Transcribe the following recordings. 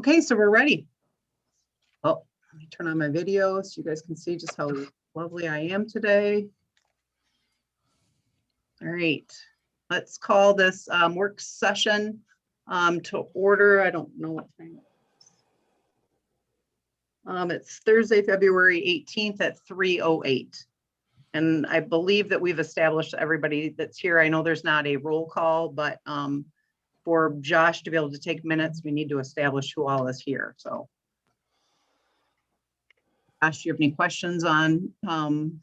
Okay, so we're ready. Oh, let me turn on my video so you guys can see just how lovely I am today. All right, let's call this work session to order. I don't know what time it is. It's Thursday, February 18th at 3:08. And I believe that we've established everybody that's here. I know there's not a roll call, but for Josh to be able to take minutes, we need to establish who all is here. So Josh, do you have any questions on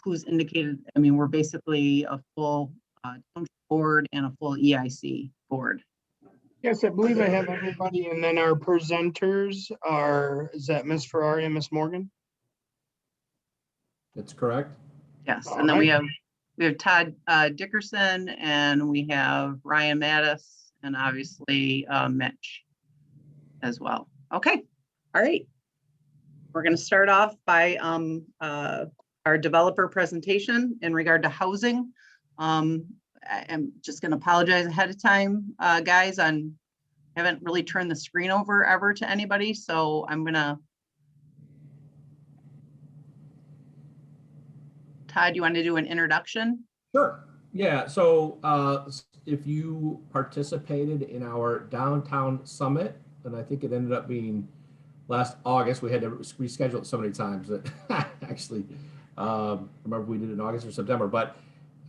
who's indicated? I mean, we're basically a full Township board and a full EIC board. Yes, I believe I have everybody, and then our presenters are, is that Ms. Ferrari and Ms. Morgan? That's correct. Yes, All and then right. we have Todd Dickerson, and we have Ryan Mattis, and obviously Mitch as well. Okay, all right. We're going to start off by our developer presentation in regard to housing. I'm just going to apologize ahead of time, guys. I haven't really turned the screen over ever to anybody, so I'm going to. Todd, you want to do an introduction? Sure. Yeah. So if you participated in our downtown summit, and I think it ended up being last August, we had to reschedule it so many times that actually remember we did it in August or September, but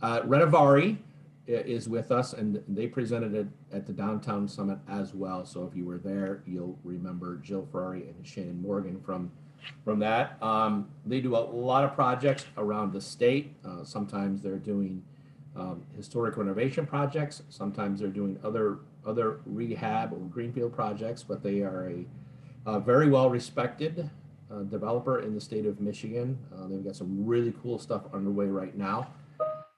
Redevelopment is with us, and they presented it at the downtown summit as well. So if you were there, you'll remember Jill Ferrari and Shannon Morgan from that. They do a lot of projects around the state. Sometimes they're doing historic renovation projects. Sometimes they're doing other rehab or greenfield projects, but they are a very well-respected developer in the state of Michigan. They've got some really cool stuff underway right now.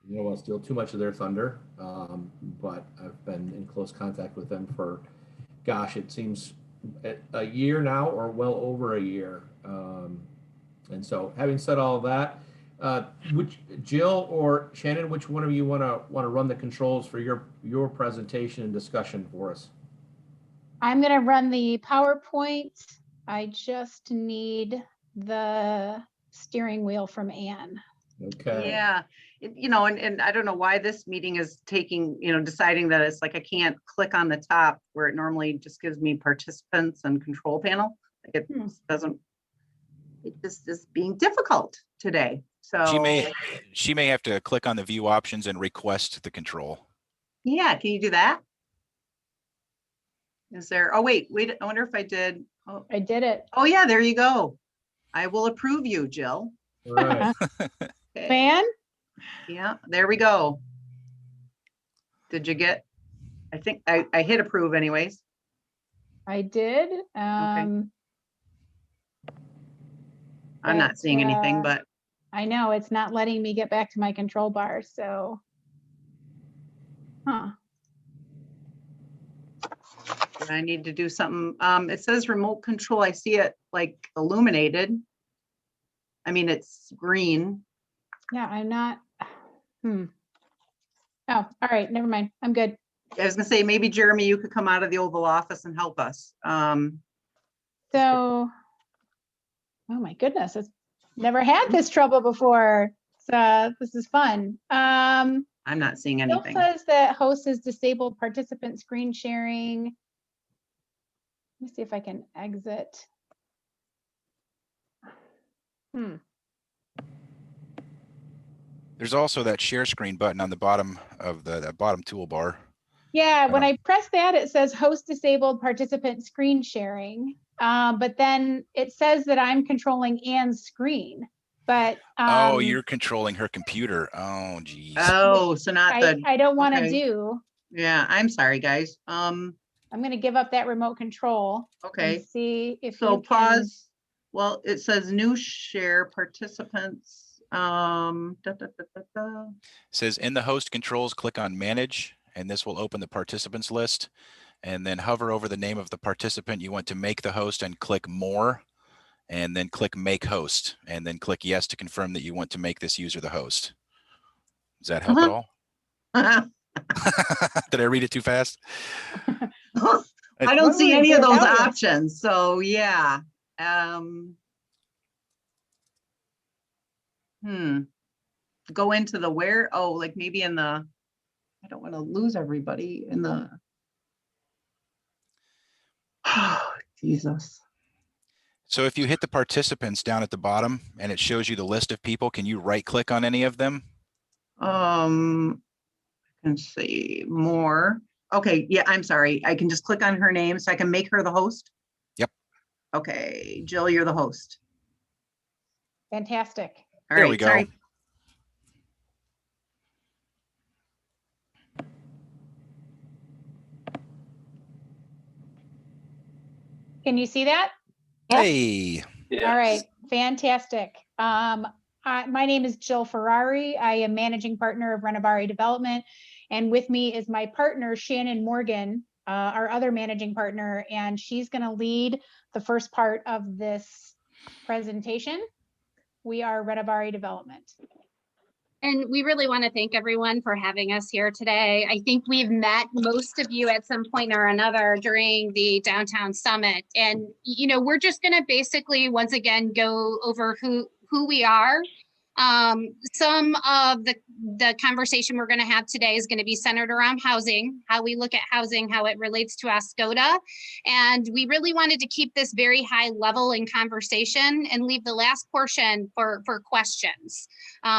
You don't want to steal too much of their thunder, but I've been in close contact with them for, gosh, it seems a year now, or well over a year. And so, having said all of that, which Jill or Shannon, which one of you want to run the controls for your presentation and discussion for us? I'm going to run the PowerPoint. I just need the steering wheel from Anne. Okay. Yeah, and I don't know why this meeting is taking, deciding that it's like I can't click on the top where it normally just gives me participants and control panel. Like it doesn't. It just is being difficult today. So she may have to click on the view options and request the control. Yeah, can you do that? Is there? Oh wait. I wonder if I did. Oh, I did it. Oh yeah, there you go. I will approve you, Jill. All right. Okay. Fan? Yeah, there we go. Did you get? I think I hit approve anyways. I did. I'm not seeing anything, but I know it's not letting me get back to my control bar. So, I need to do something. It says remote control. I see it like illuminated. I mean, it's green. yeah, I'm not. Oh, all right. Never mind. I'm good. I was gonna say, maybe Jeremy, you could come out of the Oval Office and help us. So, oh my goodness, I've never had this trouble before. So this is fun. I'm not seeing Bill anything. says that host has disabled participant screen sharing. Let me see if I can exit. There's also that share screen button on the bottom of that bottom toolbar. Yeah, when I press that, it says host disabled participant screen sharing. But then it says that I'm controlling Anne's screen. But oh, you're controlling her computer. Oh, geez. Oh, so not I don't want to okay. do. Yeah, I'm sorry, guys. I'm going to give up that remote control. Okay. And see if So you can. pause. Well, it says new share participants. Says in the host controls, click on manage, and this will open the participants list. And then hover over the name of the participant you want to make the host and click more, and then click make host, and then click yes to confirm that you want to make this user the host. Does that help at all? Did I read it too fast? I don't see Why would any of it- those Without it. options, so yeah. Go into the where, oh, like maybe in the, I don't want to lose everybody in the. Jesus. So if you hit the participants down at the bottom and it shows you the list of people, can you right click on any of them? Let's see, more. Okay, yeah, I'm sorry. I can just click on her name so I can make her the host. Yep. Okay, Jill, you're the host. Fantastic. All There right, we go. sorry. Can you see that? Hey, All right, fantastic. My name is Jill Ferrari. I am managing partner of Redevelopment, and with me is my partner Shannon Morgan, our other managing partner, and she's going to lead the first part of this presentation. We are Redevelopment. And we really want to thank everyone for having us here today. I think we've met most of you at some point or another during the Downtown Summit. And, you know, we're just going to basically, once again, go over who we are. Some of the conversation we're going to have today is going to be centered around housing, how we look at housing, how it relates to Oscoda. And we really wanted to keep this very high level in conversation and leave the last portion for questions.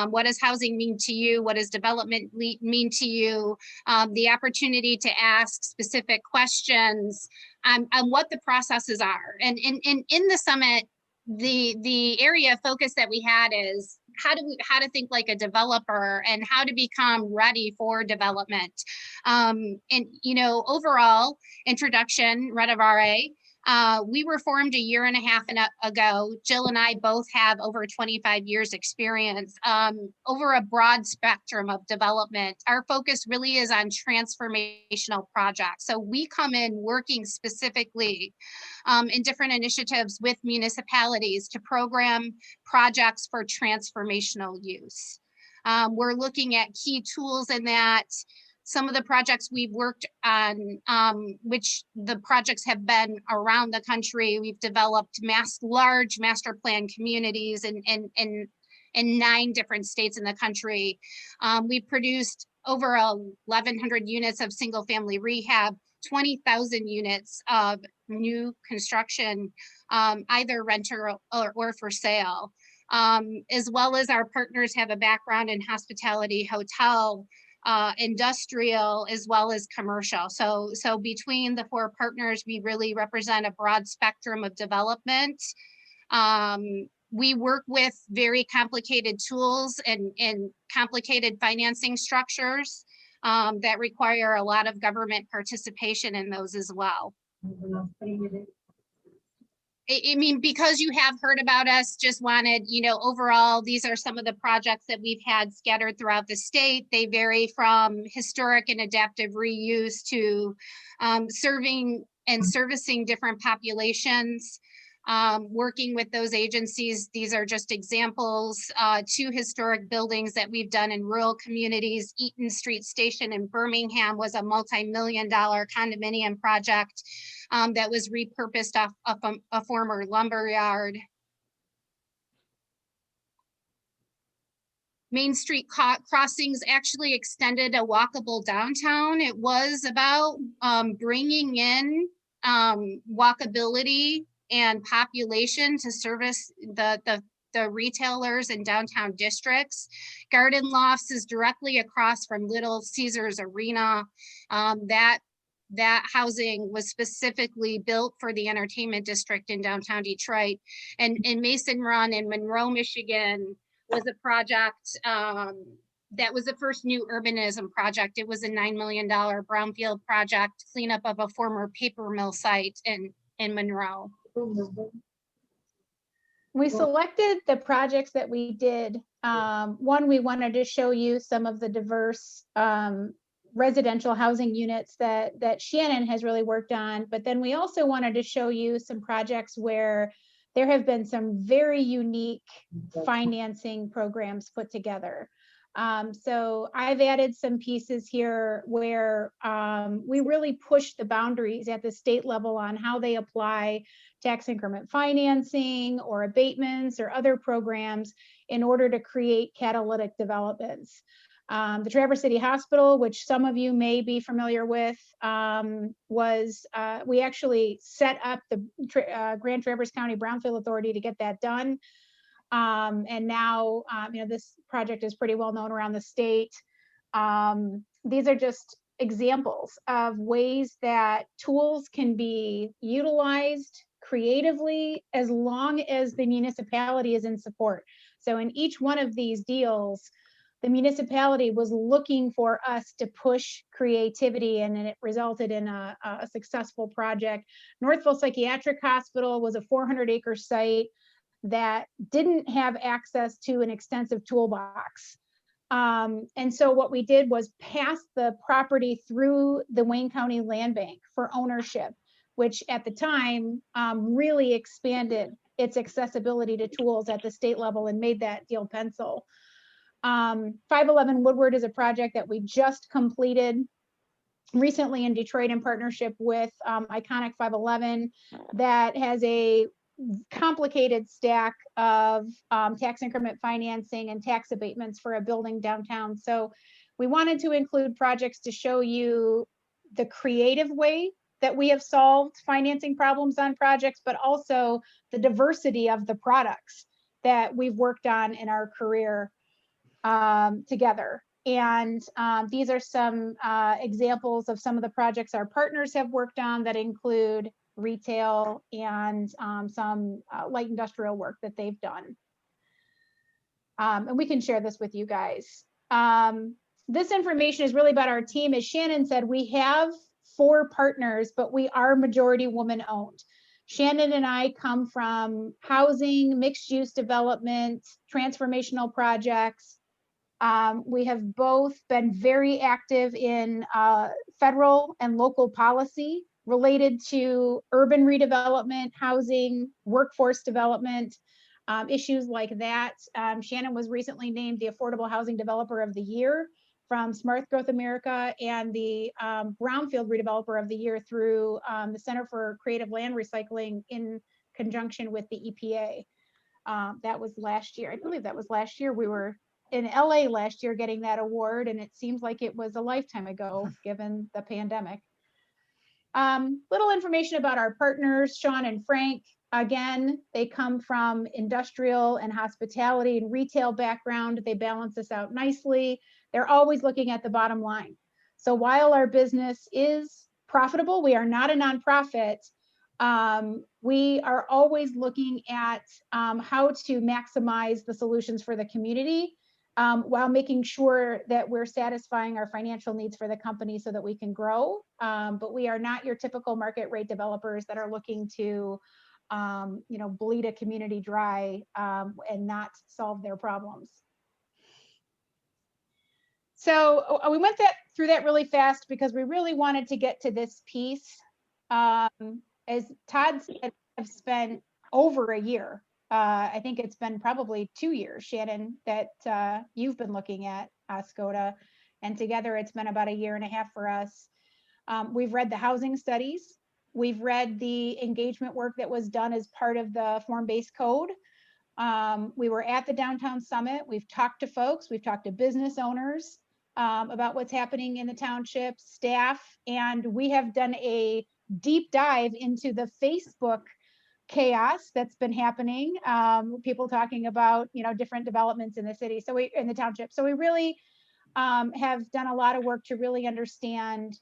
What does housing mean to you? What does development mean to you? The opportunity to ask specific questions on what the processes are. And in the summit, the area of focus that we had is how to think like a developer and how to become ready for development. And you know, overall introduction, Redevelopment. We were formed a year and a half ago. Jill and I both have over 25 years experience over a broad spectrum of development. Our focus really is on transformational projects. So we come in working specifically in different initiatives with municipalities to program projects for transformational use. We're looking at key tools in that. Some of the projects we've worked on, which the projects have been around the country, we've developed large master plan communities in 9 different states in the country. We've produced over 1,100 units of single family rehab, 20,000 units of new construction, either renter or for sale. As well as our partners have a background in hospitality, hotel, industrial, as well as commercial. So between the 4 partners, we really represent a broad spectrum of development. We work with very complicated tools and complicated financing structures that require a lot of government participation in those as well. I mean, because you have heard about us, just wanted, you know, overall, these are some of the projects that we've had scattered throughout the state. They vary from historic and adaptive reuse to serving and servicing different populations. Working with those agencies, these are just examples. 2 historic buildings that we've done in rural communities. Eaton Street Station in Birmingham was a multi-million-dollar condominium project that was repurposed off a former lumber yard. Main Street crossings actually extended a walkable downtown. It was about bringing in walkability and population to service the retailers in downtown districts. Garden Lofts is directly across from Little Caesars Arena. That housing was specifically built for the entertainment district in downtown Detroit. And Mason Run in Monroe, Michigan was a project that was the first new urbanism project. It was a $9 million brownfield project, cleanup of a former paper mill site in Monroe. We selected the projects that we did. One, we wanted to show you some of the diverse residential housing units that Shannon has really worked on, but then we also wanted to show you some projects where there have been some very unique financing programs put together. So I've added some pieces here where we really push the boundaries at the state level on how they apply tax increment financing or abatements or other programs in order to create catalytic developments. The Traverse City Hospital, which some of you may be familiar with, we actually set up the Grand Traverse County Brownfield Authority to get that done. And now, this project is pretty well known around the state. These are just examples of ways that tools can be utilized creatively as long as the municipality is in support. So in each one of these deals, the municipality was looking for us to push creativity, and it resulted in a successful project. Northfield Psychiatric Hospital was a 400-acre site that didn't have access to an extensive toolbox. And so what we did was pass the property through the Wayne County Land Bank for ownership, which at the time really expanded its accessibility to tools at the state level and made that deal pencil. 511 Woodward is a project that we just completed recently in Detroit in partnership with Iconic 511 that has a complicated stack of tax increment financing and tax abatements for a building downtown. So we wanted to include projects to show you the creative way that we have solved financing problems on projects, but also the diversity of the products that we've worked on in our career together. And these are some examples of some of the projects our partners have worked on that include retail and some light industrial work that they've done. And we can share this with you guys. This information is really about our team. As Shannon said, we have 4 partners, but we are majority woman owned. Shannon and I come from housing, mixed use development, transformational projects. We have both been very active in federal and local policy related to urban redevelopment, housing, workforce development, issues like that. Shannon was recently named the Affordable Housing Developer of the Year from Smart Growth America and the Brownfield Redeveloper of the Year through the Center for Creative Land Recycling in conjunction with the EPA. That was last year. I believe that was last year. We were in LA last year getting that award, and it seems like it was a lifetime ago given the pandemic. Little information about our partners, Sean and Frank. Again, they come from industrial and hospitality and retail background. They balance this out nicely. They're always looking at the bottom line. So while our business is profitable, we are not a nonprofit. We are always looking at how to maximize the solutions for the community while making sure that we're satisfying our financial needs for the company so that we can grow. But we are not your typical market rate developers that are looking to bleed a community dry and not solve their problems. So we went through that really fast because we really wanted to get to this piece. As Todd said, I've spent over a year. I think it's been probably 2 years, Shannon, that you've been looking at Oscoda, and together it's been about 1.5 years for us. We've read the housing studies. We've read the engagement work that was done as part of the form-based code. We were at the Downtown Summit. We've talked to folks. We've talked to business owners about what's happening in the township, staff, and we have done a deep dive into the Facebook chaos that's been happening. People talking about different developments in the city, in the township. So we really have done a lot of work to really understand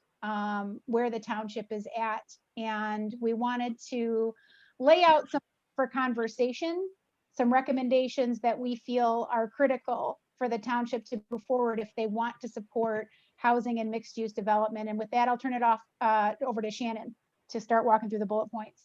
where the township is at, and we wanted to lay out some for conversation, some recommendations that we feel are critical for the township to move forward if they want to support housing and mixed use development. And with that, I'll turn it off over to Shannon to start walking through the bullet points.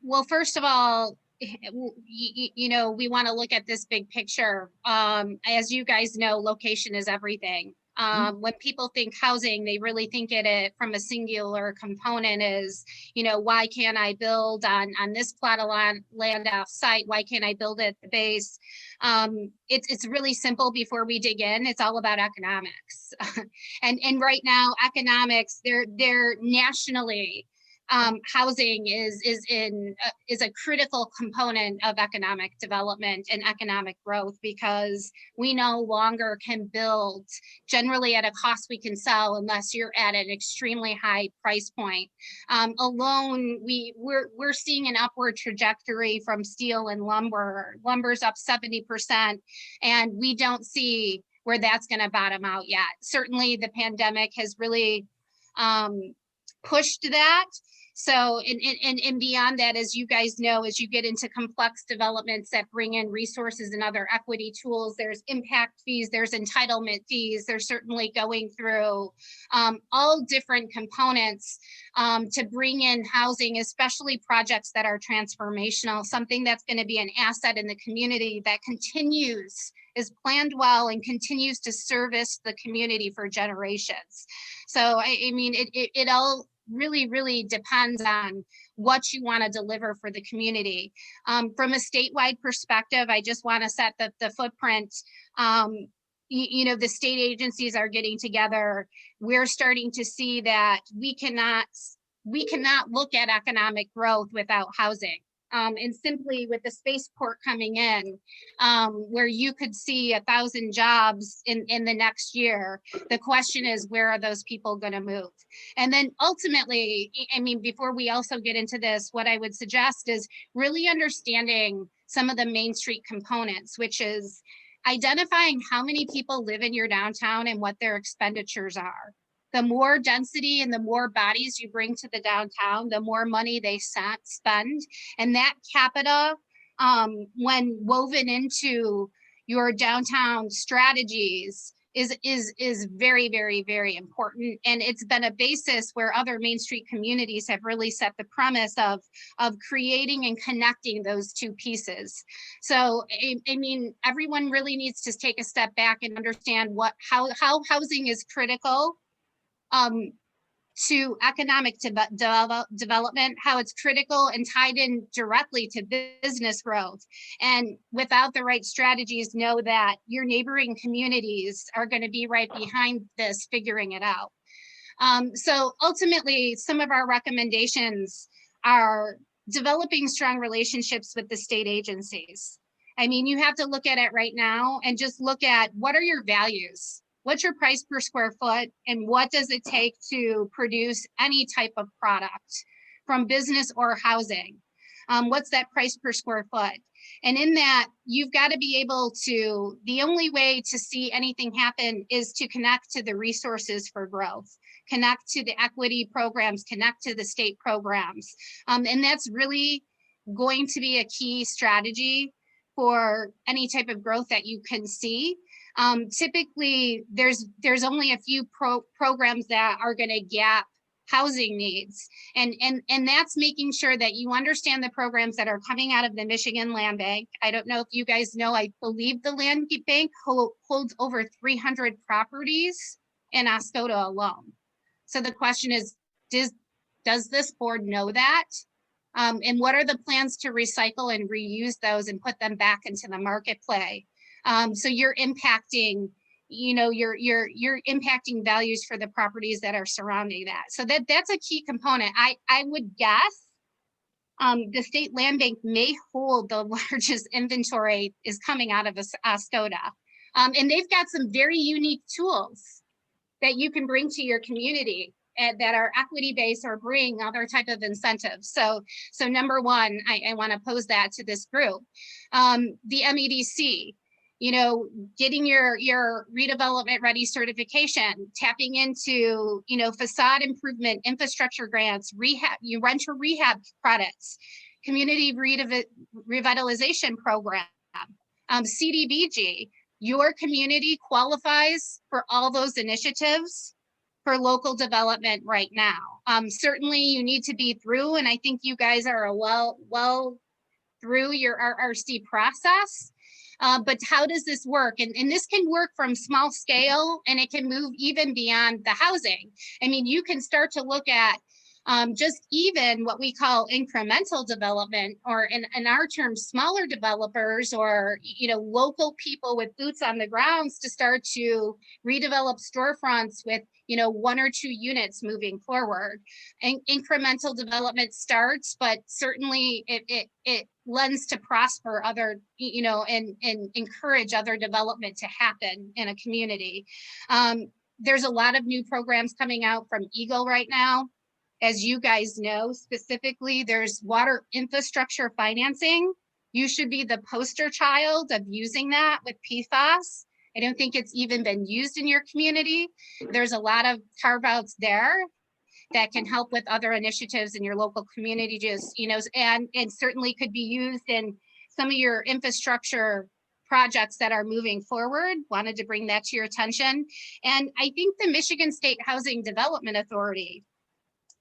Well, first of all, we want to look at this big picture. As you guys know, location is everything. When people think housing, they really think it from a singular component is, why can't I build on this plot of land off site? Why can't I build at the base? It's really simple before we dig in. It's all about economics. and right now, economics, they're nationally, housing is a critical component of economic development and economic growth, because we no longer can build generally at a cost we can sell unless you're at an extremely high price point. Alone, we're seeing an upward trajectory from steel and lumber. Lumber's up 70%, and we don't see where that's going to bottom out yet. Certainly, the pandemic has really pushed that. So, and beyond that, as you guys know, as you get into complex developments that bring in resources and other equity tools, there's impact fees, there's entitlement fees, they're certainly going through all different components to bring in housing, especially projects that are transformational, something that's going to be an asset in the community that is planned well and continues to service the community for generations. So, I mean, it all really depends on what you want to deliver for the community. From a statewide perspective, I just want to set the footprint. The state agencies are getting together. We're starting to see that we cannot look at economic growth without housing. And simply with the spaceport coming in, where you could see 1,000 jobs in the next year, the question is, where are those people going to move? And then ultimately, I mean, before we also get into this, what I would suggest is really understanding some of the Main Street components, which is identifying how many people live in your downtown and what their expenditures are. The more density and the more bodies you bring to the downtown, the more money they spend. And that capita, when woven into your downtown strategies, is very important. And it's been a basis where other Main Street communities have really set the premise of creating and connecting those two pieces. So, I mean, everyone really needs to take a step back and understand how housing is critical to economic development, how it's critical and tied in directly to business growth. And without the right strategies, know that your neighboring communities are going to be right behind this, figuring it out. So ultimately, some of our recommendations are developing strong relationships with the state agencies. I mean, you have to look at it right now and just look at, what are your values? What's your price per square foot, and what does it take to produce any type of product from business or housing? What's that price per square foot? And in that, you've got to be able to, the only way to see anything happen is to connect to the resources for growth, connect to the equity programs, connect to the state programs. And that's really going to be a key strategy for any type of growth that you can see. Typically, there's only a few programs that are going to gap housing needs, and that's making sure that you understand the programs that are coming out of the Michigan Land Bank. I don't know if you guys know, I believe the Land Bank holds over 300 properties in Oscoda alone. So the question is, does this board know that? And what are the plans to recycle and reuse those and put them back into the marketplace? So you're impacting, you're impacting values for the properties that are surrounding that. So that's a key component. I would guess the state land bank may hold the largest inventory is coming out of Oscoda. And they've got some very unique tools that you can bring to your community that are equity-based or bring other type of incentives. So number one, I want to pose that to this group. The MEDC, getting your redevelopment ready certification, tapping into, facade improvement, infrastructure grants, rental rehab credits, community revitalization program, CDBG. Your community qualifies for all those initiatives for local development right now. Certainly you need to be through, and I think you guys are well through your RRC process. But how does this work? And this can work from small scale, and it can move even beyond the housing. I mean, you can start to look at just even what we call incremental development, or in our terms, smaller developers, or, you know, local people with boots on the grounds to start to redevelop storefronts with, you know, 1 or 2 units moving forward. And incremental development starts, but certainly it lends to prosper other, you know, and encourage other development to happen in a community. There's a lot of new programs coming out from Eagle right now. As you guys know, specifically, there's water infrastructure financing. You should be the poster child of using that with PFAS. I don't think it's even been used in your community. There's a lot of carve outs there that can help with other initiatives in your local community, just, you know, and certainly could be used in some of your infrastructure projects that are moving forward. Wanted to bring that to your attention. And I think the Michigan State Housing Development Authority,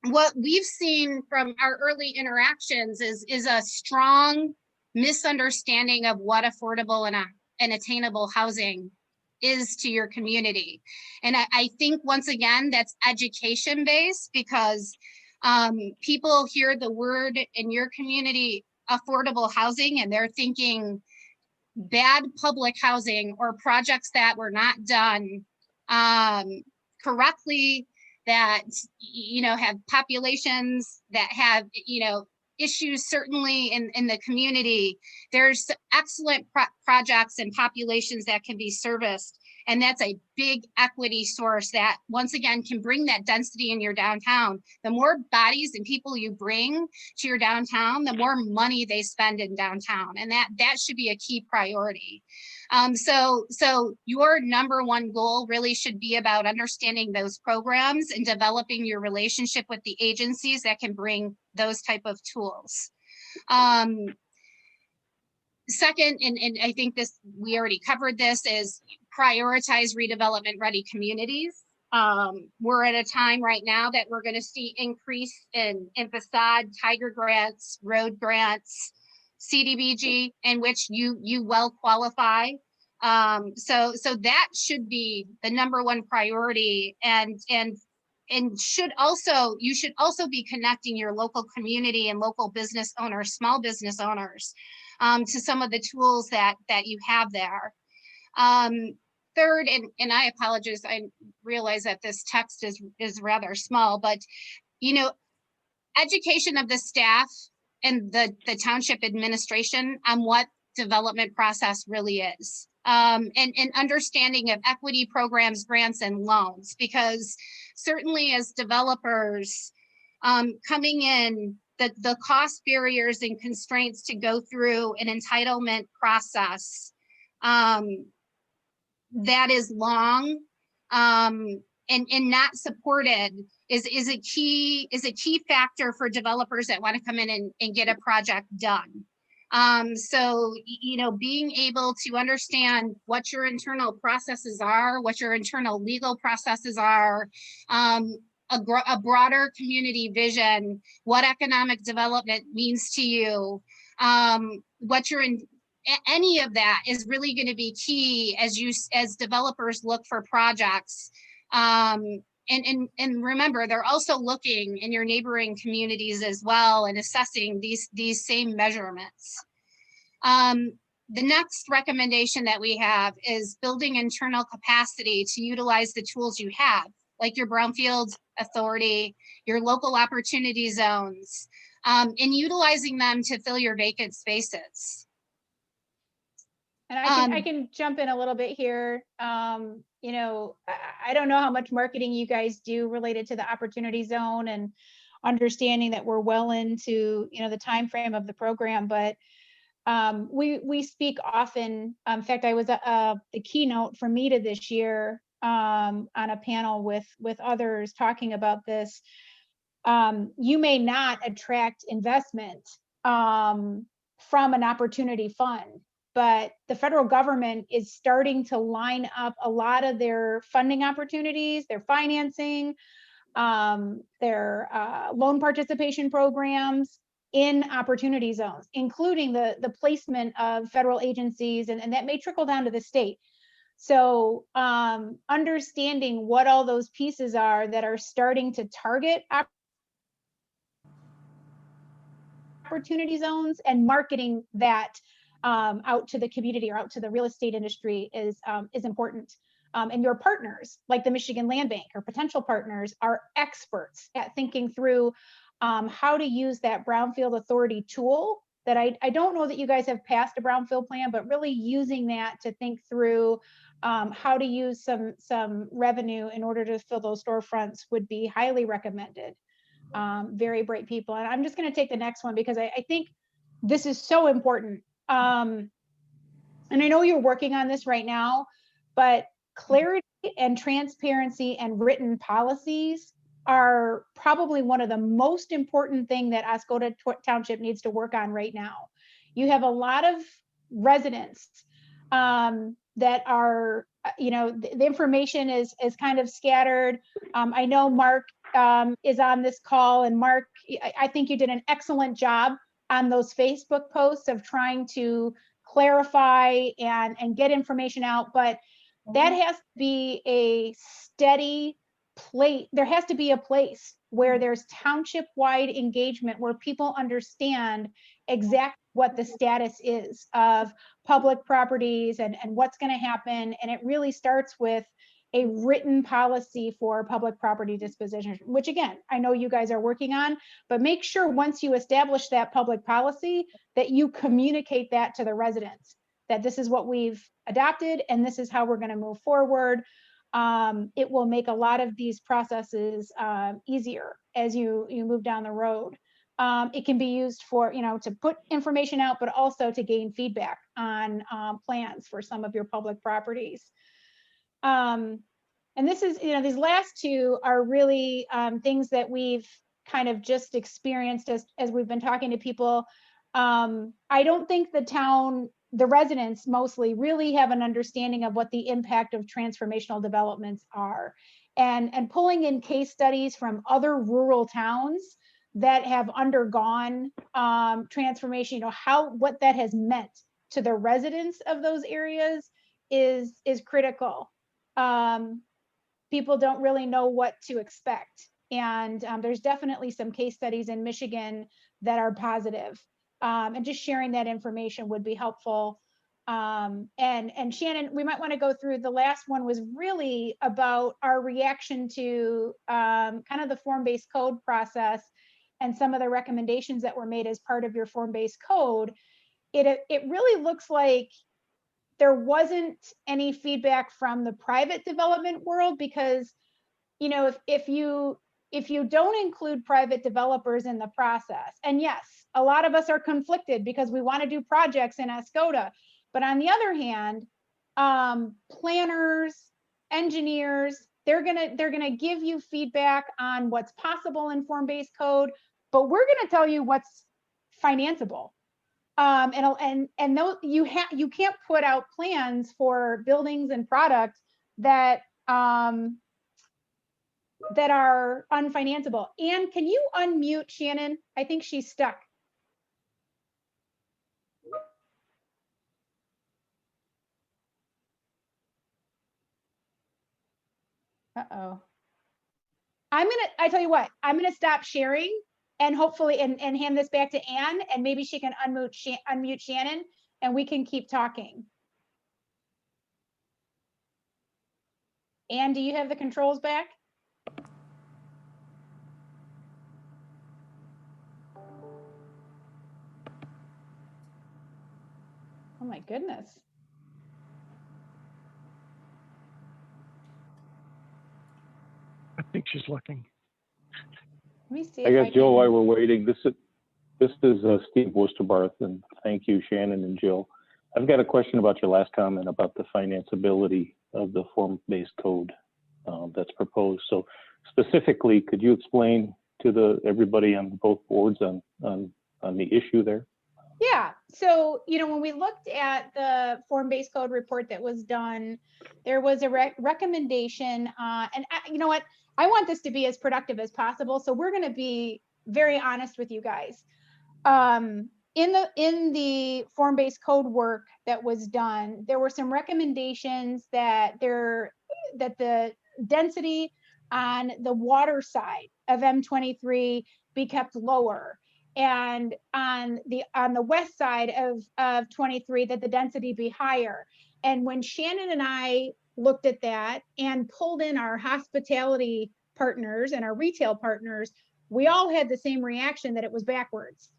what we've seen from our early interactions is a strong misunderstanding of what affordable and attainable housing is to your community. And I think, once again, that's education based, because people hear the word in your community, affordable housing, and they're thinking bad public housing or projects that were not done correctly, that, you know, have populations that have, you know, issues certainly in the community. There's excellent projects and populations that can be serviced. And that's a big equity source that, once again, can bring that density in your downtown. The more bodies and people you bring to your downtown, the more money they spend in downtown. And that should be a key priority. So your number one goal really should be about understanding those programs and developing your relationship with the agencies that can bring those type of tools. Second, and I think this, we already covered this, is prioritize redevelopment ready communities. We're at a time right now that we're going to see increase in facade, Tiger grants, road grants, CDBG, in which you well qualify. So that should be the number one priority, and you should also be connecting your local community and local business owners, small business owners, to some of the tools that you have there. Third, and I apologize, I realize that this text is rather small, but, you know, education of the staff and the township administration on what development process really is, and understanding of equity programs, grants, and loans, because certainly as developers coming in, the cost barriers and constraints to go through an entitlement process that is long and not supported is a key factor for developers that want to come in and get a project done. So, you know, being able to understand what your internal processes are, what your internal legal processes are, a broader community vision, what economic development means to you, what you're in. Any of that is really going to be key as developers look for projects. And remember, they're also looking in your neighboring communities as well and assessing these same measurements. The next recommendation that we have is building internal capacity to utilize the tools you have, like your brownfield authority, your local opportunity zones, and utilizing them to fill your vacant spaces. And I can jump in a little bit here. You know, I don't know how much marketing you guys do related to the opportunity zone and understanding that we're well into, you know, the time frame of the program, but we speak often. In fact, I was the keynote for META this year on a panel with others talking about this. You may not attract investment from an opportunity fund, but the federal government is starting to line up a lot of their funding opportunities, their financing, their loan participation programs in opportunity zones, including the placement of federal agencies, and that may trickle down to the state. So understanding what all those pieces are that are starting to target opportunity zones and marketing that out to the community or out to the real estate industry is important. And your partners, like the Michigan Land Bank or potential partners, are experts at thinking through how to use that Brownfield Authority tool that I don't know that you guys have passed a Brownfield plan, but really using that to think through how to use some revenue in order to fill those storefronts would be highly recommended. Very bright people. And I'm just going to take the next one because I think this is so important. And I know you're working on this right now, but clarity and transparency and written policies are probably one of the most important thing that Oscoda Township needs to work on right now. You have a lot of residents that are, the information is kind of scattered. I know Mark is on this call, and Mark, I think you did an excellent job on those Facebook posts of trying to clarify and get information out, but that has to be a steady place. There has to be a place where there's township-wide engagement, where people understand exactly what the status is of public properties and what's going to happen. And it really starts with a written policy for public property disposition, which again, I know you guys are working on, but make sure once you establish that public policy that you communicate that to the residents, that this is what we've adopted and this is how we're going to move forward. It will make a lot of these processes easier as you move down the road. It can be used for, to put information out, but also to gain feedback on plans for some of your public properties. And this is, these last two are really things that we've kind of just experienced as we've been talking to people. I don't think the residents mostly really have an understanding of what the impact of transformational developments are. And pulling in case studies from other rural towns that have undergone transformation, what that has meant to the residents of those areas is critical. People don't really know what to expect. And there's definitely some case studies in Michigan that are positive. And just sharing that information would be helpful. And Shannon, we might want to go through, the last one was really about our reaction to kind of the form-based code process and some of the recommendations that were made as part of your form-based code. It really looks like there wasn't any feedback from the private development world because, if you don't include private developers in the process, and yes, a lot of us are conflicted because we want to do projects in Oscoda, but on the other hand, planners, engineers, they're gonna give you feedback on what's possible in form-based code, but we're gonna tell you what's financeable. And those, you can't put out plans for buildings and products that that are unfinanceable. Anne, can you unmute Shannon? I think she's stuck. Uh-oh. I tell you what, I'm gonna stop sharing and hopefully and hand this back to Anne, and maybe she can unmute Shannon and we can keep talking. Anne, do you have the controls back? Oh my goodness. I think she's looking. Let me see. I guess, Jill, while we're waiting, this is Steve Wusterbarth, and thank you, Shannon and Jill. I've got a question about your last comment about the financeability of the form-based code that's proposed. So specifically, could you explain to everybody on both boards on the issue there? Yeah, so, when we looked at the form-based code report that was done, there was a recommendation, and you know what? I want this to be as productive as possible, so we're going to be very honest with you guys. in the form-based code work that was done, there were some recommendations that the density on the water side of M23 be kept lower, and on the west side of 23 that the density be higher. And when Shannon and I looked at that and pulled in our hospitality partners and our retail partners, we all had the same reaction, that it was backwards.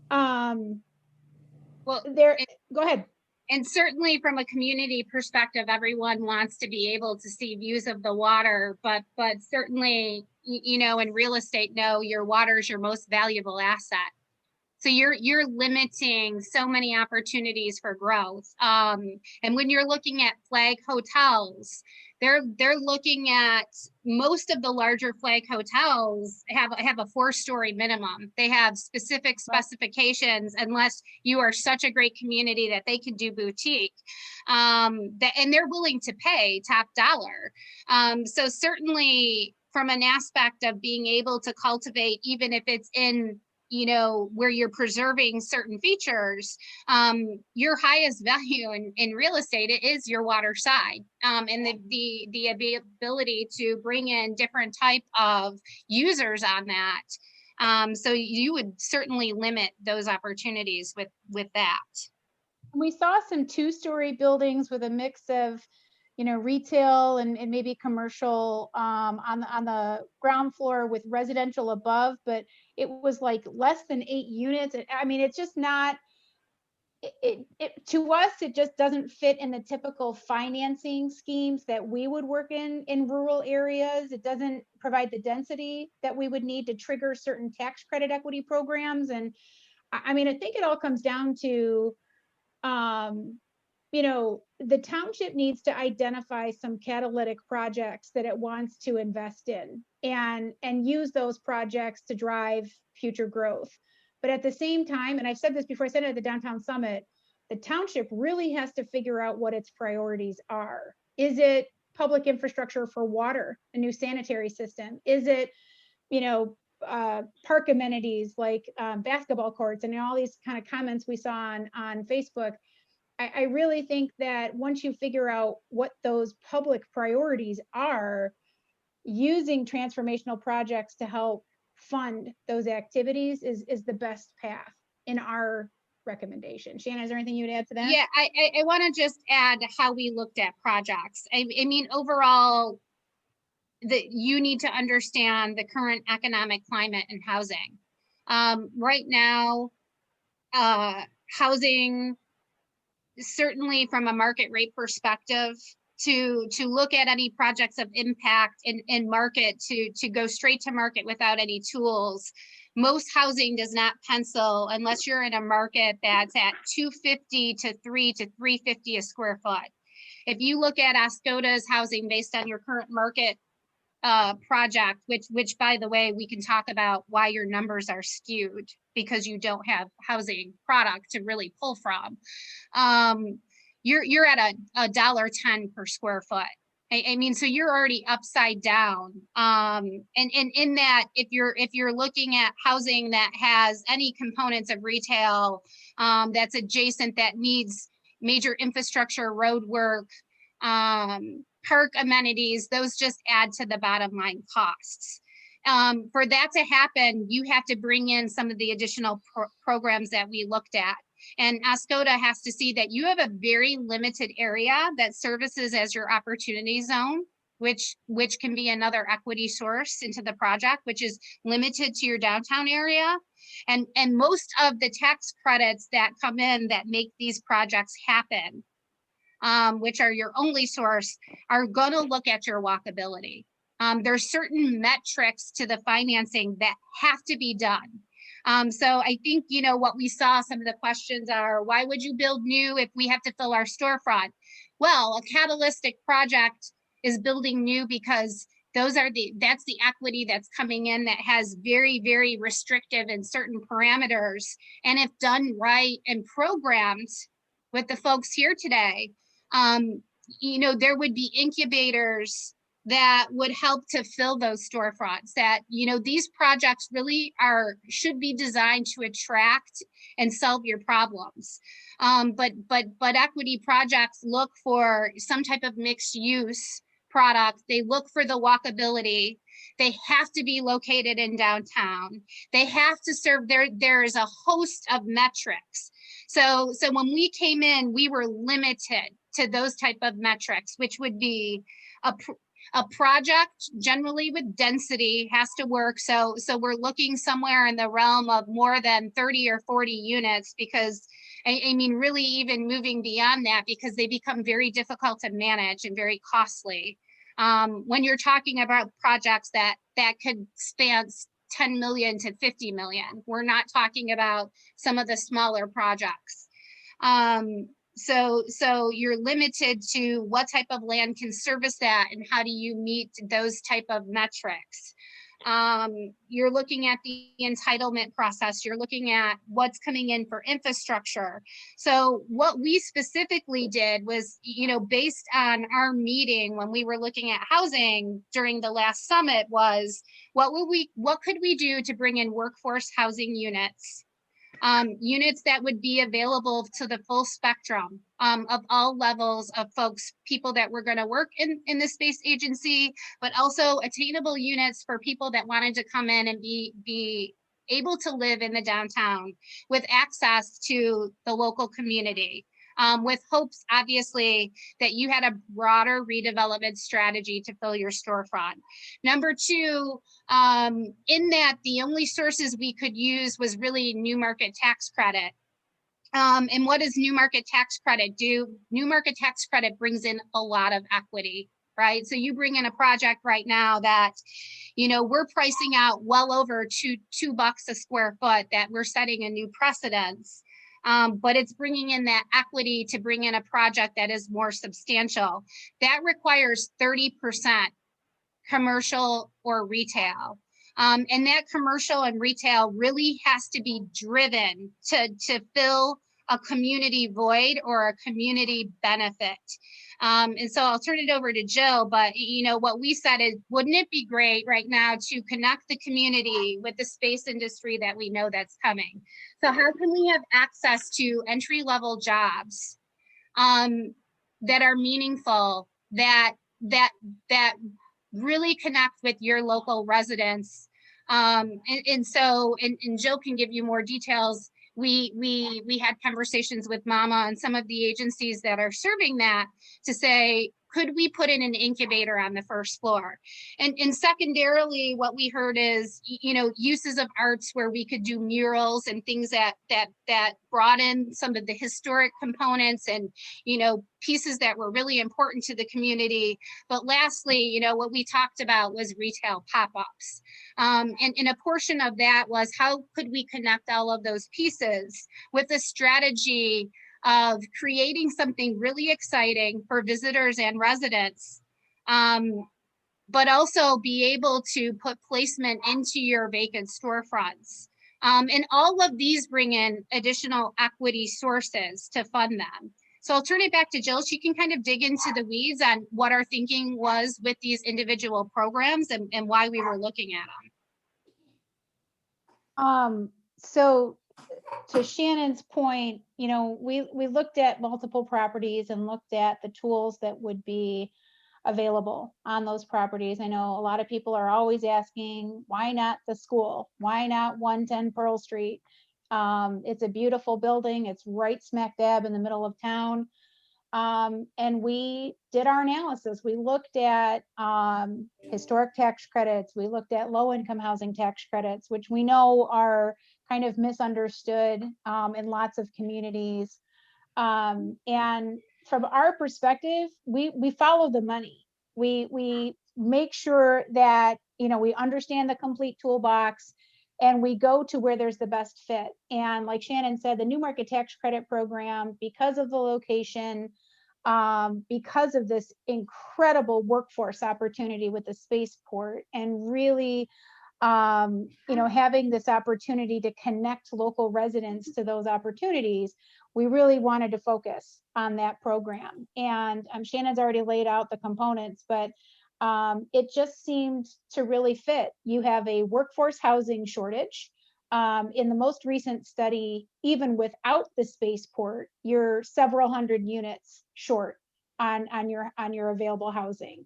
Well, Go ahead. And certainly from a community perspective, everyone wants to be able to see views of the water, but certainly, you know, in real estate, no, your water is your most valuable asset. So you're limiting so many opportunities for growth. And when you're looking at flag hotels, they're looking at, most of the larger flag hotels have a 4-story minimum. They have specific specifications, unless you are such a great community that they can do boutique, and they're willing to pay top dollar. So certainly from an aspect of being able to cultivate, even if it's in, you know, where you're preserving certain features, your highest value in real estate, it is your water side, and the ability to bring in different type of users on that. So you would certainly limit those opportunities with that. We saw some 2-story buildings with a mix of, you know, retail and maybe commercial on the ground floor with residential above, but it was like less than 8 units. I mean, it's just not, to us, it just doesn't fit in the typical financing schemes that we would work in rural areas. It doesn't provide the density that we would need to trigger certain tax credit equity programs. And I mean, I think it all comes down to, you know, the township needs to identify some catalytic projects that it wants to invest in and use those projects to drive future growth. But at the same time, and I've said this before, I said it at the Downtown Summit, the township really has to figure out what its priorities are. Is it public infrastructure for water, a new sanitary system? Is it, you know, park amenities like basketball courts and all these kind of comments we saw on Facebook? I really think that once you figure out what those public priorities are, using transformational projects to help fund those activities is the best path in our recommendation. Shannon, is there anything you'd add to that? Yeah, I want to just add how we looked at projects. I mean, overall, you need to understand the current economic climate and housing. Right now, housing, certainly from a market rate perspective, to look at any projects of impact in market, to go straight to market without any tools. Most housing does not pencil unless you're in a market that's at $250 to $350 a square foot. If you look at Oscoda's housing based on your current market project, which by the way, we can talk about why your numbers are skewed because you don't have housing product to really pull from. You're at $1.10 per square foot. I mean, so you're already upside down. And in that, if you're looking at housing that has any components of retail, that's adjacent, that needs major infrastructure, road work, park amenities, those just add to the bottom line costs. For that to happen, you have to bring in some of the additional programs that we looked at. And Oscoda has to see that you have a very limited area that services as your opportunity zone, which can be another equity source into the project, which is limited to your downtown area. And most of the tax credits that come in that make these projects happen, which are your only source, are going to look at your walkability. There's certain metrics to the financing that have to be done. So I think, you know, what we saw, some of the questions are, why would you build new if we have to fill our storefront? Well, a catalytic project is building new because that's the equity that's coming in that has very, very restrictive and certain parameters. And if done right and programmed with the folks here today, you know, there would be incubators that would help to fill those storefronts, that, you know, these projects really should be designed to attract and solve your problems. But equity projects look for some type of mixed use product. They look for the walkability. They have to be located in downtown. They have to serve, there is a host of metrics. So when we came in, we were limited to those type of metrics, which would be a project generally with density has to work. So we're looking somewhere in the realm of more than 30 or 40 units, because I mean, really even moving beyond that, because they become very difficult to manage and very costly. When you're talking about projects that could span 10 million to 50 million, we're not talking about some of the smaller projects. So you're limited to what type of land can service that, and how do you meet those type of metrics. You're looking at the entitlement process. You're looking at what's coming in for infrastructure. So what we specifically did was, you know, based on our meeting when we were looking at housing during the last summit, was what could we do to bring in workforce housing units? Units that would be available to the full spectrum of all levels of folks, people that were going to work in the space agency, but also attainable units for people that wanted to come in and be able to live in the downtown with access to the local community. With hopes, obviously, that you had a broader redevelopment strategy to fill your storefront. Number two, in that the only sources we could use was really new market tax credit. And what does new market tax credit do? New market tax credit brings in a lot of equity, right? So you bring in a project right now that, you know, we're pricing out well over $2 a square foot, that we're setting a new precedence. But it's bringing in that equity to bring in a project that is more substantial. That requires 30% commercial or retail. And that commercial and retail really has to be driven to fill a community void or a community benefit. And so I'll turn it over to Jill, but you know, what we said is, wouldn't it be great right now to connect the community with the space industry that we know that's coming? So how can we have access to entry-level jobs that are meaningful, that really connect with your local residents? And Jill can give you more details. We had conversations with Mama and some of the agencies that are serving that to say, could we put in an incubator on the first floor? And secondarily, what we heard is, you know, uses of arts where we could do murals and things that brought in some of the historic components and, you know, pieces that were really important to the community. But lastly, you know, what we talked about was retail pop-ups. And a portion of that was, how could we connect all of those pieces with a strategy of creating something really exciting for visitors and residents, but also be able to put placement into your vacant storefronts. And all of these bring in additional equity sources to fund them. So I'll turn it back to Jill. She can kind of dig into the weeds on what our thinking was with these individual programs and why we were looking at them. So to Shannon's point, you know, we looked at multiple properties and looked at the tools that would be available on those properties. I know a lot of people are always asking, why not the school? Why not 110 Pearl Street? It's a beautiful building. It's right smack dab in the middle of town. And we did our analysis. We looked at historic tax credits. We looked at low-income housing tax credits, which we know are kind of misunderstood in lots of communities. And from our perspective, we follow the money. We make sure that, you know, we understand the complete toolbox and we go to where there's the best fit. And like Shannon said, the new market tax credit program, because of the location, because of this incredible workforce opportunity with the spaceport, and really, you know, having this opportunity to connect local residents to those opportunities, we really wanted to focus on that program. And Shannon's already laid out the components, but it just seemed to really fit. You have a workforce housing shortage. In the most recent study, even without the spaceport, you're several hundred units short on your available housing.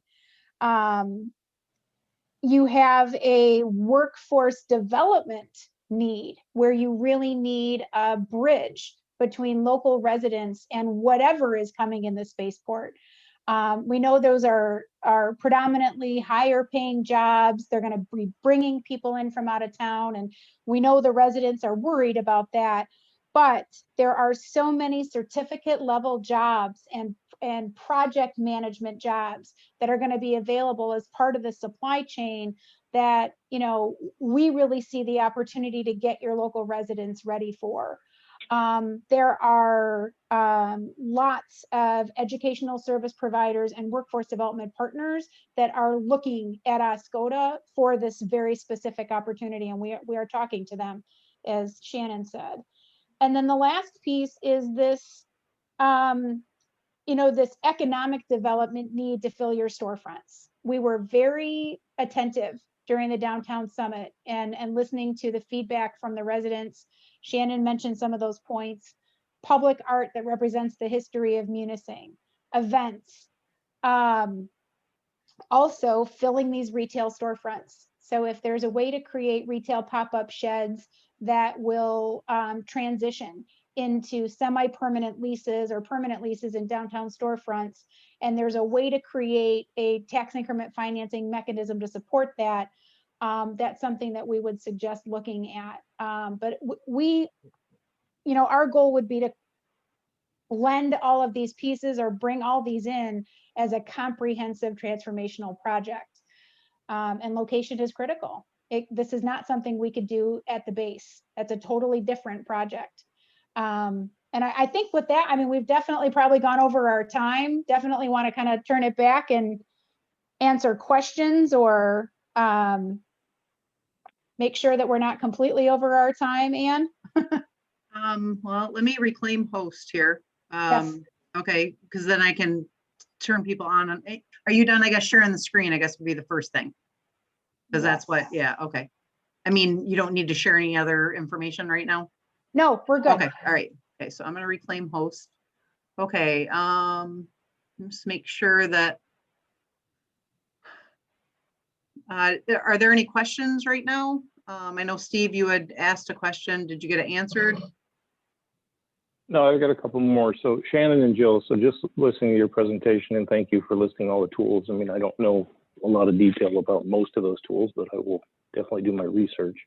You have a workforce development need where you really need a bridge between local residents and whatever is coming in the spaceport. We know those are predominantly higher paying jobs. They're going to be bringing people in from out of town, and we know the residents are worried about that. But there are so many certificate level jobs and project management jobs that are going to be available as part of the supply chain that, you know, we really see the opportunity to get your local residents ready for. There are lots of educational service providers and workforce development partners that are looking at Oscoda for this very specific opportunity, and we are talking to them, as Shannon said. And then the last piece is this, you know, this economic development need to fill your storefronts. We were very attentive during the downtown summit and listening to the feedback from the residents. Shannon mentioned some of those points. Public art that represents the history of Munising, events, also filling these retail storefronts. So if there's a way to create retail pop-up sheds that will transition into semi-permanent leases or permanent leases in downtown storefronts, and there's a way to create a tax increment financing mechanism to support that, that's something that we would suggest looking at. But we, you know, our goal would be to blend all of these pieces or bring all these in as a comprehensive transformational project. And location is critical. This is not something we could do at the base. That's a totally different project. And I think with that, I mean, we've definitely probably gone over our time. Definitely want to kind of turn it back and answer questions or make sure that we're not completely over our time, Anne. Well, let me reclaim host here. Yes. Okay, because then I can turn people on. Are you done? I guess sharing the screen, I guess, would be the first thing. Because that's what, yeah, okay. I mean, you don't need to share any other information right now? No, we're good. Okay, all right. Okay, so I'm gonna reclaim host. Okay, just make sure that are there any questions right now? I know Steve, you had asked a question. Did you get it answered? No, I've got a couple more. So Shannon and Jill, so just listening to your presentation, and thank you for listing all the tools. I mean, I don't know a lot of detail about most of those tools, but I will definitely do my research.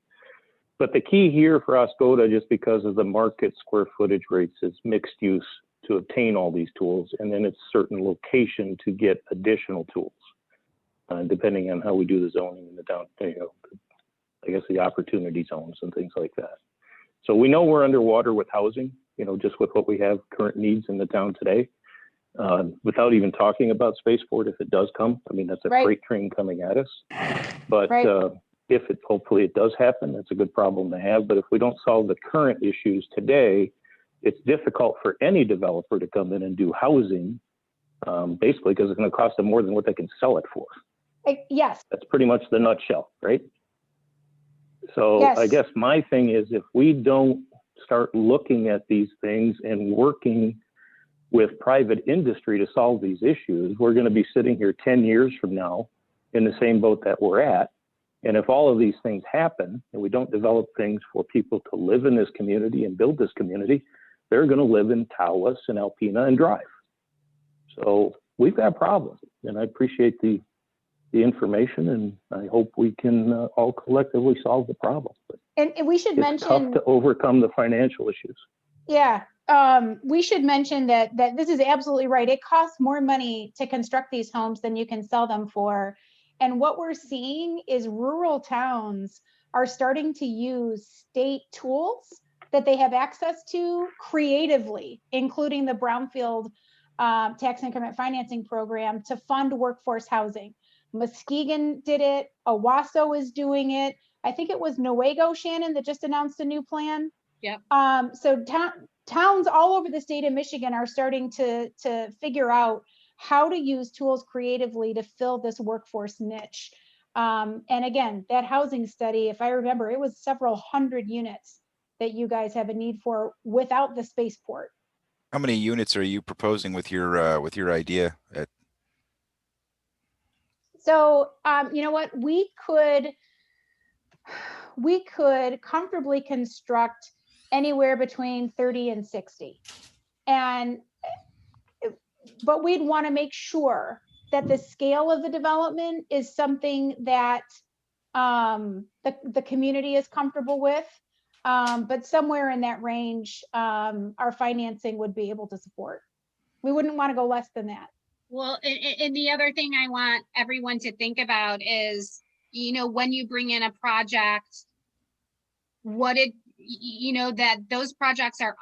But the key here for Oscoda, just because of the market square footage rates, is mixed use to obtain all these tools, and then it's certain location to get additional tools, depending on how we do the zoning in the down, you know, I guess the opportunity zones and things like that. So we know we're underwater with housing, you know, just with what we have current needs in the town today, without even talking about spaceport if it does come. I mean, that's a freight train coming at us. But if it, hopefully it does happen, that's a good problem to have. But if we don't solve the current issues today, it's difficult for any developer to come in and do housing, basically because it's going to cost them more than what they can sell it for. Yes. That's pretty much the nutshell, right? So yes. I guess my thing is, if we don't start looking at these things and working with private industry to solve these issues, we're going to be sitting here 10 years from now in the same boat that we're at. And if all of these things happen and we don't develop things for people to live in this community and build this community, they're going to live in Tawas and Alpena and drive. So we've got problems, and I appreciate the information, and I hope we can all collectively solve the problem. But and we should mention, it's tough to overcome the financial issues. Yeah, we should mention that this is absolutely right. It costs more money to construct these homes than you can sell them for. And what we're seeing is rural towns are starting to use state tools that they have access to creatively, including the Brownfield tax increment financing program to fund workforce housing. Muskegon did it. Owasso is doing it. I think it was Newaygo, Shannon, that just announced a new plan. Yep. So towns all over the state of Michigan are starting to figure out how to use tools creatively to fill this workforce niche. And again, that housing study, if I remember, it was several hundred units that you guys have a need for without the spaceport. How many units are you proposing with your idea? So, you know what, we could comfortably construct anywhere between 30 and 60. And, but we'd want to make sure that the scale of the development is something that the community is comfortable with. But somewhere in that range, our financing would be able to support. We wouldn't want to go less than that. Well, and the other thing I want everyone to think about is, you know, when you bring in a project, that those projects are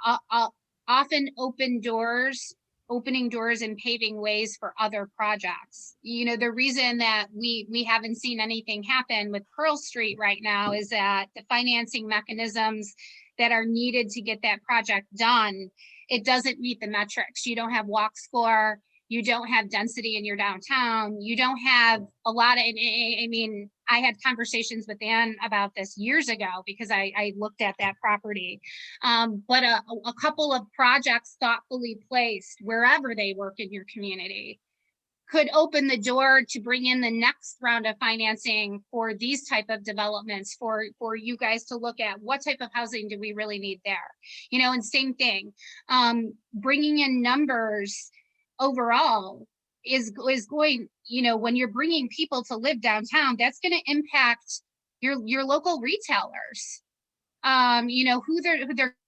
often opening doors and paving ways for other projects. You know, the reason that we haven't seen anything happen with Pearl Street right now is that the financing mechanisms that are needed to get that project done, it doesn't meet the metrics. You don't have walk score, you don't have density in your downtown, you don't have a lot of, I mean, I had conversations with Ann about this years ago because I looked at that property. But a couple of projects thoughtfully placed wherever they work in your community could open the door to bring in the next round of financing for these type of developments, for you guys to look at what type of housing do we really need there. You know, and same thing, bringing in numbers overall is going, you know, when you're bringing people to live downtown, that's going to impact your local retailers, you know, who they're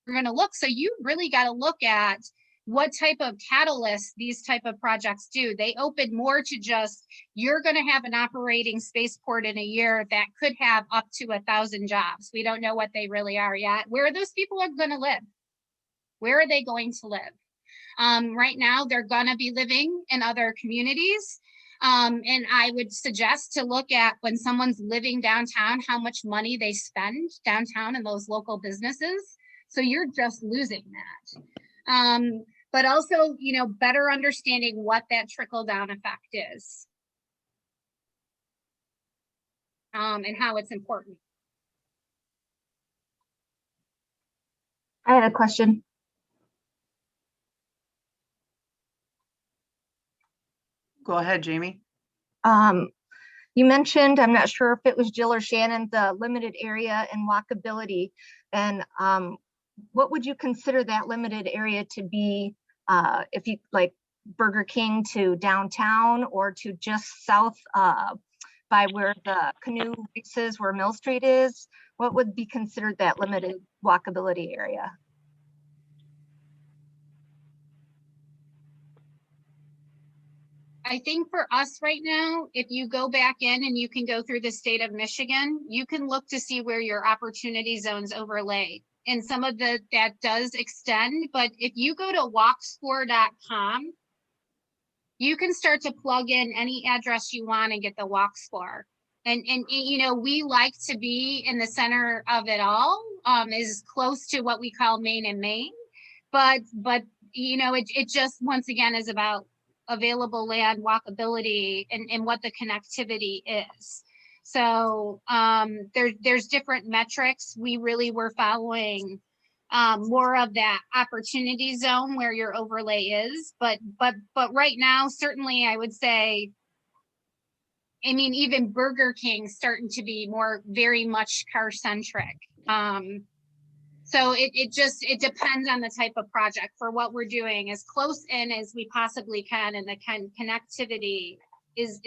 going to look. So you really got to look at what type of catalyst these type of projects do. They open more to just, you're going to have an operating spaceport in a year that could have up to 1,000 jobs. We don't know what they really are yet. Where those people are going to live? Where are they going to live? Right now, they're gonna be living in other communities. And I would suggest to look at, when someone's living downtown, how much money they spend downtown in those local businesses. So you're just losing that. But also, you know, better understanding what that trickle down effect is. And how it's important. I had a question. Go ahead, Jamie. You mentioned, I'm not sure if it was Jill or Shannon, the limited area and walkability. And what would you consider that limited area to be, if you like Burger King to downtown, or to just south by where the canoe races, where Mill Street is? What would be considered that limited walkability area? I think for us right now, if you go back in and you can go through the state of Michigan, you can look to see where your opportunity zones overlay. And some of that does extend, but if you go to walkscore.com, you can start to plug in any address you want and get the walk score. And you know, we like to be in the center of it all, is close to what we call Main and Main. But you know, it just, once again, is about available land, walkability, and what the connectivity is. So there's different metrics. We really were following more of that opportunity zone where your overlay is, but right now, certainly I would say, I mean, even Burger King starting to be very much car centric. So it depends on the type of project. For what we're doing, as close in as we possibly can, and the connectivity is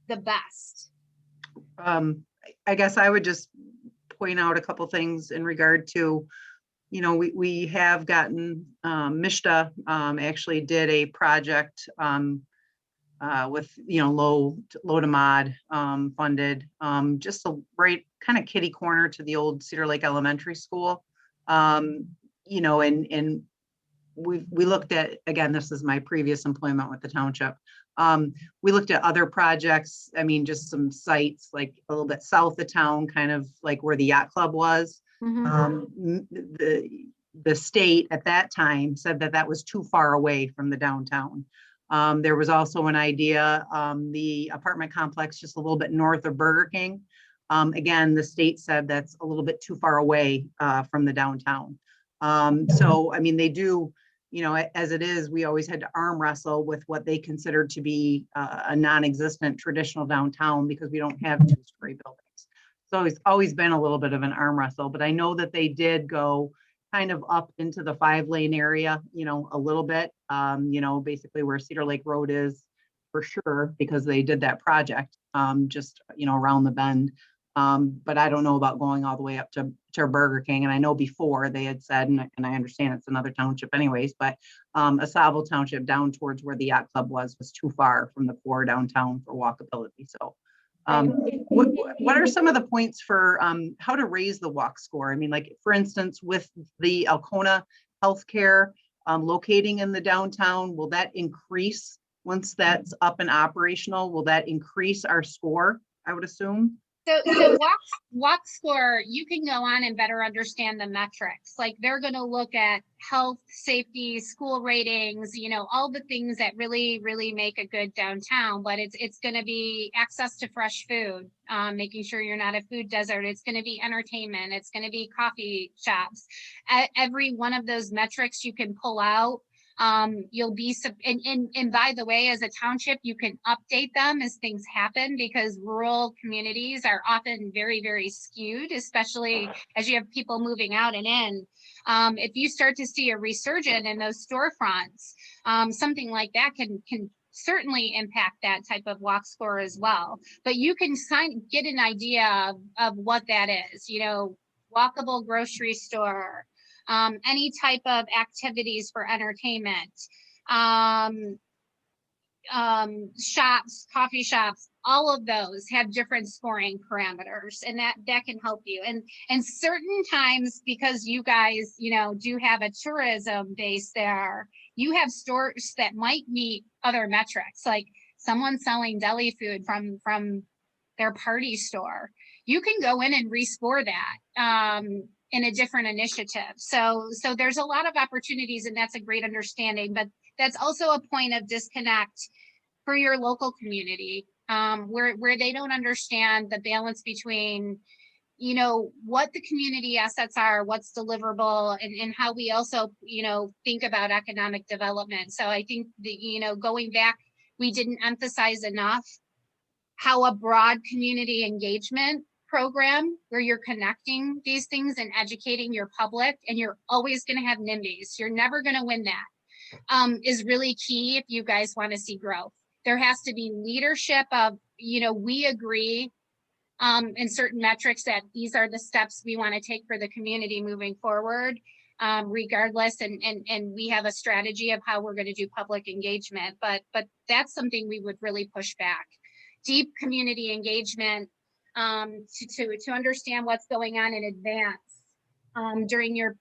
the best. I guess I would just point out a couple things in regard to, you know, we have gotten, Mishta actually did a project with, you know, low to mod funded, just a right kind of kitty corner to the old Cedar Lake Elementary School. You know, and we looked at, again, this is my previous employment with the township. We looked at other projects. I mean, just some sites like a little bit south of town, kind of like where the yacht club was. The state at that time said that was too far away from the downtown. There was also an idea, the apartment complex just a little bit north of Burger King. Again, the state said that's a little bit too far away from the downtown. So, I mean, they do, you know, as it is, we always had to arm wrestle with what they considered to be a non-existent traditional downtown because we don't have two-story buildings. So it's always been a little bit of an arm wrestle, but I know that they did go kind of up into the 5-lane area, you know, a little bit, you know, basically where Cedar Lake Road is for sure, because they did that project just, you know, around the bend. But I don't know about going all the way up to Burger King. And I know before they had said, and I understand it's another township anyways, but Oscoda Township down towards where the yacht club was too far from the core downtown for walkability. So what are some of the points for how to raise the walk score? I mean, like, for instance, with the Alcona Healthcare locating in the downtown, will that increase once that's up and operational? Will that increase our score, I would assume? So walk score, you can go on and better understand the metrics. Like they're going to look at health, safety, school ratings, you know, all the things that really, really make a good downtown. But it's going to be access to fresh food, making sure you're not a food desert. It's going to be entertainment. It's going to be coffee shops. Every one of those metrics you can pull out. You'll be, and by the way, as a township, you can update them as things happen because rural communities are often very, very skewed, especially as you have people moving out and in. If you start to see a resurgence in those storefronts, something like that can certainly impact that type of walk score as well. But you can get an idea of what that is, you know, walkable grocery store, any type of activities for entertainment, shops, coffee shops, all of those have different scoring parameters, and that can help you. And certain times, because you guys, you know, do have a tourism base there, you have stores that might meet other metrics, like someone selling deli food from their party store. You can go in and rescore that. In a different initiative. So there's a lot of opportunities, and that's a great understanding, but that's also a point of disconnect for your local community, where they don't understand the balance between, you know, what the community assets are, what's deliverable, and how we also, you know, think about economic development. So I think that, you know, going back, we didn't emphasize enough how a broad community engagement program where you're connecting these things and educating your public, and you're always going to have NIMBYs. You're never going to win that, is really key if you guys want to see growth. There has to be leadership of, you know, we agree in certain metrics that these are the steps we want to take for the community moving forward, regardless, and we have a strategy of how we're going to do public engagement, but that's something we would really push back. Deep community engagement, to understand what's going on in advance during your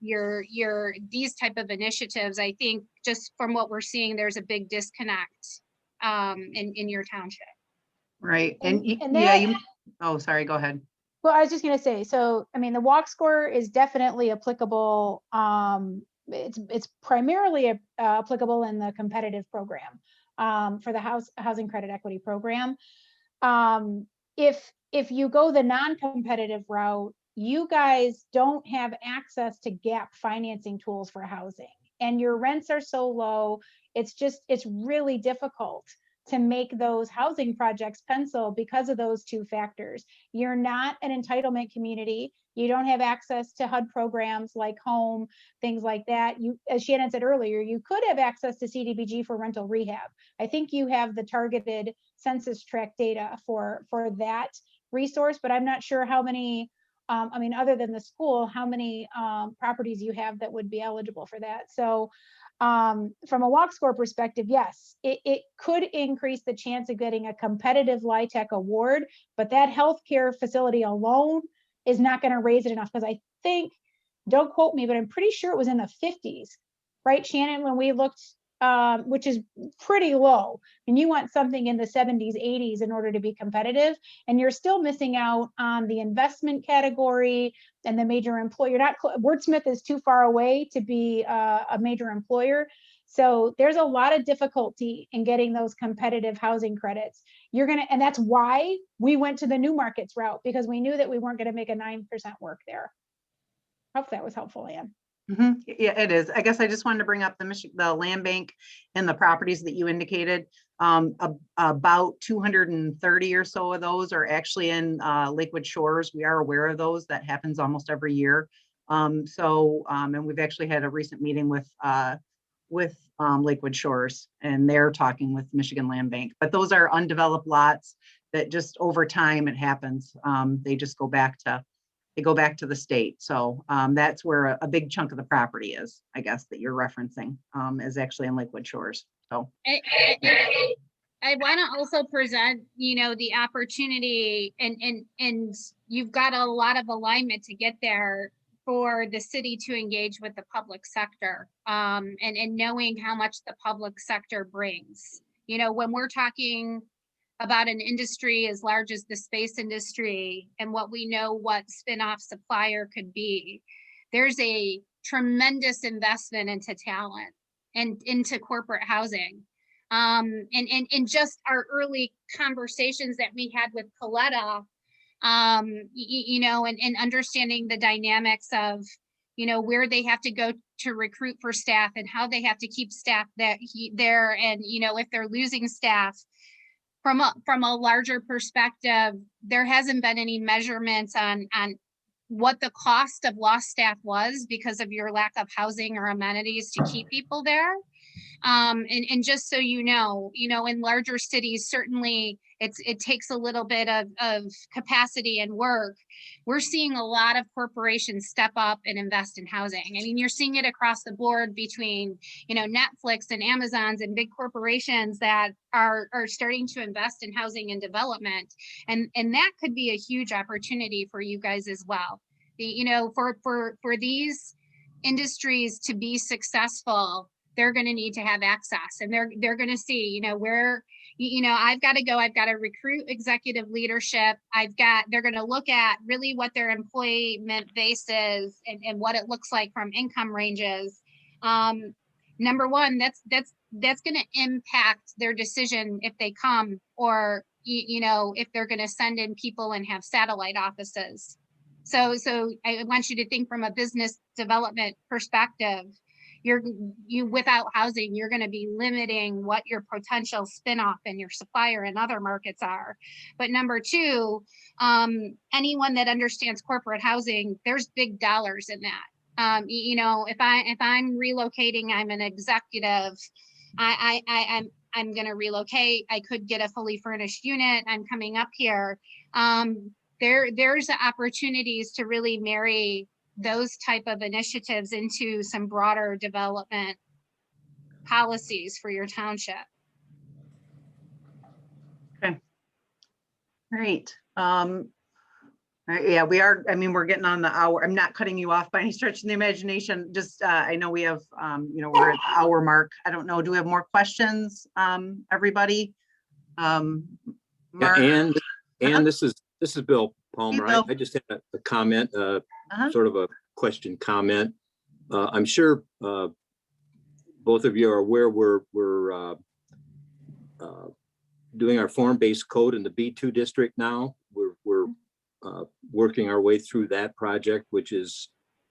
these type of initiatives. I think just from what we're seeing, there's a big disconnect in your township. Right. And that, yeah, oh, sorry, go ahead. Well, I was just going to say, so, I mean, the walk score is definitely applicable. It's primarily applicable in the competitive program for the housing credit equity program. If you go the non-competitive route, you guys don't have access to gap financing tools for housing, and your rents are so low. It's really difficult to make those housing projects pencil because of those two factors. You're not an entitlement community. You don't have access to HUD programs like home, things like that. You, as Shannon said earlier, you could have access to CDBG for rental rehab. I think you have the targeted census tract data for that resource, but I'm not sure how many, I mean, other than the school, how many properties you have that would be eligible for that. So from a walk score perspective, yes, it could increase the chance of getting a competitive LIHTC award, but that healthcare facility alone is not going to raise it enough, because I think, don't quote me, but I'm pretty sure it was in the 50s, right, Shannon, when we looked, which is pretty low, and you want something in the 70s, 80s in order to be competitive, and you're still missing out on the investment category, and the major employer. Wordsmith is too far away to be a major employer. So there's a lot of difficulty in getting those competitive housing credits. And that's why we went to the new markets route, because we knew that we weren't going to make a 9% work there. Hope that was helpful, Ann. Yeah, it is. I guess I just wanted to bring up the land bank and the properties that you indicated. About 230 or so of those are actually in Lakewood Shores. We are aware of those. That happens almost every year. And we've actually had a recent meeting with Lakewood Shores, and they're talking with Michigan Land Bank. But those are undeveloped lots that just over time it happens. They just go back to the state. So that's where a big chunk of the property is, I guess, that you're referencing, is actually in Lakewood Shores. So I want to also present, the opportunity, and you've got a lot of alignment to get there for the city to engage with the public sector, and knowing how much the public sector brings. When we're talking about an industry as large as the space industry and what we know what spin-off supplier could be, there's a tremendous investment into talent and into corporate housing. And just our early conversations that we had with Coletta, and understanding the dynamics of, where they have to go to recruit for staff and how they have to keep staff there. And, if they're losing staff, from a larger perspective, there hasn't been any measurements on what the cost of lost staff was because of your lack of housing or amenities to keep people there. And just so you know, in larger cities, certainly it takes a little bit of capacity and work. We're seeing a lot of corporations step up and invest in housing. I mean, you're seeing it across the board between, Netflix and Amazon's and big corporations that are starting to invest in housing and development. And that could be a huge opportunity for you guys as well. For these industries to be successful, they're going to need to have access, and they're going to see, where, I've got to recruit executive leadership. They're going to look at really what their employment base is and what it looks like from income ranges. Number one, that's going to impact their decision if they come, or, if they're going to send in people and have satellite offices. So I want you to think from a business development perspective. You without housing, you're going to be limiting what your potential spinoff and your supplier and other markets are. But number two, anyone that understands corporate housing, there's big dollars in that. If I'm relocating, I'm an executive. I'm going to relocate. I could get a fully furnished unit. I'm coming up here. There's opportunities to really marry those type of initiatives into some broader development policies for your township. Okay. Great. Yeah, we are. I mean, we're getting on the hour. I'm not cutting you off by any stretch of the imagination. Just, I know we have, we're at the hour mark. I don't know. Do we have more questions, everybody? Mark? Yeah, and this is Bill Palmer. Hey, Bill. I just had a comment, sort of a question comment. I'm sure both of you are aware we're doing our form-based code in the B2 district now. We're working our way through that project, which is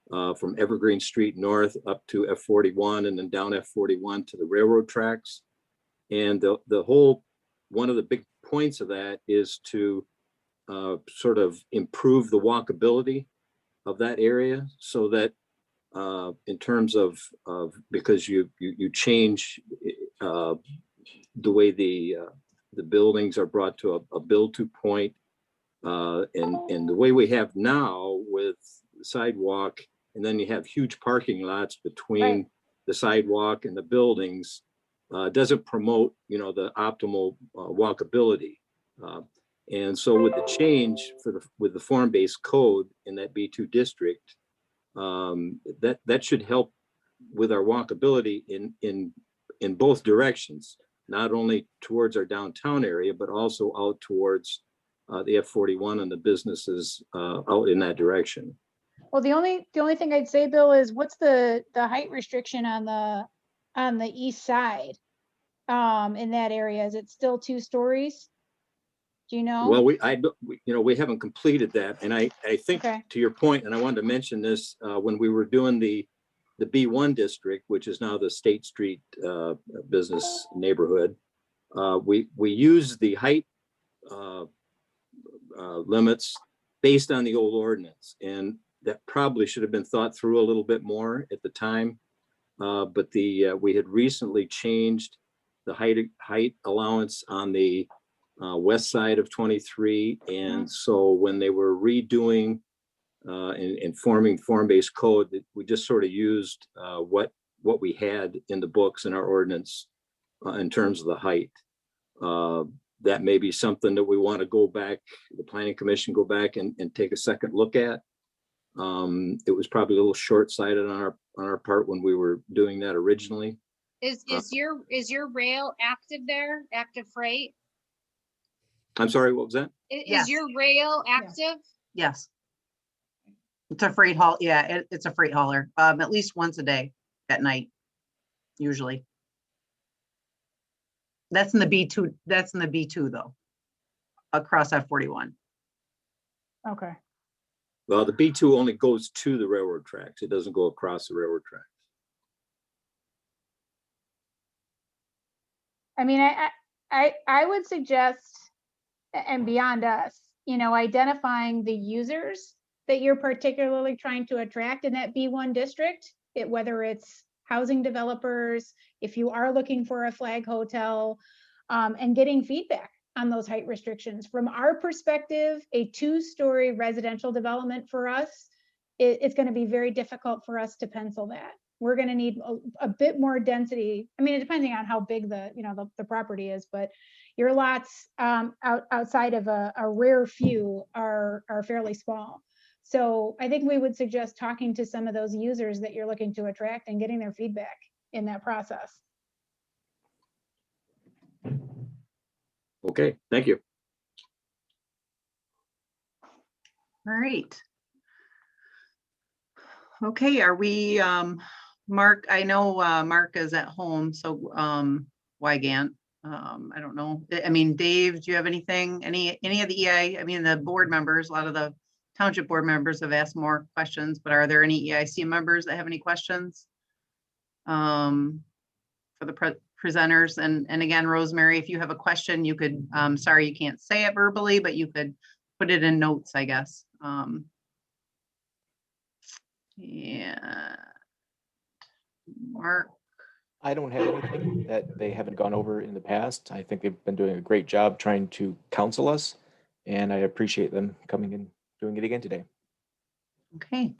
from Evergreen Street North up to F41 and then down F41 to the railroad tracks. And the whole, one of the big points of that is to sort of improve the walkability of that area, so that in terms of because you change the way the buildings are brought to a build to point, and the way we have now with the sidewalk, and then you have huge parking lots between the sidewalk and the buildings, doesn't promote the optimal walkability. And so with the change with the form-based code in that B2 district, that should help with our walkability in both directions, not only towards our downtown area, but also out towards the F41 and the businesses out in that direction. Well, the only thing I'd say, Bill, is what's the height restriction on the east side? In that area, is it still 2 stories? Do you know? Well, we haven't completed that. And I think Okay. to your point, and I wanted to mention this, when we were doing the B1 district, which is now the State Street business neighborhood, we use the height limits based on the old ordinance. And that probably should have been thought through a little bit more at the time. But we had recently changed the height allowance on the west side of 23. And so when they were redoing and forming form-based code, we just sort of used what we had in the books in our ordinance in terms of the height. That may be something that we want to go back, the Planning Commission go back and take a second look at. It was probably a little short-sighted on our part when we were doing that originally. Is your rail active there, active freight? I'm sorry, what was that? Yes. Is your rail active? Yes. It's a freight haul. Yeah, it's a freight hauler, at least once a day at night, usually. That's in the B2. That's in the B2 though, across F41. Okay. Well, the B2 only goes to the railroad tracks. It doesn't go across the railroad tracks. I mean, I would suggest, and beyond us, identifying the users that you're particularly trying to attract in that B1 district, whether it's housing developers, if you are looking for a flag hotel, and getting feedback on those height restrictions. From our perspective, a 2-story residential development for us, it's going to be very difficult for us to pencil that. We're going to need a bit more density. I mean, depending on how big the property is, but your lots outside of a rare few are fairly small. So I think we would suggest talking to some of those users that you're looking to attract and getting their feedback in that process. Okay, thank you. All right. Okay, are we, Mark, I know Mark is at home, so Wygant, I don't know. I mean, Dave, do you have anything, any of the EI, I mean, the board members, a lot of the township board members have asked more questions, but are there any EIC members that have any questions for the presenters? And again, Rosemary, if you have a question, you could, sorry, you can't say it verbally, but you could put it in notes, I guess. Yeah. Mark. I don't have anything that they haven't gone over in the past. I think they've been doing a great job trying to counsel us, and I appreciate them coming and doing it again today. Okay.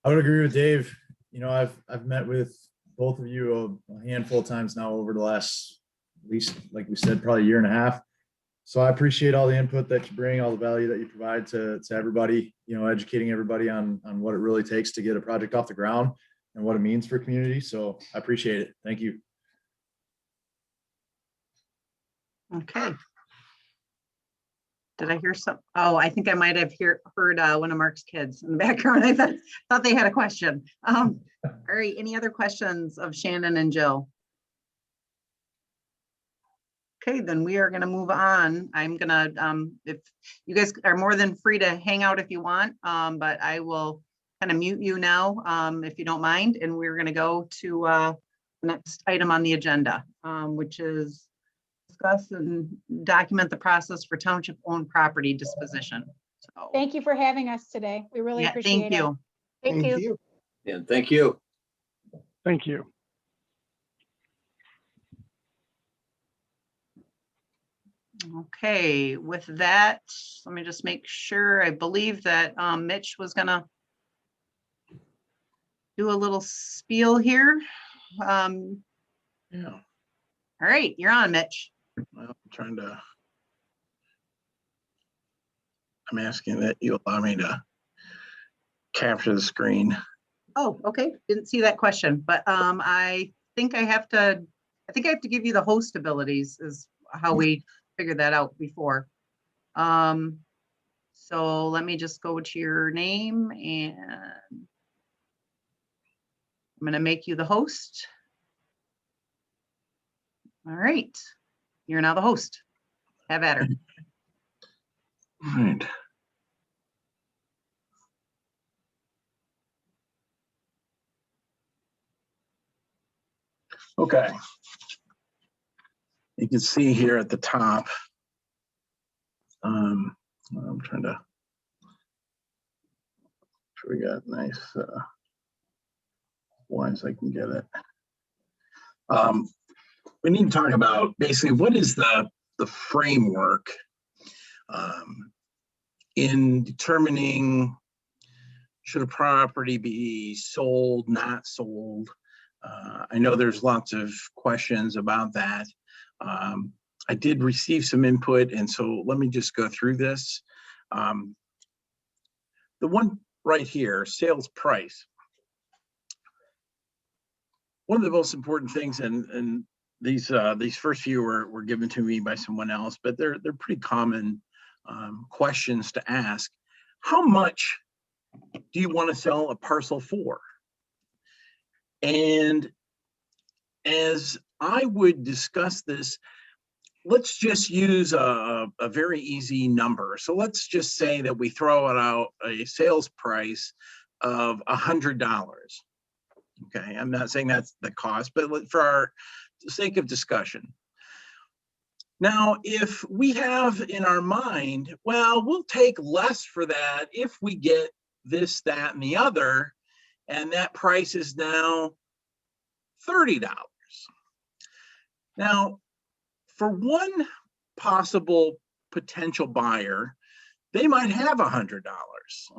I would agree with Dave. I've met with both of you a handful of times now over the last, at least, like we said, probably a year and a half. So I appreciate all the input that you bring, all the value that you provide to everybody, educating everybody on what it really takes to get a project off the ground and what it means for community. So I appreciate it. Thank you. Okay. Did I hear some? Oh, I think I might have heard one of Mark's kids in the background. I thought they had a question. All right. Any other questions of Shannon and Jill? Okay, then we are going to move on. I'm going to, if you guys are more than free to hang out if you want, but I will kind of mute you now if you don't mind. And we're going to go to the next item on the agenda, which is discuss and document the process for township owned property disposition. So Thank you for having us today. We really appreciate thank you. it. Thank you. And thank you. Thank you. Okay, with that, let me just make sure. I believe that Mitch was gonna do a little spiel here. Yeah, All right, you're on, Mitch. well, I'm asking that you allow me to capture the screen. Oh, okay. Didn't see that question, but I think I have to give you the host abilities is how we figured that out before. So let me just go to your name and I'm going to make you the host. All right. You're now the host. Have at her. All right. Okay. You can see here at the top, I'm trying to, sure we got nice ones I can get it. We need to talk about basically what is the framework in determining should a property be sold, not sold. I know there's lots of questions about that. I did receive some input, and so let me just go through this. The one right here, sales price. One of the most important things, and these first few were given to me by someone else, but they're pretty common questions to ask. How much do you want to sell a parcel for? And as I would discuss this, let's just use a very easy number. So let's just say that we throw it out a sales price of $100. Okay, I'm not saying that's the cost, but for our sake of discussion. Now, if we have in our mind, well, we'll take less for that if we get this, that, and the other, and that price is now $30. Now, for one possible potential buyer, they might have $100,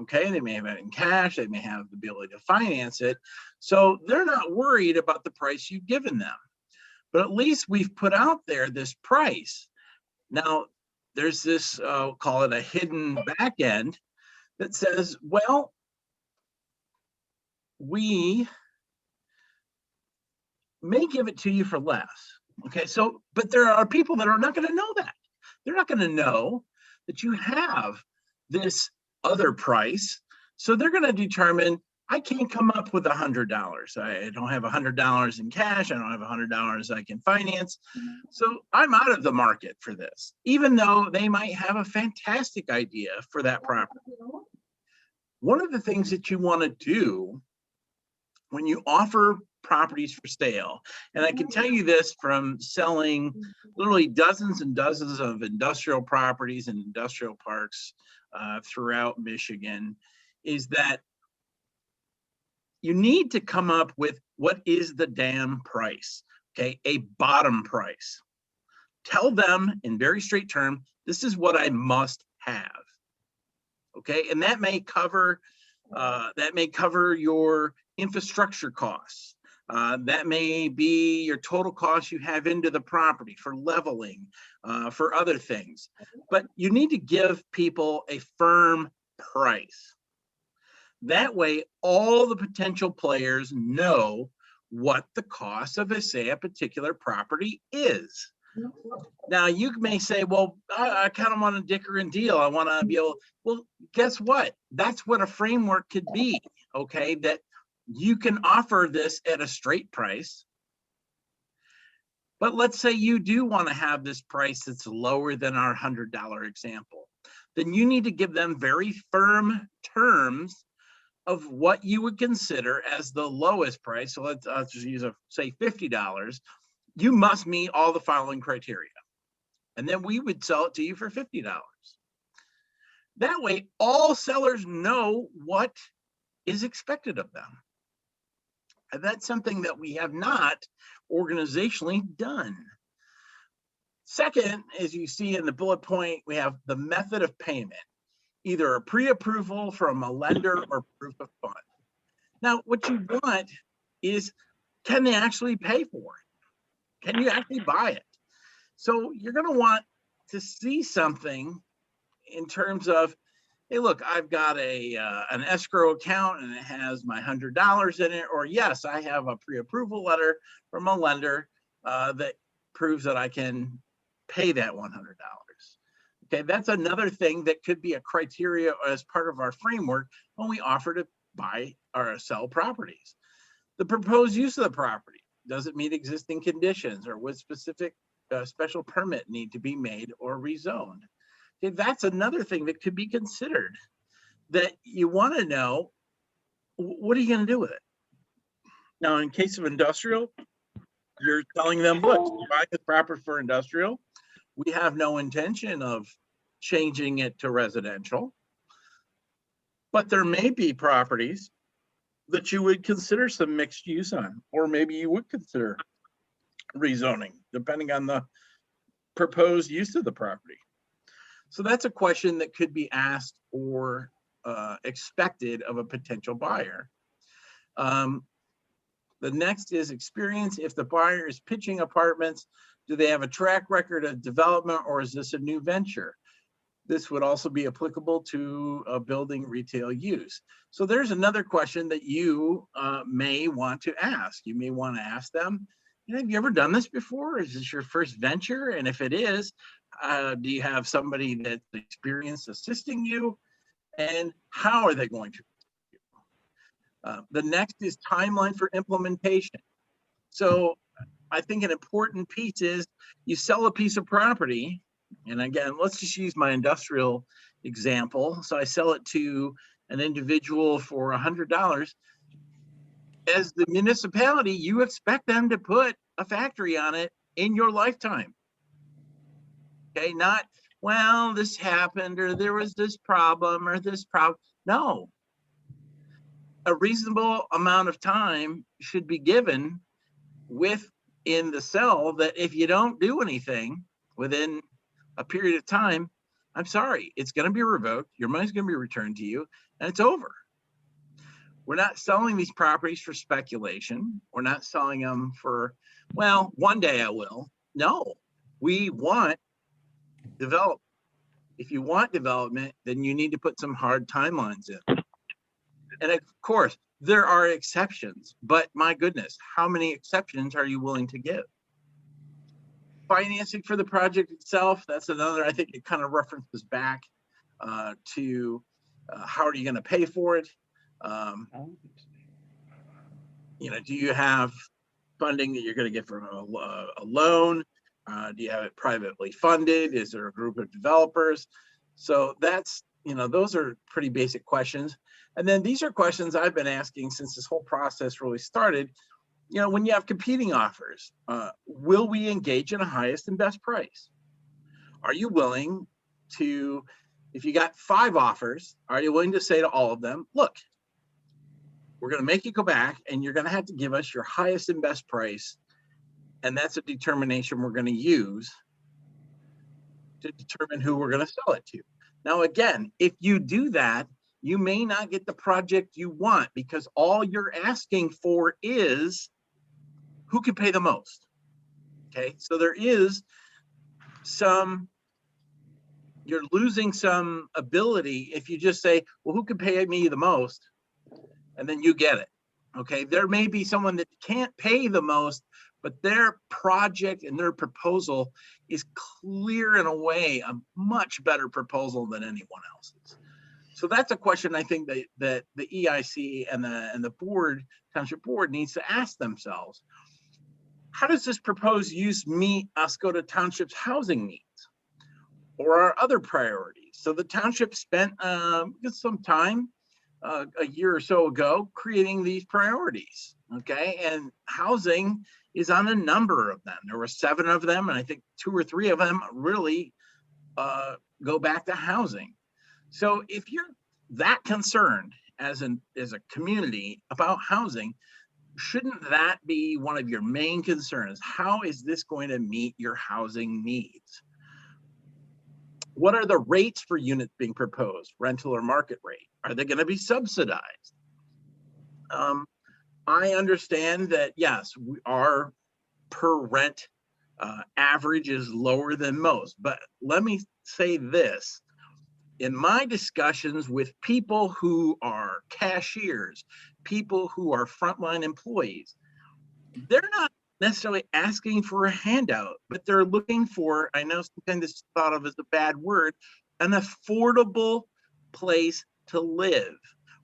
okay? They may have it in cash, they may have the ability to finance it, so they're not worried about the price you've given them. But at least we've put out there this price. Now, there's this, call it a hidden back end that says, well, we may give it to you for less. Okay, so, but there are people that are not going to know that. They're not going to know that you have this other price. So they're going to determine, I can't come up with $100. I don't have $100 in cash. I don't have $100 I can finance. So I'm out of the market for this, even though they might have a fantastic idea for that property. One of the things that you want to do when you offer properties for sale, and I can tell you this from selling literally dozens and dozens of industrial properties and industrial parks throughout Michigan, is that you need to come up with what is the damn price, okay? A bottom price. Tell them in very straight terms, this is what I must have, okay? And that may cover your infrastructure costs. That may be your total cost you have into the property for leveling, for other things. But you need to give people a firm price. That way, all the potential players know what the cost of, say, a particular property is. Now, you may say, well, I kind of want to dicker and deal. I want to be able, well, guess what? That's what a framework could be, okay? That you can offer this at a straight price. But let's say you do want to have this price that's lower than our $100 example. Then you need to give them very firm terms of what you would consider as the lowest price. So let's just use say $50. You must meet all the following criteria. And then we would sell it to you for $50. That way, all sellers know what is expected of them. And that's something that we have not organizationally done. Second, as you see in the bullet point, we have the method of payment, either a pre-approval from a lender or proof of fund. Now, what you want is, can they actually pay for it? Can you actually buy it? So you're going to want to see something in terms of, hey, look, I've got an escrow account and it has my $100 in it, or yes, I have a pre-approval letter from a lender that proves that I can pay that $100. Okay, that's another thing that could be a criteria as part of our framework when we offer to buy or sell properties. The proposed use of the property, does it meet existing conditions, or would specific special permit need to be made or rezoned? Okay, that's another thing that could be considered, that you want to know, what are you going to do with it? Now, in case of industrial, you're telling them, look, you buy this property for industrial. We have no intention of changing it to residential. But there may be properties that you would consider some mixed use on, or maybe you would consider rezoning, depending on the proposed use of the property. So that's a question that could be asked or expected of a potential buyer. The next is experience. If the buyer is pitching apartments, do they have a track record of development, or is this a new venture? This would also be applicable to a building retail use. So there's another question that you may want to ask. You may want to ask them, you know, have you ever done this before? Is this your first venture? And if it is, do you have somebody that's experienced assisting you? And how are they going to? The next is timeline for implementation. So I think an important piece is you sell a piece of property. And again, let's just use my industrial example. So I sell it to an individual for $100. As the municipality, you expect them to put a factory on it in your lifetime. Okay, not, well, this happened, or there was this problem, or this problem. No. A reasonable amount of time should be given within the sell, that if you don't do anything within a period of time, I'm sorry, it's going to be revoked. Your money's going to be returned to you, and it's over. We're not selling these properties for speculation. We're not selling them for, well, one day I will. No, we want development. If you want development, then you need to put some hard timelines in. And of course, there are exceptions, but my goodness, how many exceptions are you willing to give? Financing for the project itself, that's another, I think it kind of references back to how are you going to pay for it? You know, do you have funding that you're going to get from a loan? Do you have it privately funded? Is there a group of developers? So that's, you know, those are pretty basic questions. And then these are questions I've been asking since this whole process really started. You know, when you have competing offers, will we engage in a highest and best price? Are you willing to, if you got 5 offers, are you willing to say to all of them, look, we're going to make you go back and you're going to have to give us your highest and best price. And that's a determination we're going to use to determine who we're going to sell it to. Now, again, if you do that, you may not get the project you want, because all you're asking for is who can pay the most. Okay, so there is some, you're losing some ability if you just say, well, who can pay me the most? And then you get it. Okay, there may be someone that can't pay the most, but their project and their proposal is clear in a way a much better proposal than anyone else's. So that's a question I think that the EIC and the board, Township board, needs to ask themselves. How does this proposed use meet Oscoda Township's housing needs or our other priorities? So the township spent some time a year or so ago creating these priorities, okay? And housing is on a number of them. There were 7 of them, and I think 2 or 3 of them really go back to housing. So if you're that concerned as a community about housing, shouldn't that be one of your main concerns? How is this going to meet your housing needs? What are the rates for units being proposed, rental or market rate? Are they going to be subsidized? I understand that, yes, our per rent average is lower than most, but let me say this. In my discussions with people who are cashiers, people who are frontline employees, they're not necessarily asking for a handout, but they're looking for, I know sometimes this is thought of as a bad word, an affordable place to live,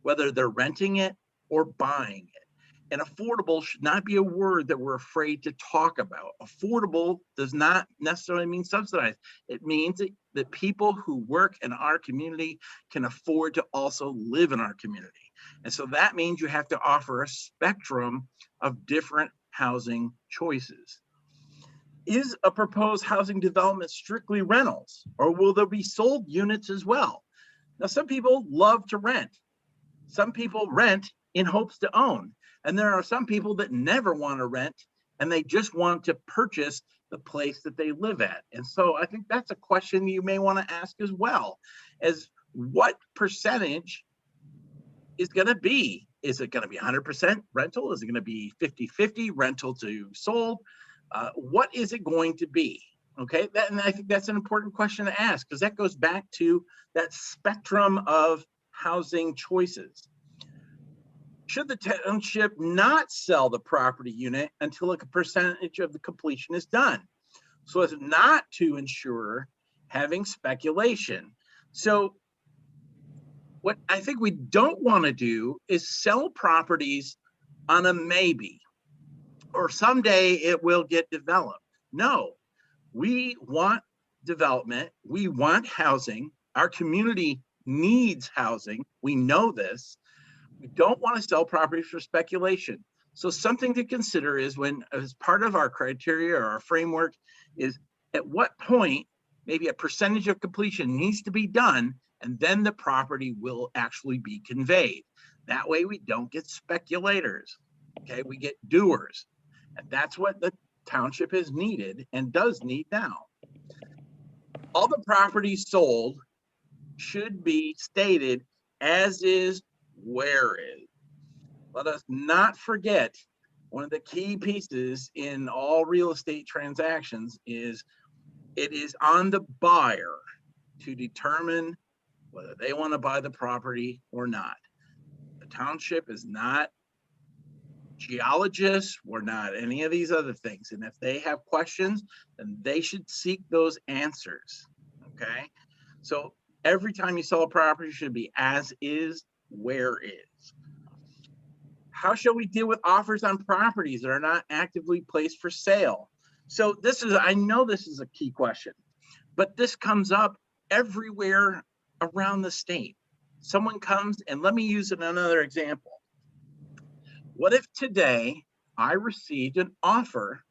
whether they're renting it or buying it. And affordable should not be a word that we're afraid to talk about. Affordable does not necessarily mean subsidized. It means that people who work in our community can afford to also live in our community. And so that means you have to offer a spectrum of different housing choices. Is a proposed housing development strictly rentals, or will there be sold units as well? Now, some people love to rent. Some people rent in hopes to own. And there are some people that never want to rent and they just want to purchase the place that they live at. And so I think that's a question you may want to ask as well, as what percentage is going to be? Is it going to be 100% rental? Is it going to be 50-50 rental to sold? What is it going to be? Okay, and I think that's an important question to ask, because that goes back to that spectrum of housing choices. Should the township not sell the property unit until a percentage of the completion is done, so as not to ensure having speculation? So what I think we don't want to do is sell properties on a maybe, or someday it will get developed. No, we want development. We want housing. Our community needs housing. We know this. We don't want to sell properties for speculation. So something to consider is, when, as part of our criteria or our framework, is at what point maybe a percentage of completion needs to be done, and then the property will actually be conveyed. That way we don't get speculators, okay? We get doers. And that's what the township has needed and does need now. All the properties sold should be stated as is, where is. Let us not forget, one of the key pieces in all real estate transactions is it is on the buyer to determine whether they want to buy the property or not. The township is not geologists, we're not any of these other things. And if they have questions, then they should seek those answers, okay? So every time you sell a property, should be as is, where is. How shall we deal with offers on properties that are not actively placed for sale? So this is, I know this is a key question, but this comes up everywhere around the state. Someone comes, and let me use another example. What if today I received an offer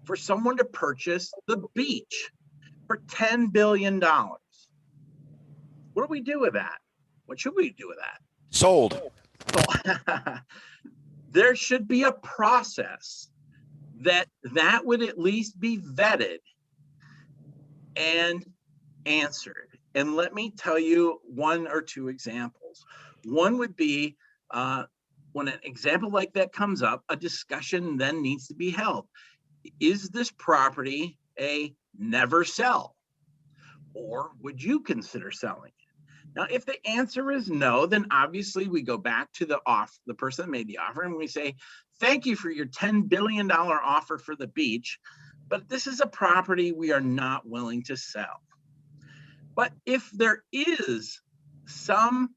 for someone to purchase the beach for $10 billion? What do we do with that? What should we do with that? Sold. There should be a process that would at least be vetted and answered. And let me tell you one or two examples. One would be when an example like that comes up, a discussion then needs to be held. Is this property a never sell? Or would you consider selling it? Now, if the answer is no, then obviously we go back to the person that made the offer, and we say, thank you for your $10 billion offer for the beach, but this is a property we are not willing to sell. But if there is some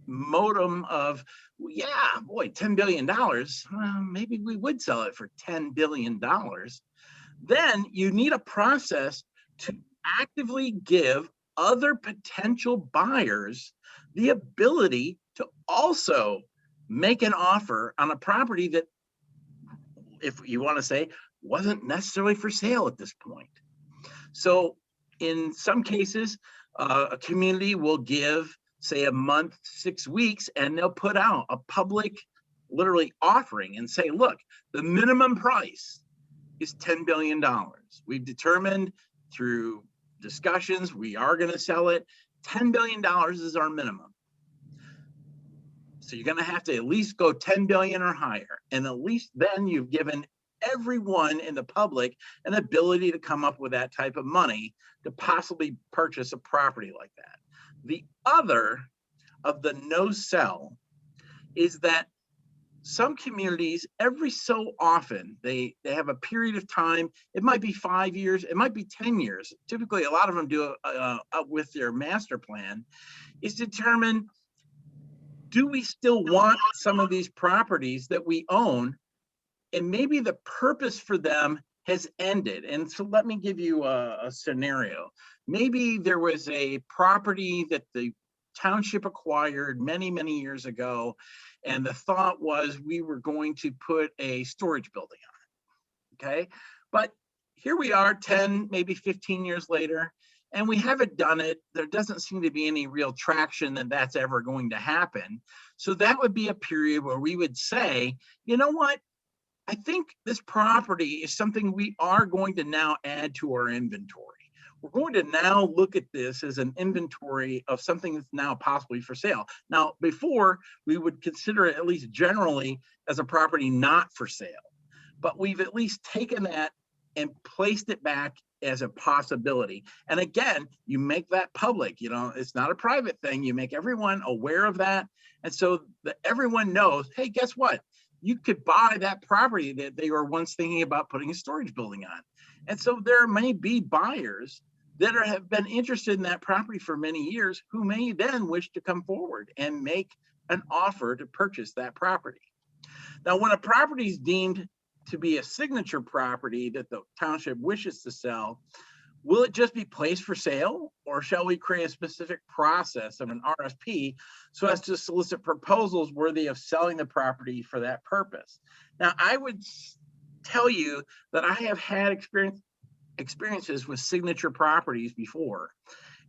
modem of, yeah, boy, $10 billion, well, maybe we would sell it for $10 billion, then you need a process to actively give other potential buyers the ability to also make an offer on a property that, if you want to say, wasn't necessarily for sale at this point. So in some cases, a community will give, say, a month, 6 weeks, and they'll put out a public, literally, offering and say, look, the minimum price is $10 billion. We've determined through discussions we are going to sell it. $10 billion is our minimum. So you're going to have to at least go 10 billion or higher. And at least then you've given everyone in the public an ability to come up with that type of money to possibly purchase a property like that. The other of the no sell is that some communities, every so often, they have a period of time. It might be 5 years, it might be 10 years. Typically, a lot of them do with their master plan, is determine, do we still want some of these properties that we own? And maybe the purpose for them has ended. And so let me give you a scenario. Maybe there was a property that the township acquired many, many years ago, and the thought was we were going to put a storage building on it, okay? But here we are 10, maybe 15 years later, and we haven't done it. There doesn't seem to be any real traction that that's ever going to happen. So that would be a period where we would say, you know what? I think this property is something we are going to now add to our inventory. We're going to now look at this as an inventory of something that's now possibly for sale. Now, before, we would consider it, at least generally, as a property not for sale. But we've at least taken that and placed it back as a possibility. And again, you make that public. You know, it's not a private thing. You make everyone aware of that. And so that everyone knows, hey, guess what? You could buy that property that they were once thinking about putting a storage building on. And so there may be buyers that have been interested in that property for many years who may then wish to come forward and make an offer to purchase that property. Now, when a property is deemed to be a signature property that the township wishes to sell, will it just be placed for sale, or shall we create a specific process of an RFP so as to solicit proposals worthy of selling the property for that purpose? Now, I would tell you that I have had experiences with signature properties before,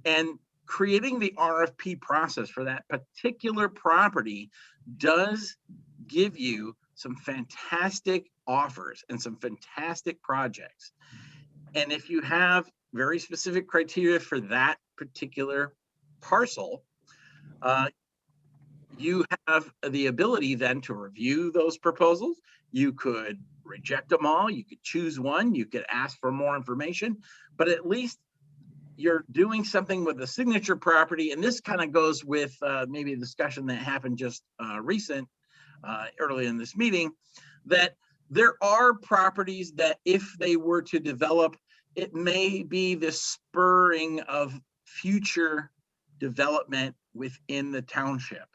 and creating the RFP process for that particular property does give you some fantastic offers and some fantastic projects. And if you have very specific criteria for that particular parcel, you have the ability then to review those proposals. You could reject them all. You could choose one. You could ask for more information, but at least you're doing something with the signature property. And this kind of goes with maybe a discussion that happened just early in this meeting, that there are properties that if they were to develop, it may be the spurring of future development within the township.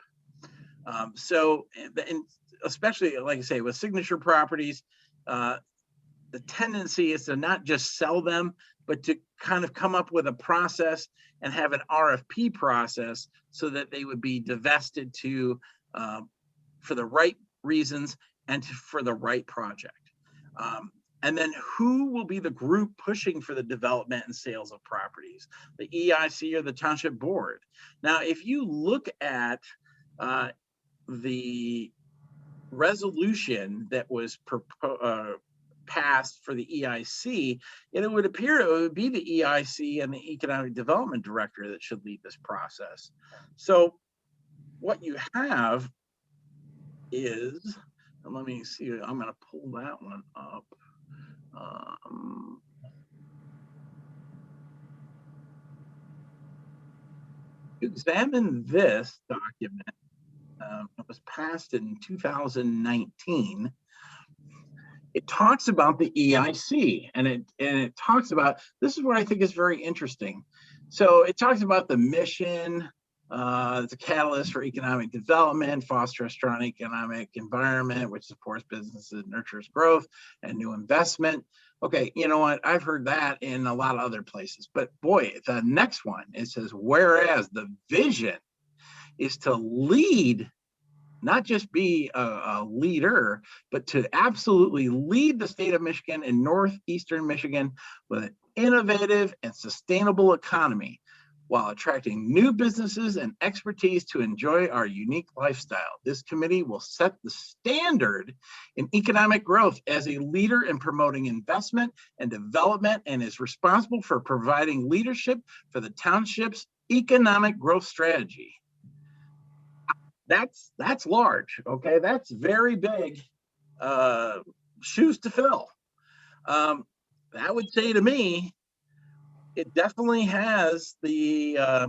So, and especially, like I say, with signature properties, the tendency is to not just sell them, but to kind of come up with a process and have an RFP process so that they would be divested to for the right reasons and for the right project. And then who will be the group pushing for the development and sales of properties, the EIC or the township board? Now, if you look at the resolution that was passed for the EIC, and it would appear it would be the EIC and the economic development director that should lead this process. So what you have is, let me see, I'm going to pull that one up. Examine this document. It was passed in 2019. It talks about the EIC, and it talks about, this is what I think is very interesting. So it talks about the mission, it's a catalyst for economic development, foster a strong economic environment, which supports businesses, nurtures growth and new investment. Okay, you know what? I've heard that in a lot of other places, but boy, the next one, it says, whereas the vision is to lead, not just be a leader, but to absolutely lead the state of Michigan and northeastern Michigan with an innovative and sustainable economy, while attracting new businesses and expertise to enjoy our unique lifestyle. This committee will set the standard in economic growth as a leader in promoting investment and development, and is responsible for providing leadership for the township's economic growth strategy. That's large, okay? That's very big shoes to fill. That would say to me, it definitely has the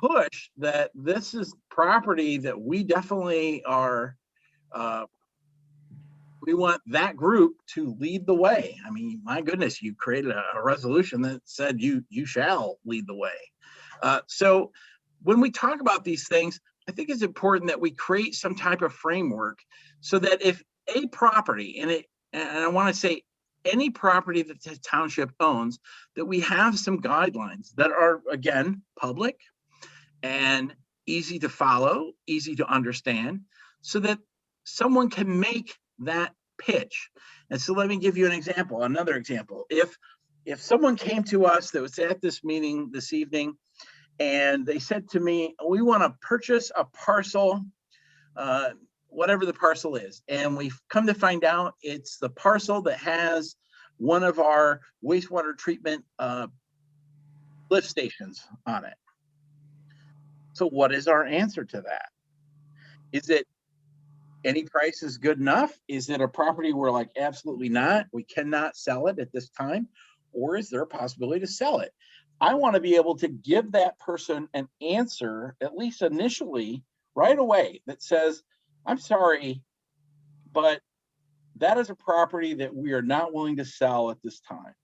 push that this is property that we definitely are, we want that group to lead the way. I mean, my goodness, you created a resolution that said you shall lead the way. So when we talk about these things, I think it's important that we create some type of framework so that if a property, and I want to say any property that the township owns, that we have some guidelines that are, again, public and easy to follow, easy to understand, so that someone can make that pitch. And so let me give you an example, another example. If someone came to us that was at this meeting this evening and they said to me, we want to purchase a parcel, whatever the parcel is. And we've come to find out it's the parcel that has one of our wastewater treatment lift stations on it. So what is our answer to that? Is it any price is good enough? Is it a property we're like, absolutely not, we cannot sell it at this time? Or is there a possibility to sell it? I want to be able to give that person an answer, at least initially, right away, that says, I'm sorry, but that is a property that we are not willing to sell at this time.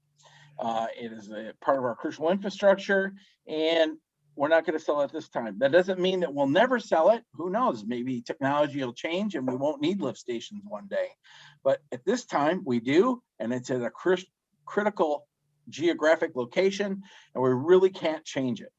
It is a part of our crucial infrastructure, and we're not going to sell it at this time. That doesn't mean that we'll never sell it. Who knows? Maybe technology will change and we won't need lift stations one day. But at this time, we do, and it's at a critical geographic location, and we really can't change it.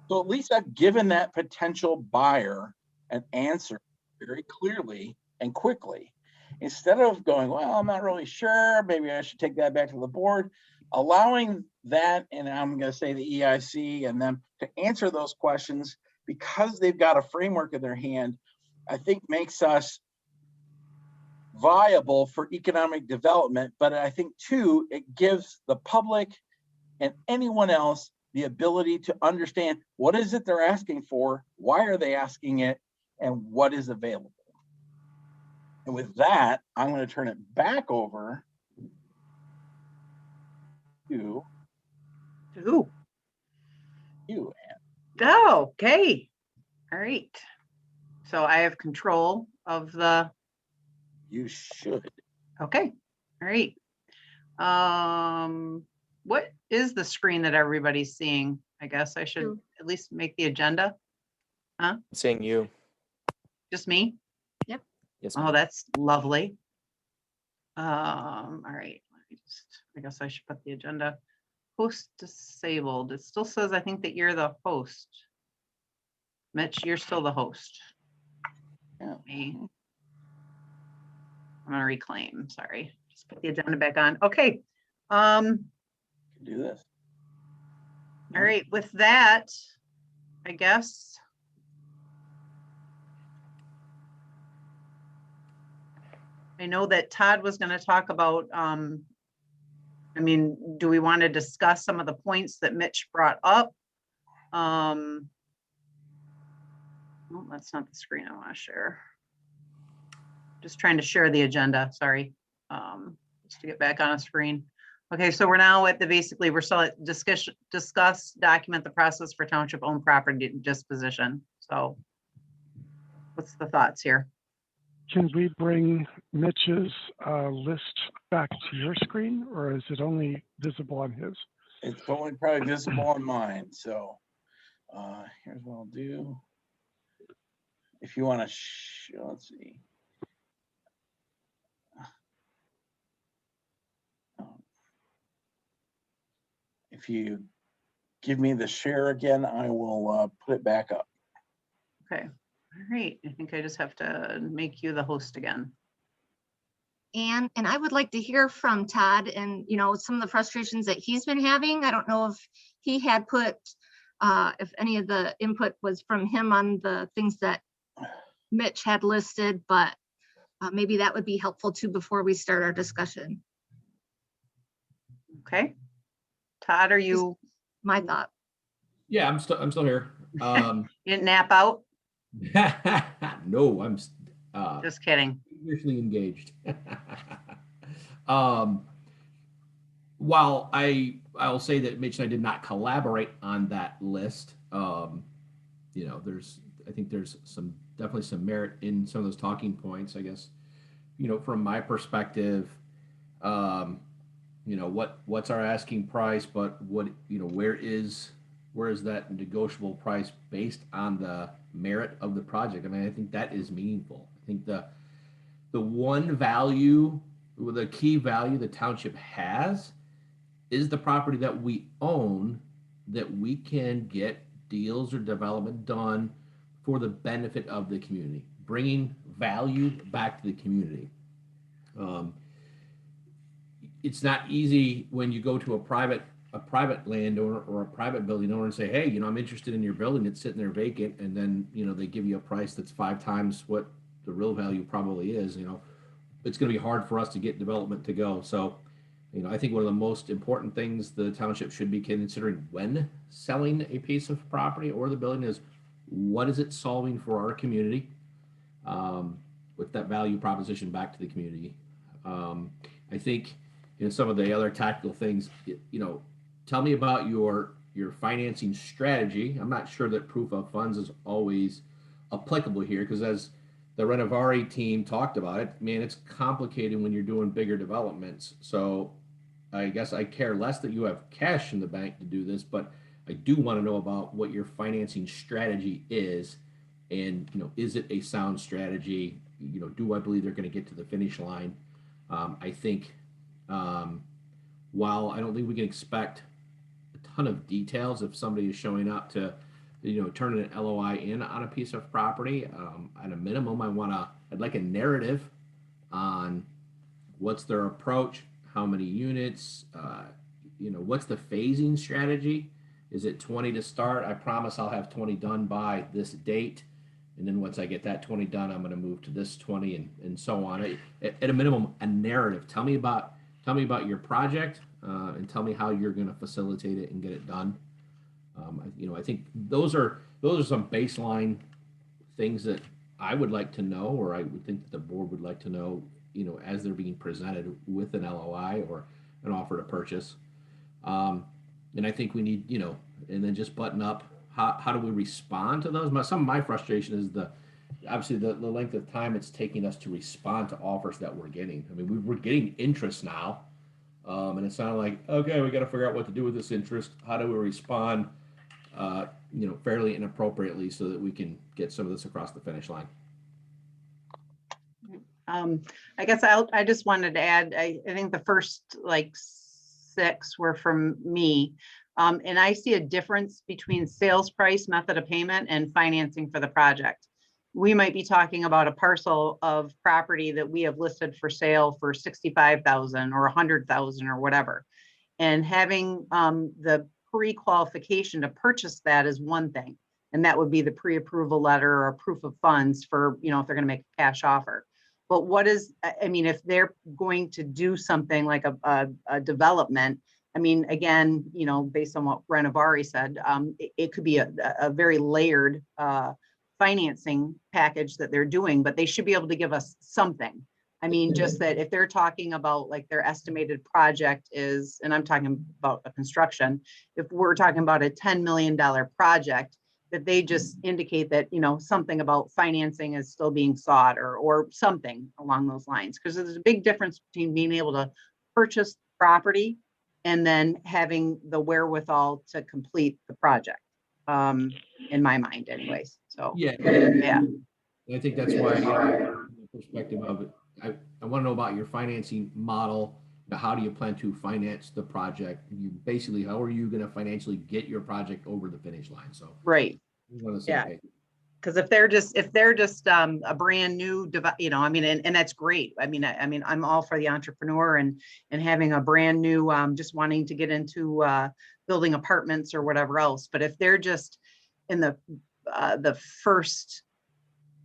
So at least I've given that potential buyer an answer very clearly and quickly, instead of going, well, I'm not really sure, maybe I should take that back to the board. Allowing that, and I'm going to say the EIC and them to answer those questions because they've got a framework in their hand, I think makes us viable for economic development. But I think too, it gives the public and anyone else the ability to understand what is it they're asking for, why are they asking it, and what is available. And with that, I'm going to turn it back over to you, Ann. Oh, okay. All right. So I have control of the. You should. Okay. All right. What is the screen that everybody's seeing? I guess I should at least make the agenda. Huh? Seeing you. Just me? Yep. Yes. Oh, that's lovely. All right. Let me just, I guess I should put the agenda. Host disabled. It still says, I think, that you're the host. Mitch, you're still the host. Yeah. Me. I'm gonna reclaim, sorry. Just put the agenda back on. Okay. Do this. All right, with that, I guess. I know that Todd was gonna talk about, I mean, do we want to discuss some of the points that Mitch brought up? Oh, that's not the screen I want to share. Just trying to share the agenda, sorry. Just to get back on a screen. Okay, so we're now at the, basically, we're still at discuss, document the process for township owned property disposition. So what's the thoughts here? Can we bring Mitch's list back to your screen, or is it only visible on his? It's only probably visible on mine. So here's what I'll do. If you want to, let's see. If you give me the share again, I will put it back up. Okay, all right. I think I just have to make you the host again. And I would like to hear from Todd and, you know, some of the frustrations that he's been having. I don't know if he had put, if any of the input was from him on the things that Mitch had listed, but maybe that would be helpful too before we start our discussion. Okay. Todd, are you? My thought. Yeah, I'm still here. You didn't nap out? No, I'm just kidding. Usually engaged. While I'll say that Mitch and I did not collaborate on that list, you know, there's I think there's definitely some merit in some of those talking points, I guess. From my perspective, what's our asking price, but where is that negotiable price based on the merit of the project? I mean, I think that is meaningful. I think the key value the township has is the property that we own, that we can get deals or development done for the benefit of the community, bringing value back to the community. It's not easy when you go to a private landowner or a private building owner and say, hey, I'm interested in your building. It's sitting there vacant. And then, they give you a price that's 5 times what the real value probably is. It's going to be hard for us to get development to go. So, I think one of the most important things the township should be considering when selling a piece of property or the building is, what is it solving for our community, with that value proposition back to the community. I think some of the other tactical things, tell me about your financing strategy. I'm not sure that proof of funds is always applicable here, because as the Renovari team talked about it, man, it's complicated when you're doing bigger developments. So I guess I care less that you have cash in the bank to do this, but I do want to know about what your financing strategy is. And, is it a sound strategy? Do I believe they're going to get to the finish line? I think, while I don't think we can expect a ton of details if somebody is showing up to, turn an LOI in on a piece of property, at a minimum, I'd like a narrative on what's their approach, how many units, what's the phasing strategy? Is it 20 to start? I promise I'll have 20 done by this date. And then once I get that 20 done, I'm going to move to this 20 and so on. At a minimum, a narrative. Tell me about your project, and tell me how you're going to facilitate it and get it done. I think those are some baseline things that I would like to know, or I would think that the board would like to know, as they're being presented with an LOI or an offer to purchase. And I think we need, and then just button up. How do we respond to those? Some of my frustration is obviously the length of time it's taking us to respond to offers that we're getting. I mean, we're getting interest now, and it's not like, okay, we got to figure out what to do with this interest. How do we respond, fairly and appropriately so that we can get some of this across the finish line? I guess I just wanted to add, I think the first 6 were from me. And I see a difference between sales price, method of payment, and financing for the project. We might be talking about a parcel of property that we have listed for sale for $65,000 or $100,000 or whatever. And having the pre-qualification to purchase that is one thing. And that would be the pre-approval letter or proof of funds for, if they're going to make a cash offer. But if they're going to do something like a development, again, based on what Renovari said, it could be a very layered financing package that they're doing, but they should be able to give us something. Just that if they're talking about their estimated project is, and I'm talking about a construction, if we're talking about a $10 million project, that they just indicate that, something about financing is still being sought or something along those lines. Because there's a big difference between being able to purchase property and then having the wherewithal to complete the project, in my mind anyways. So, yeah. I think that's why, from the perspective of it, I want to know about your financing model. How do you plan to finance the project? How are you going to financially get your project over the finish line? So, right. Yeah. Because if they're just a brand new, and that's great. I'm all for the entrepreneur and having a brand new, just wanting to get into building apartments or whatever else. But if they're just in the first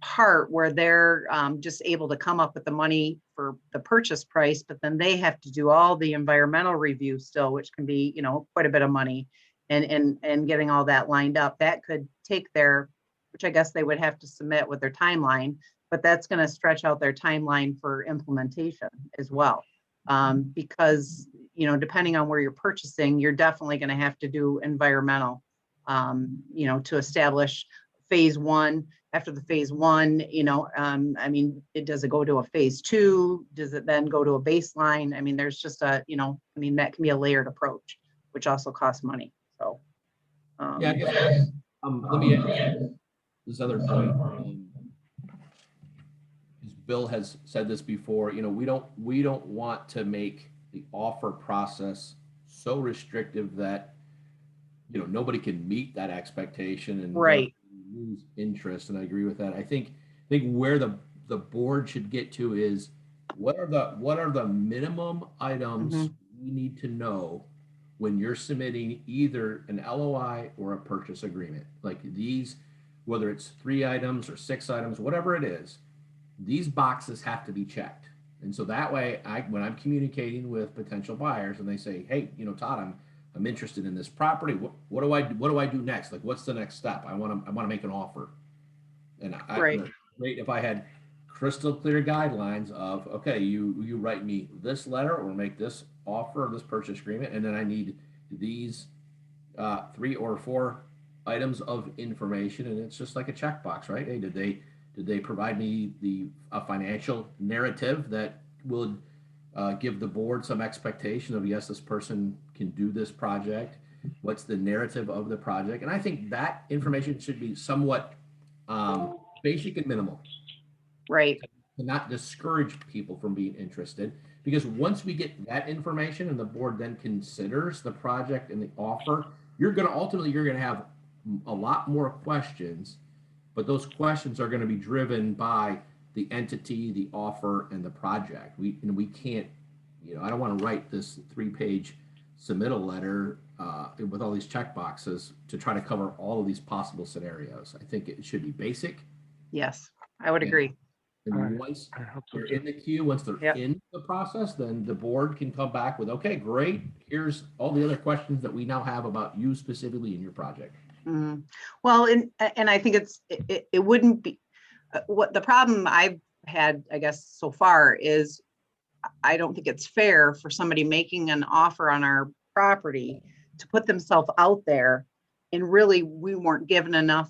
part where they're just able to come up with the money for the purchase price, but then they have to do all the environmental review still, which can be, quite a bit of money, and getting all that lined up, that could take which I guess they would have to submit with their timeline, but that's going to stretch out their timeline for implementation as well. Because, depending on where you're purchasing, you're definitely going to have to do environmental, to establish phase one. After the phase one, I mean, does it go to a phase two? Does it then go to a baseline? I mean, there's just that can be a layered approach, which also costs money. So. Yeah, I guess, let me add this other point. As Bill has said this before, we don't want to make the offer process so restrictive that nobody can meet that expectation and right. lose interest. And I agree with that. I think where the board should get to is what are the minimum items we need to know when you're submitting either an LOI or a purchase agreement. Like these, whether it's 3 items or 6 items, whatever it is, these boxes have to be checked. And so that way, when I'm communicating with potential buyers and they say, hey, Todd, I'm interested in this property. What do I do next? Like, what's the next step? I want to make an offer. And great if I had crystal clear guidelines of, okay, you write me this letter or make this offer or this purchase agreement, and then I need these 3 or 4 items of information, and it's just like a checkbox, right? Hey, did they provide me a financial narrative that would give the board some expectation of, yes, this person can do this project? What's the narrative of the project? And I think that information should be somewhat basic and minimal. Right. To not discourage people from being interested, because once we get that information and the board then considers the project and the offer, you're going to have a lot more questions, but those questions are going to be driven by the entity, the offer, and the project. We can't, I don't want to write this 3-page submittal letter with all these check boxes to try to cover all of these possible scenarios. I think it should be basic. Yes, I would agree. And once they're in the queue, once they're in the process, then the board can come back with, okay, great, here's all the other questions that we now have about you specifically in your project. Mm-hmm. Well, and I think it wouldn't be what the problem I've had, I guess, so far is I don't think it's fair for somebody making an offer on our property to put themselves out there, and really we weren't given enough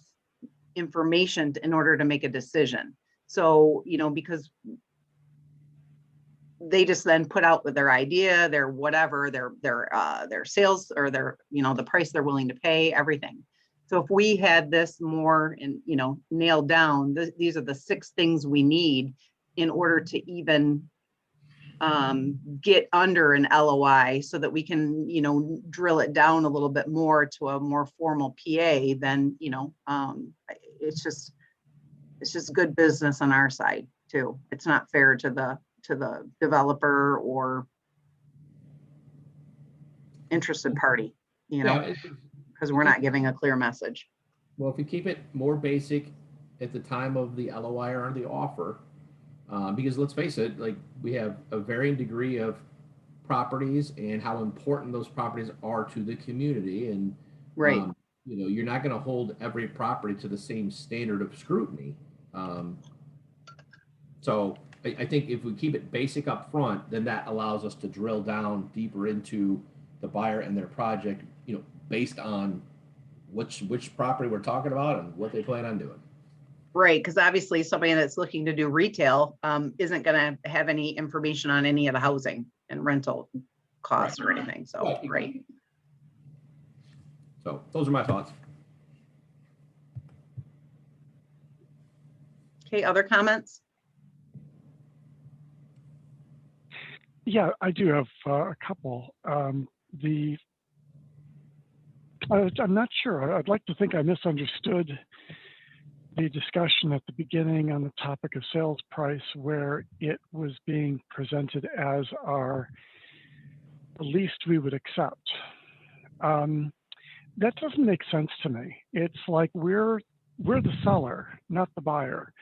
information in order to make a decision. So, because they just then put out with their idea, their whatever, their sales or their, the price they're willing to pay, everything. So if we had this more nailed down, these are the 6 things we need in order to even get under an LOI, so that we can, drill it down a little bit more to a more formal PA, then, it's just good business on our side too. It's not fair to the developer or interested party, because we're not giving a clear message. Well, if we keep it more basic at the time of the LOI or the offer, because let's face it, like we have a varying degree of properties and how important those properties are to the community. And, right. You're not going to hold every property to the same standard of scrutiny. So I think if we keep it basic up front, then that allows us to drill down deeper into the buyer and their project, based on which property we're talking about and what they plan on doing. Right, because obviously somebody that's looking to do retail isn't going to have any information on any of the housing and rental costs or anything. So, right. So those are my thoughts. Okay, other comments? Yeah, I do have a couple. I'm not sure. I'd like to think I misunderstood the discussion at the beginning on the topic of sales price, where it was being presented as the least we would accept. That doesn't make sense to me. It's like we're the seller, not the buyer.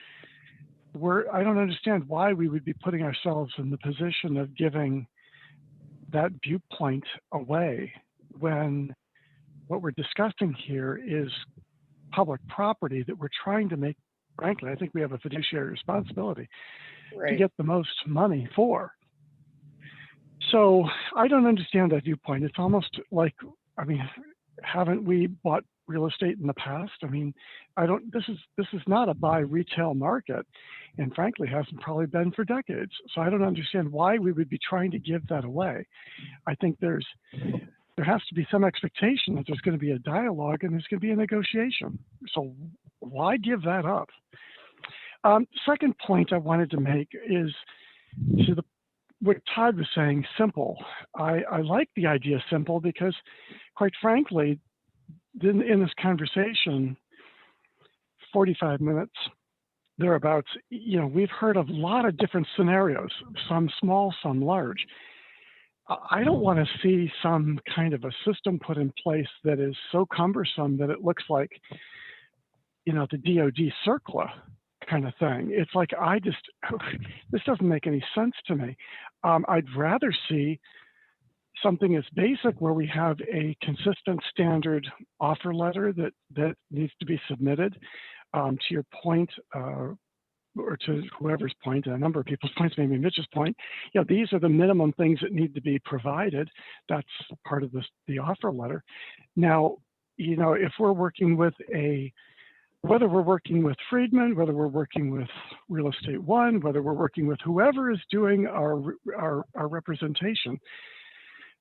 I don't understand why we would be putting ourselves in the position of giving that viewpoint away when what we're discussing here is public property that we're trying to make. Frankly, I think we have a fiduciary responsibility to get the most money for. So I don't understand that viewpoint. It's almost like, haven't we bought real estate in the past. I mean, this is not a buy retail market, and frankly hasn't probably been for decades. So I don't understand why we would be trying to give that away. I think there has to be some expectation that there's going to be a dialogue and there's going to be a negotiation. So why give that up? Second point I wanted to make is to what Todd was saying, simple. I like the idea simple because, quite frankly, in this conversation, 45 minutes, thereabouts, we've heard of a lot of different scenarios, some small, some large. I don't want to see some kind of a system put in place that is so cumbersome that it looks like, the DOD CERCLA kind of thing. It's like, this doesn't make any sense to me. I'd rather see something as basic where we have a consistent standard offer letter that needs to be submitted. To your point, or to whoever's point, a number of people's points, maybe Mitch's point, these are the minimum things that need to be provided. That's part of the offer letter. Now, if we're working with whether we're working with Friedman, whether we're working with Real Estate One, whether we're working with whoever is doing our representation,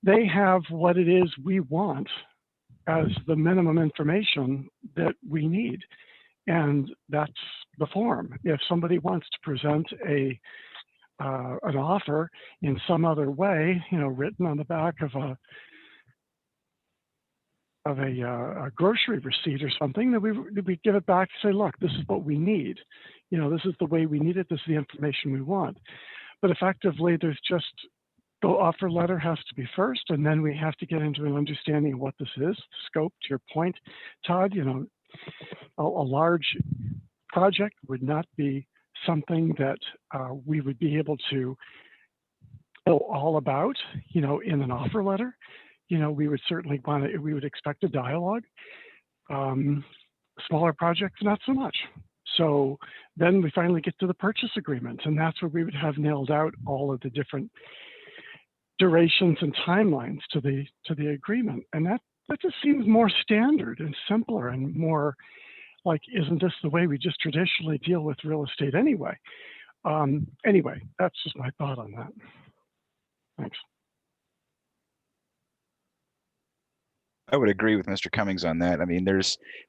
they have what it is we want as the minimum information that we need. And that's the form. If somebody wants to present an offer in some other way, written on the back of a grocery receipt or something, that we give it back and say, look, this is what we need. This is the way we need it. This is the information we want. But effectively, there's just the offer letter has to be first, and then we have to get into an understanding of what this is, scope. To your point, Todd, a large project would not be something that we would be able to know all about, in an offer letter. We would certainly we would expect a dialogue. Smaller projects, not so much. So then we finally get to the purchase agreement, and that's where we would have nailed out all of the different durations and timelines to the agreement. And that just seems more standard and simpler and more like, isn't this the way we just traditionally deal with real estate anyway? Anyway, that's just my thought on that. Thanks. I would agree with Mr. Cummings on that. I mean,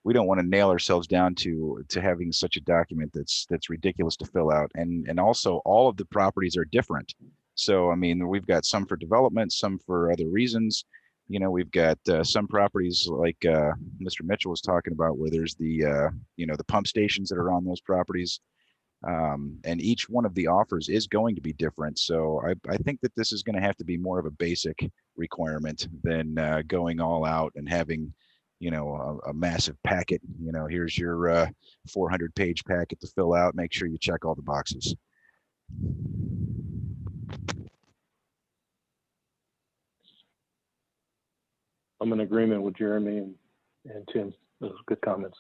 we don't want to nail ourselves down to having such a document that's ridiculous to fill out. And also all of the properties are different. So, I mean, we've got some for development, some for other reasons. We've got some properties like Mr. Mitchell was talking about, where there's the pump stations that are on those properties. And each one of the offers is going to be different. So I think that this is going to have to be more of a basic requirement than going all out and having, a massive packet. Here's your 400-page packet to fill out. Make sure you check all the boxes. I'm in agreement with Jeremy and Tim. Those are good comments.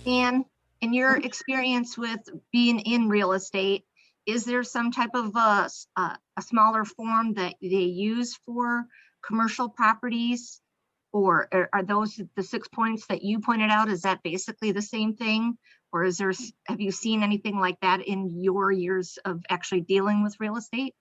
And in your experience with being in real estate, is there some type of a smaller form that they use for commercial properties? Or are those the 6 points that you pointed out? Is that basically the same thing? Or have you seen anything like that in your years of actually dealing with real estate?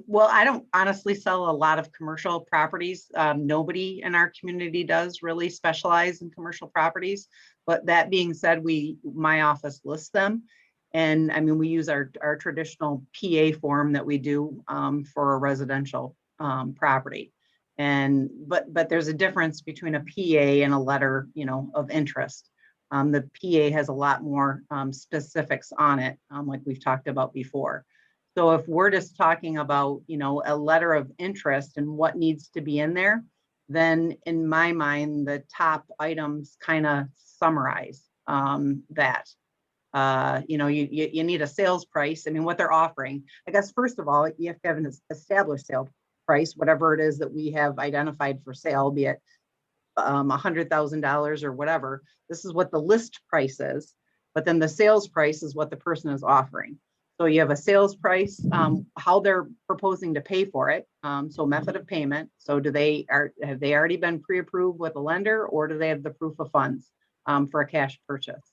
Well, I don't honestly sell a lot of commercial properties. Nobody in our community does really specialize in commercial properties. But that being said, my office lists them. And I mean, we use our traditional PA form that we do for a residential property. But there's a difference between a PA and a letter, of interest. The PA has a lot more specifics on it, like we've talked about before. So if we're just talking about, a letter of interest and what needs to be in there, then in my mind, the top items kind of summarize that. You need a sales price. I mean, what they're offering. I guess, first of all, you have to have an established sale price, whatever it is that we have identified for sale, be it $100,000 or whatever. This is what the list price is, but then the sales price is what the person is offering. So you have a sales price, how they're proposing to pay for it. So method of payment. So have they already been pre-approved with a lender, or do they have the proof of funds for a cash purchase?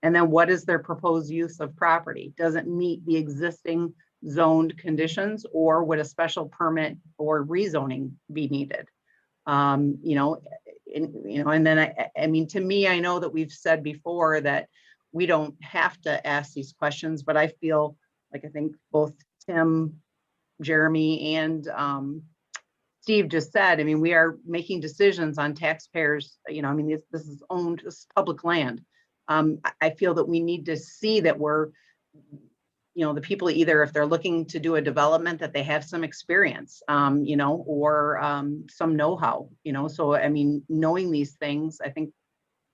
And then what is their proposed use of property? Does it meet the existing zoned conditions, or would a special permit or rezoning be needed? And then I mean, to me, I know that we've said before that we don't have to ask these questions, but I feel like I think both Tim, Jeremy, and Steve just said, I mean, we are making decisions on taxpayers, I mean, this is owned, this is public land. I feel that we need to see that we're, the people, either if they're looking to do a development, that they have some experience, or some know-how, so I mean, knowing these things, I think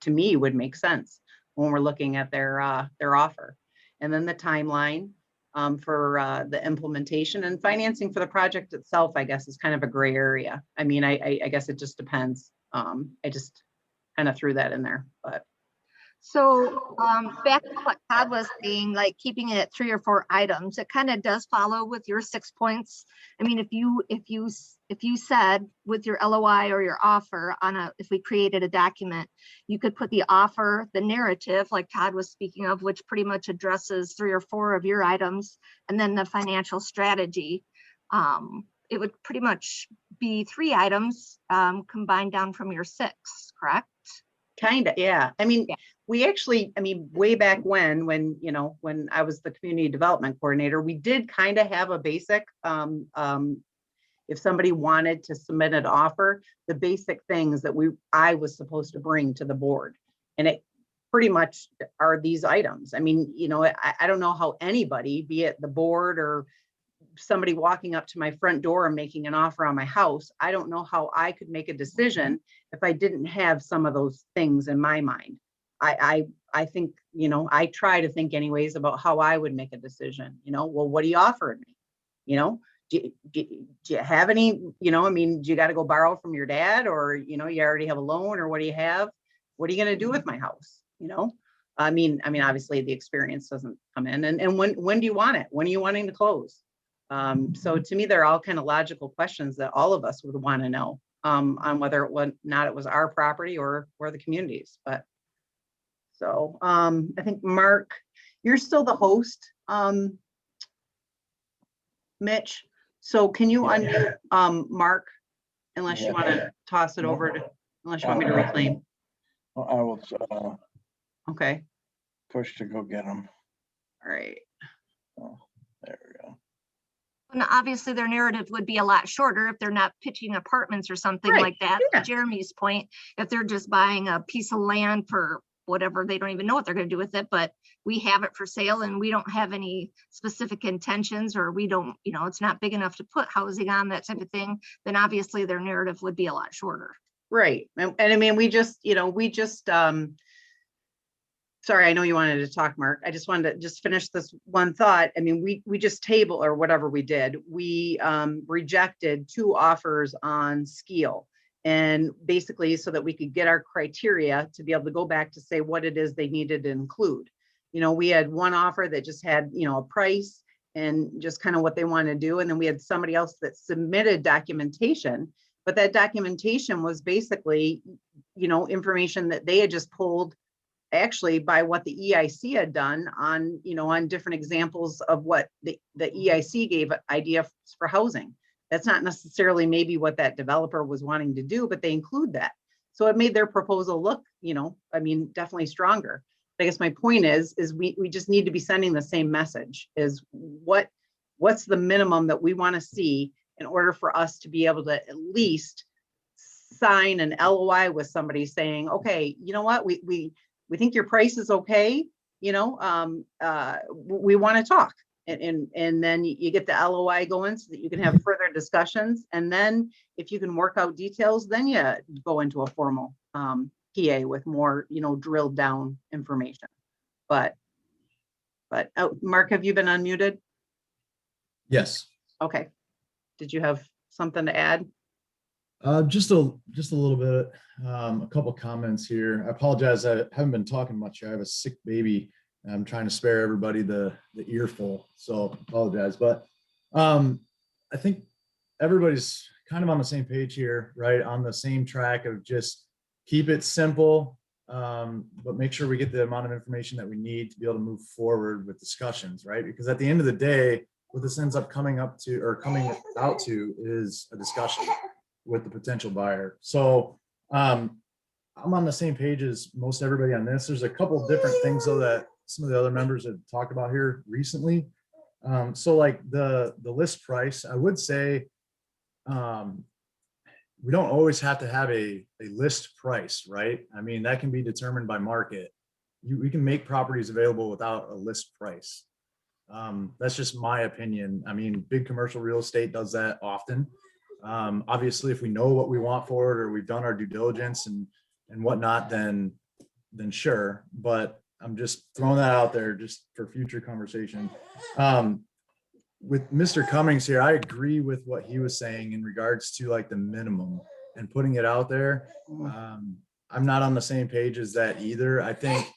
to me would make sense when we're looking at their offer. And then the timeline for the implementation and financing for the project itself, I guess, is kind of a gray area. I mean, I guess it just depends. I just kind of threw that in there, but. So back to what Todd was saying, like keeping it at 3 or 4 items, it kind of does follow with your 6 points. I mean, if you said with your LOI or your offer if we created a document, you could put the offer, the narrative, like Todd was speaking of, which pretty much addresses 3 or 4 of your items, and then the financial strategy. It would pretty much be 3 items combined down from your 6, correct? Kind of, yeah. I mean, we actually, way back when I was the community development coordinator, we did kind of have a basic, if somebody wanted to submit an offer, the basic things that I was supposed to bring to the board. And it pretty much are these items. I mean, I don't know how anybody, be it the board or somebody walking up to my front door and making an offer on my house, I don't know how I could make a decision if I didn't have some of those things in my mind. I think, I try to think anyways about how I would make a decision, well, what do you offer me? Do you have any, do you got to go borrow from your dad, or, you already have a loan, or what do you have? What are you going to do with my house? I mean, obviously the experience doesn't come in, and when do you want it? When are you wanting to close? So to me, they're all kind of logical questions that all of us would want to know on whether it was our property or the communities. But so I think Mark, you're still the host, Mitch. So can you unmute Mark, unless you want to toss it over to, unless you want me to reclaim. I will Okay. push to go get them. All right. Oh, there we go. And obviously their narrative would be a lot shorter if they're not pitching apartments or something like that. Yeah. To Jeremy's point, if they're just buying a piece of land for whatever, they don't even know what they're going to do with it, but we have it for sale and we don't have any specific intentions, or we don't, it's not big enough to put housing on, that type of thing, then obviously their narrative would be a lot shorter. Right. And I mean, we just sorry, I know you wanted to talk, Mark. I just wanted to finish this one thought. I mean, we just table, or whatever we did, we rejected 2 offers on Skeel, and basically so that we could get our criteria to be able to go back to say what it is they needed to include. We had one offer that just had, a price and just kind of what they want to do. And then we had somebody else that submitted documentation, but that documentation was basically, information that they had just pulled actually by what the EIC had done on, on different examples of what the EIC gave idea for housing. That's not necessarily maybe what that developer was wanting to do, but they include that. So it made their proposal look, definitely stronger. I guess my point is we just need to be sending the same message, is what's the minimum that we want to see in order for us to be able to at least sign an LOI with somebody saying, okay, you know what, we think your price is okay, we want to talk. And then you get the LOI going so that you can have further discussions. And then if you can work out details, then you go into a formal PA with more, drilled down information. But Mark, have you been unmuted? Yes. Okay. Did you have something to add? Just a little bit, a couple comments here. I apologize. I haven't been talking much. I have a sick baby I'm trying to spare everybody the earful, so apologize. But I think everybody's kind of on the same page here, right? On the same track of just keep it simple, but make sure we get the amount of information that we need to be able to move forward with discussions, right? Because at the end of the day, what this ends up coming out to is a discussion with the potential buyer. So I'm on the same page as most everybody on this. There's a couple different things though that some of the other members have talked about here recently. So like the list price, I would say we don't always have to have a list price, right? I mean, that can be determined by market. We can make properties available without a list price. That's just my opinion. I mean, big commercial real estate does that often. Obviously, if we know what we want for it or we've done our due diligence and whatnot, then sure. But I'm just throwing that out there just for future conversation. With Mr. Cummings here, I agree with what he was saying in regards to like the minimum and putting it out there. I'm not on the same page as that either. I think,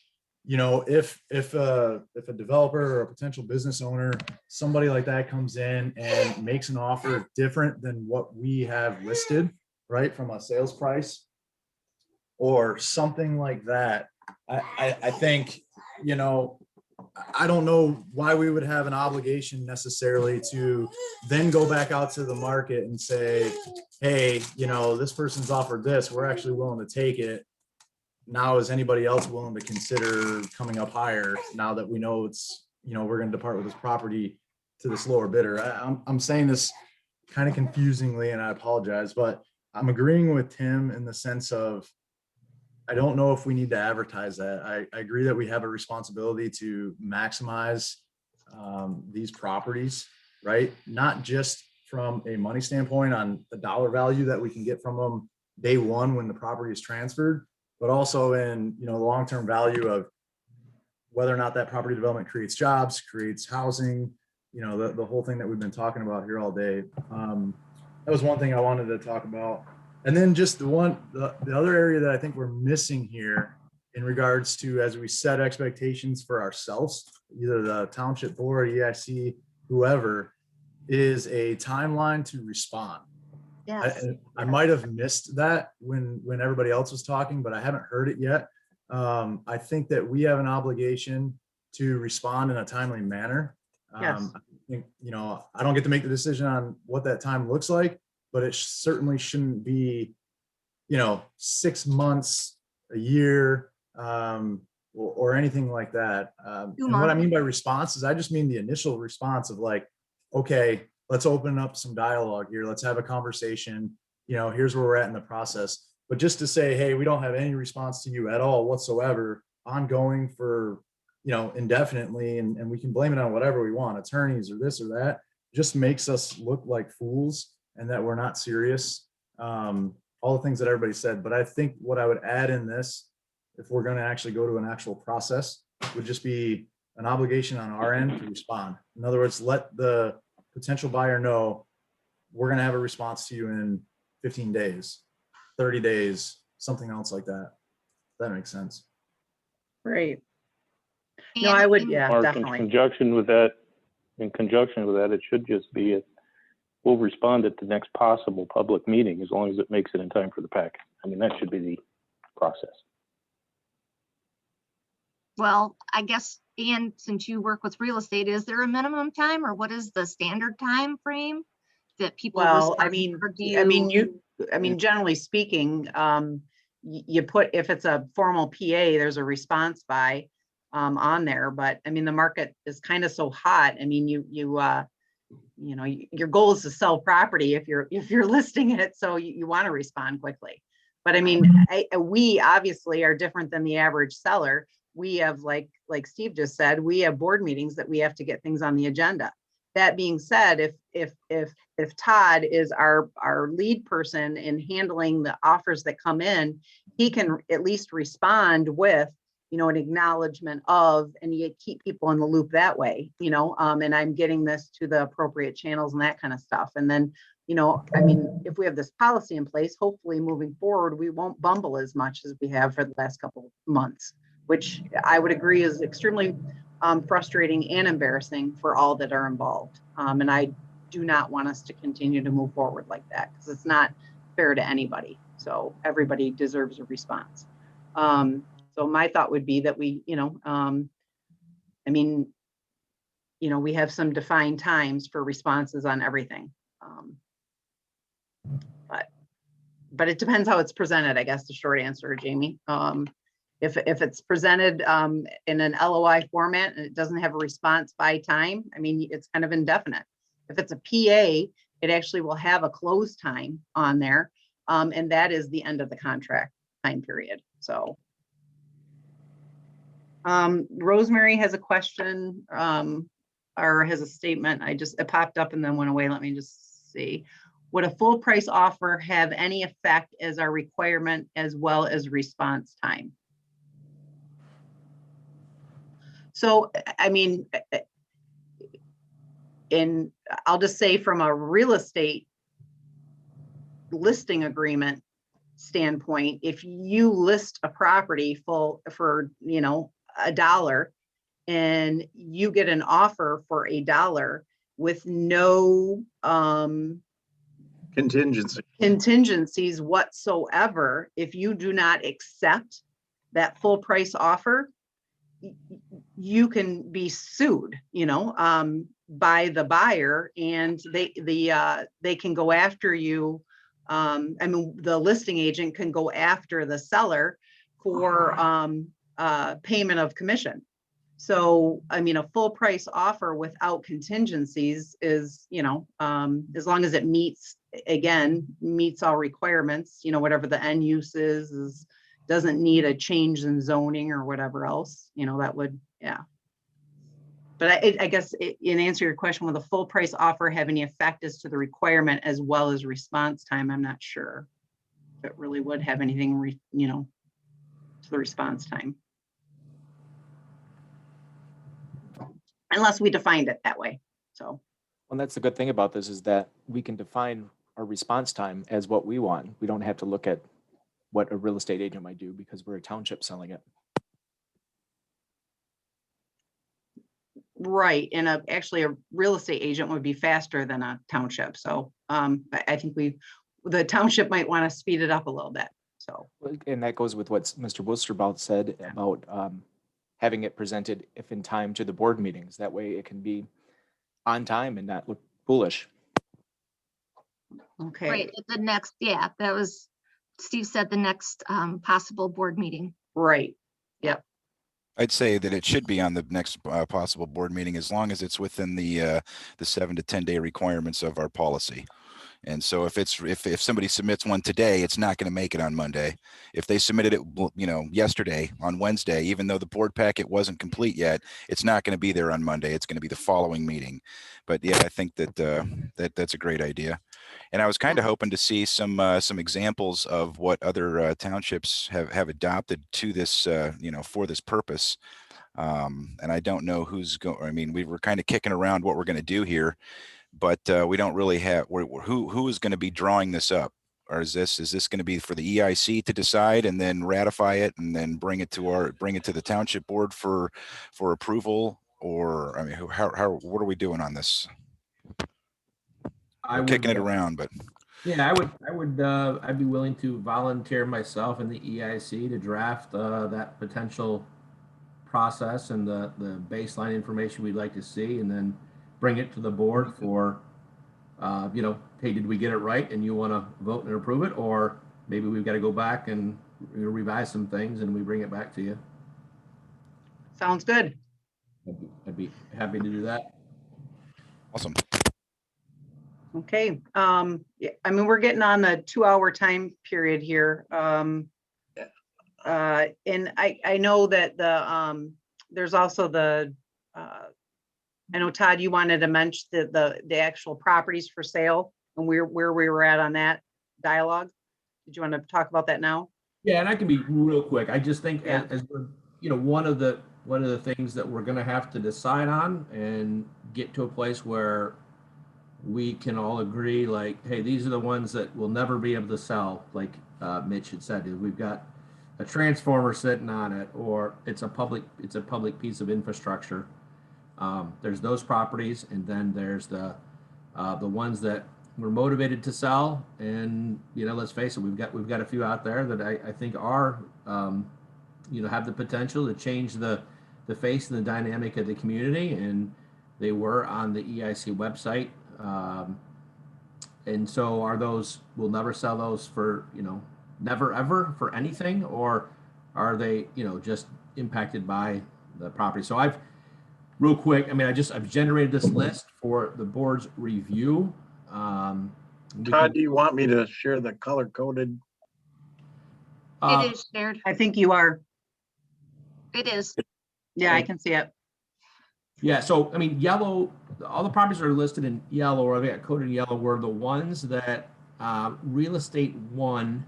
you know, if a developer or a potential business owner, somebody like that comes in and makes an offer different than what we have listed, right, from a sales price or something like that, I think, you know, I don't know why we would have an obligation necessarily to then go back out to the market and say, hey, you know, this person's offered this, we're actually willing to take it. Now, is anybody else willing to consider coming up higher now that we know it's, you know, we're going to depart with this property to this lower bidder? I'm saying this kind of confusingly and I apologize, but I'm agreeing with Tim in the sense of, I don't know if we need to advertise that. I agree that we have a responsibility to maximize these properties, right? Not just from a money standpoint on the dollar value that we can get from them day one when the property is transferred, but also in, you know, the long-term value of whether or not that property development creates jobs, creates housing, you know, the whole thing that we've been talking about here all day. That was one thing I wanted to talk about. And then just the other area that I think we're missing here in regards to, as we set expectations for ourselves, either the township board, EIC, whoever, is a timeline to respond. Yes. I might have missed that when everybody else was talking, but I haven't heard it yet. I think that we have an obligation to respond in a timely manner. Yes. I think, you know, I don't get to make the decision on what that time looks like, but it certainly shouldn't be, you know, 6 months, a year, or anything like that. And what I mean by response is I just mean the initial response of like, okay, let's open up some dialogue here. Let's have a conversation. You know, here's where we're at in the process. But just to say, hey, we don't have any response to you at all whatsoever, ongoing for, you know, indefinitely, and we can blame it on whatever we want, attorneys or this or that, just makes us look like fools and that we're not serious. All the things that everybody said. But I think what I would add in this, if we're going to actually go to an actual process, would just be an obligation on our end to respond. In other words, let the potential buyer know we're going to have a response to you in 15 days, 30 days, something else like that. If that makes sense. Great. No, I would, yeah, Mark, definitely. in conjunction with that, it should just be we'll respond at the next possible public meeting as long as it makes it in time for the pack. I mean, that should be the process. Well, I guess, Ian, since you work with real estate, is there a minimum time or what is the standard time frame that people? Well, I mean, generally speaking, you put, if it's a formal PA, there's a response by on there, but I mean, the market is kind of so hot. I mean, you know, your goal is to sell property if you're listing it, so you want to respond quickly. But I mean, we obviously are different than the average seller. We have, like Steve just said, we have board meetings that we have to get things on the agenda. That being said, if Todd is our lead person in handling the offers that come in, he can at least respond with, you know, an acknowledgement of, and you keep people in the loop that way, you know, and I'm getting this to the appropriate channels and that kind of stuff. And then, you know, I mean, if we have this policy in place, hopefully moving forward, we won't bumble as much as we have for the last couple of months. which I would agree is extremely frustrating and embarrassing for all that are involved. And I do not want us to continue to move forward like that, because it's not fair to anybody. So everybody deserves a response. So my thought would be that we, I mean, we have some defined times for responses on everything. But it depends how it's presented, I guess, the short answer, Jamie. If it's presented in an LOI format and it doesn't have a response by time, I mean, it's kind of indefinite. If it's a PA, it actually will have a close time on there. And that is the end of the contract time period. So Rosemary has a question or has a statement. It popped up and then went away. Let me just see. Would a full price offer have any effect as our requirement as well as response time? So, I mean, I'll just say from a real estate listing agreement standpoint, if you list a property for $1 and you get an offer for $1 with no contingencies whatsoever, if you do not accept that full price offer, you can be sued, by the buyer, and they can go after you. I mean, the listing agent can go after the seller for payment of commission. So, I mean, a full price offer without contingencies is, as long as it meets all requirements, whatever the end use is doesn't need a change in zoning or whatever else, that would, yeah. But I guess in answer to your question, will the full price offer have any effect as to the requirement as well as response time? I'm not sure if it really would have anything, to the response time. Unless we defined it that way, so. And that's the good thing about this, is that we can define our response time as what we want. We don't have to look at what a real estate agent might do because we're a township selling it. Right, and actually a real estate agent would be faster than a township. So I think the township might want to speed it up a little bit, so. And that goes with what Mr. Wusterbaut said about having it presented if in time to the board meetings. That way it can be on time and not look foolish. Okay. Right, at the next, yeah, that was, Steve said the next possible board meeting. Right, yep. I'd say that it should be on the next possible board meeting, as long as it's within the 7 to 10 day requirements of our policy. And so if somebody submits one today, it's not going to make it on Monday. If they submitted it, yesterday on Wednesday, even though the board packet wasn't complete yet, it's not going to be there on Monday. It's going to be the following meeting. But yeah, I think that's a great idea. And I was kind of hoping to see some examples of what other townships have adopted to this, for this purpose. And I don't know who's going. I mean, we were kind of kicking around what we're going to do here, but we don't really have who is going to be drawing this up. Or is this going to be for the EIC to decide and then ratify it and then bring it to the township board for approval? Or I mean, what are we doing on this? We're kicking it around, but yeah, I'd be willing to volunteer myself and the EIC to draft that potential process and the baseline information we'd like to see, and then bring it to the board for, hey, did we get it right? And you want to vote and approve it, or maybe we've got to go back and revise some things and we bring it back to you. Sounds good. I'd be happy to do that. Awesome. Okay. Yeah, I mean, we're getting on the 2-hour time period here. And I know that there's also I know, Todd, you wanted to mention the actual properties for sale and where we were at on that dialogue. Did you want to talk about that now? Yeah, and I can be real quick. I just think Yeah. as we're, one of the things that we're going to have to decide on and get to a place where we can all agree, like, hey, these are the ones that we'll never be able to sell. Like Mitch had said, we've got a transformer sitting on it, or it's a public piece of infrastructure. There's those properties, and then there's the ones that we're motivated to sell. And let's face it, we've got a few out there that I think are have the potential to change the face and the dynamic of the community, and they were on the EIC website. And so we'll never sell those for, never ever for anything, or are they, just impacted by the property? So real quick, I've generated this list for the board's review. Todd, do you want me to share the color coded? It is shared. I think you are. It is. Yeah, I can see it. Yeah, so yellow, all the properties are listed in yellow, or they got coded in yellow, were the ones that Real Estate One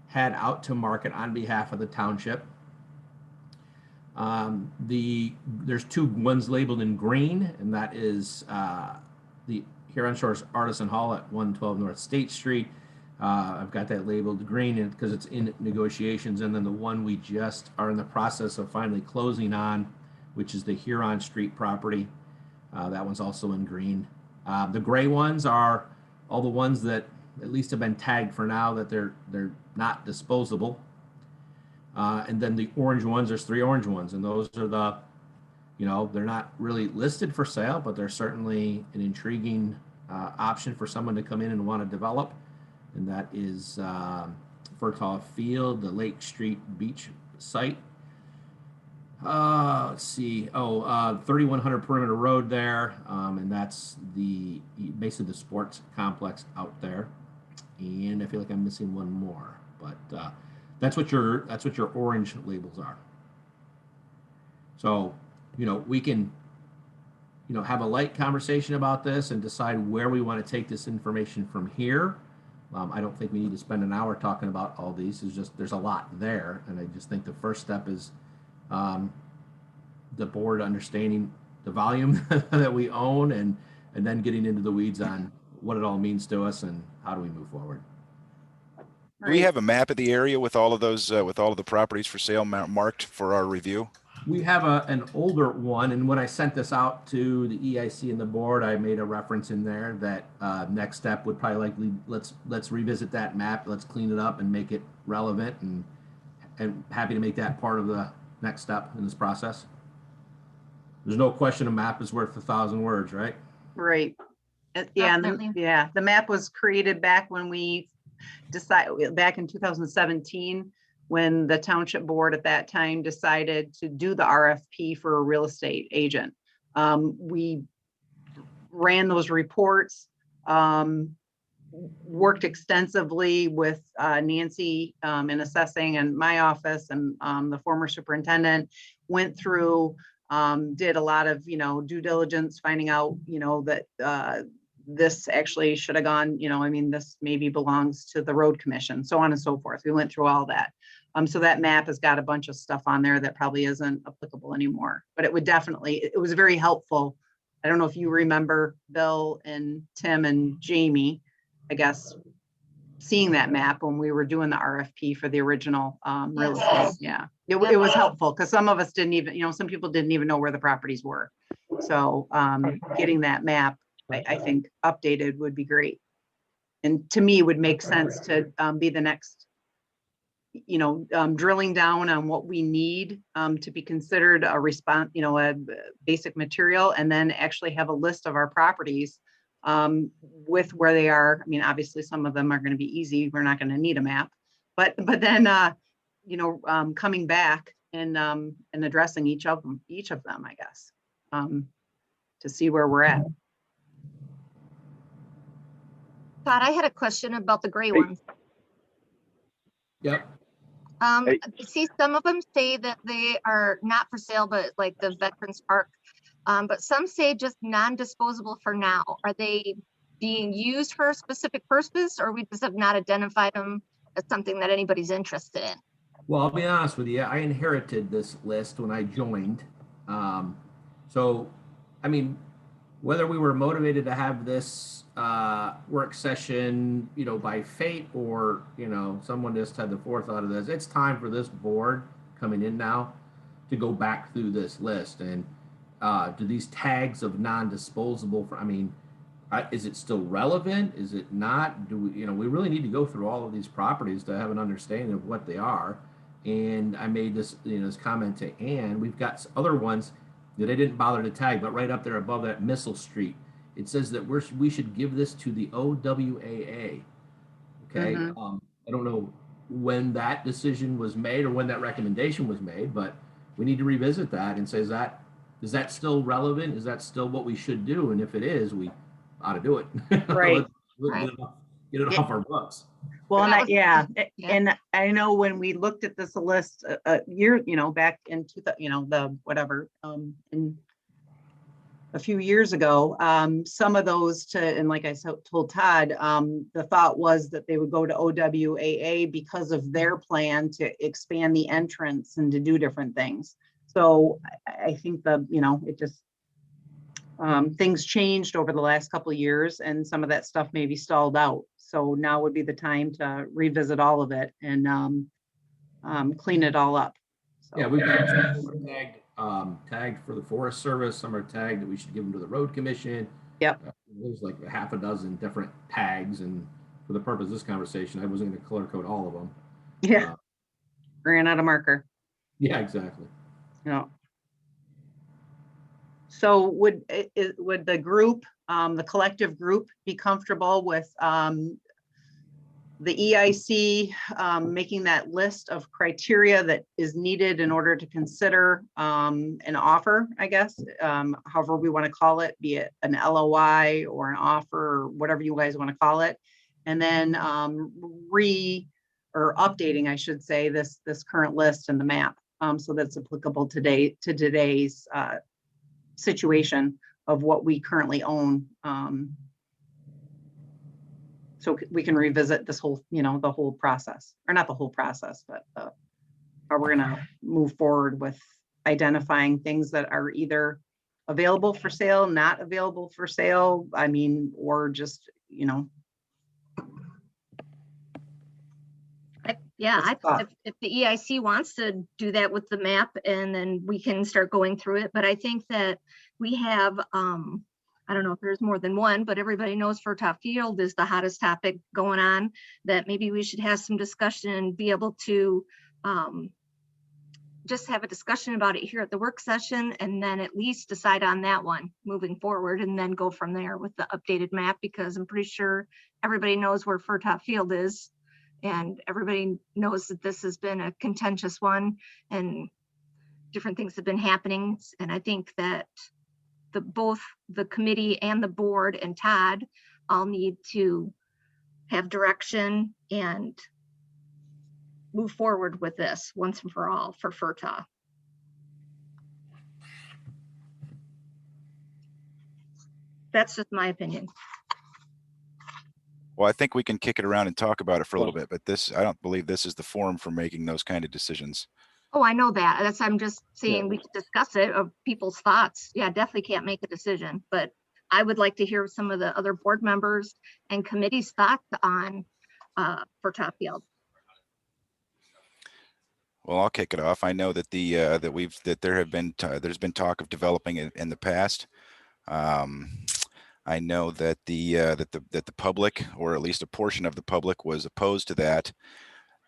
had out to market on behalf of the township. There's two ones labeled in green, and that is the Huron Shores Artisan Hall at 112 North State Street. I've got that labeled green because it's in negotiations, and then the one we just are in the process of finally closing on, which is the Huron Street property. That one's also in green. The gray ones are all the ones that at least have been tagged for now that they're not disposable. And then the orange ones, there's 3 orange ones, and those are the, they're not really listed for sale, but they're certainly an intriguing option for someone to come in and want to develop. And that is Fertile Field, the Lake Street Beach site. Let's see. 3100 Perimeter Road there, and that's basically the sports complex out there. And I feel like I'm missing one more, but that's what your orange labels are. So we can have a light conversation about this and decide where we want to take this information from here. I don't think we need to spend an hour talking about all these. There's a lot there, and I just think the first step is the board understanding the volume that we own, and then getting into the weeds on what it all means to us and how do we move forward. Do we have a map of the area with all of those, with all of the properties for sale marked for our review? We have an older one, and when I sent this out to the EIC and the board, I made a reference in there that next step would probably likely, let's revisit that map, let's clean it up and make it relevant, and happy to make that part of the next step in this process. There's no question a map is worth 1,000 words, right? Right. Yeah, the map was created back when back in 2017, when the township board at that time decided to do the RFP for a real estate agent. We ran those reports, worked extensively with Nancy in assessing, and my office, and the former superintendent went through, did a lot of, due diligence, finding out, that this actually should have gone, this maybe belongs to the road commission, so on and so forth. We went through all that. So that map has got a bunch of stuff on there that probably isn't applicable anymore, but it was very helpful. I don't know if you remember Bill and Tim and Jamie, I guess, seeing that map when we were doing the RFP for the original real estate. Yeah, it was helpful because some of us didn't even, some people didn't even know where the properties were. So getting that map, I think, updated would be great. And to me, would make sense to be the next, drilling down on what we need to be considered a response, a basic material, and then actually have a list of our properties with where they are. obviously some of them are going to be easy. We're not going to need a map, but then, coming back and addressing each of them, I guess, to see where we're at. Todd, I had a question about the gray ones. Yep. I see some of them say that they are not for sale, but like the Veterans Park, but some say just non-disposable for now. Are they being used for a specific purpose, or we just have not identified them as something that anybody's interested in? Well, I'll be honest with you. I inherited this list when I joined. whether we were motivated to have this work session, by fate, or, someone just had the forethought of this, it's time for this board coming in now to go back through this list. And do these tags of non-disposable, is it still relevant? Is it not? Do we, we really need to go through all of these properties to have an understanding of what they are. And I made this, this comment to Ann. We've got other ones that I didn't bother to tag, but right up there above that, Missile Street, it says that we should give this to the OWAA. Okay. I don't know when that decision was made or when that recommendation was made, but we need to revisit that and say, is that still relevant? Is that still what we should do? And if it is, we ought to do it. Right. Let's get it off our books. Well, That and was- yeah. and I know when we looked at this list a year, back into in a few years ago, some of those and like I told Todd, the thought was that they would go to OWAA because of their plan to expand the entrance and to do different things. So I think it just, things changed over the last couple of years, and some of that stuff maybe stalled out. So now would be the time to revisit all of it and clean it all up. So. Yeah, we've got some tagged for the Forest Service. Some are tagged that we should give them to the Road Commission. Yep. There's like a half a dozen different tags, and for the purpose of this conversation, I wasn't going to color code all of them. Yeah. Ran out of marker. Yeah, exactly. No. So would the group, the collective group, be comfortable with the EIC making that list of criteria that is needed in order to consider an offer, I guess, however we want to call it, be it an LOI or an offer or whatever you guys want to call it, and then updating, I should say, this current list and the map, so that's applicable today to today's situation of what we currently own. So we can revisit this whole, the whole process, or not the whole process, but how we're gonna move forward with identifying things that are either available for sale, not available for sale, or just, If the EIC wants to do that with the map, and then we can start going through it. But I think that we have, I don't know if there's more than one, but everybody knows Fertile Field is the hottest topic going on, that maybe we should have some discussion and be able to just have a discussion about it here at the work session, and then at least decide on that one moving forward, and then go from there with the updated map, because I'm pretty sure everybody knows where Fertile Field is. And everybody knows that this has been a contentious one, and different things have been happening. And I think that both the committee and the board and Todd all need to have direction and move forward with this once and for all for Fertile. That's just my opinion. Well, I think we can kick it around and talk about it for a little bit, but I don't believe this is the forum for making those kind of decisions. Oh, I know that. I'm just saying we could discuss it, of people's thoughts. Yeah, definitely can't make a decision, but I would like to hear some of the other board members and committees' thoughts on Fertile Field. Well, I'll kick it off. I know that there's been talk of developing it in the past. I know that the public, or at least a portion of the public, was opposed to that.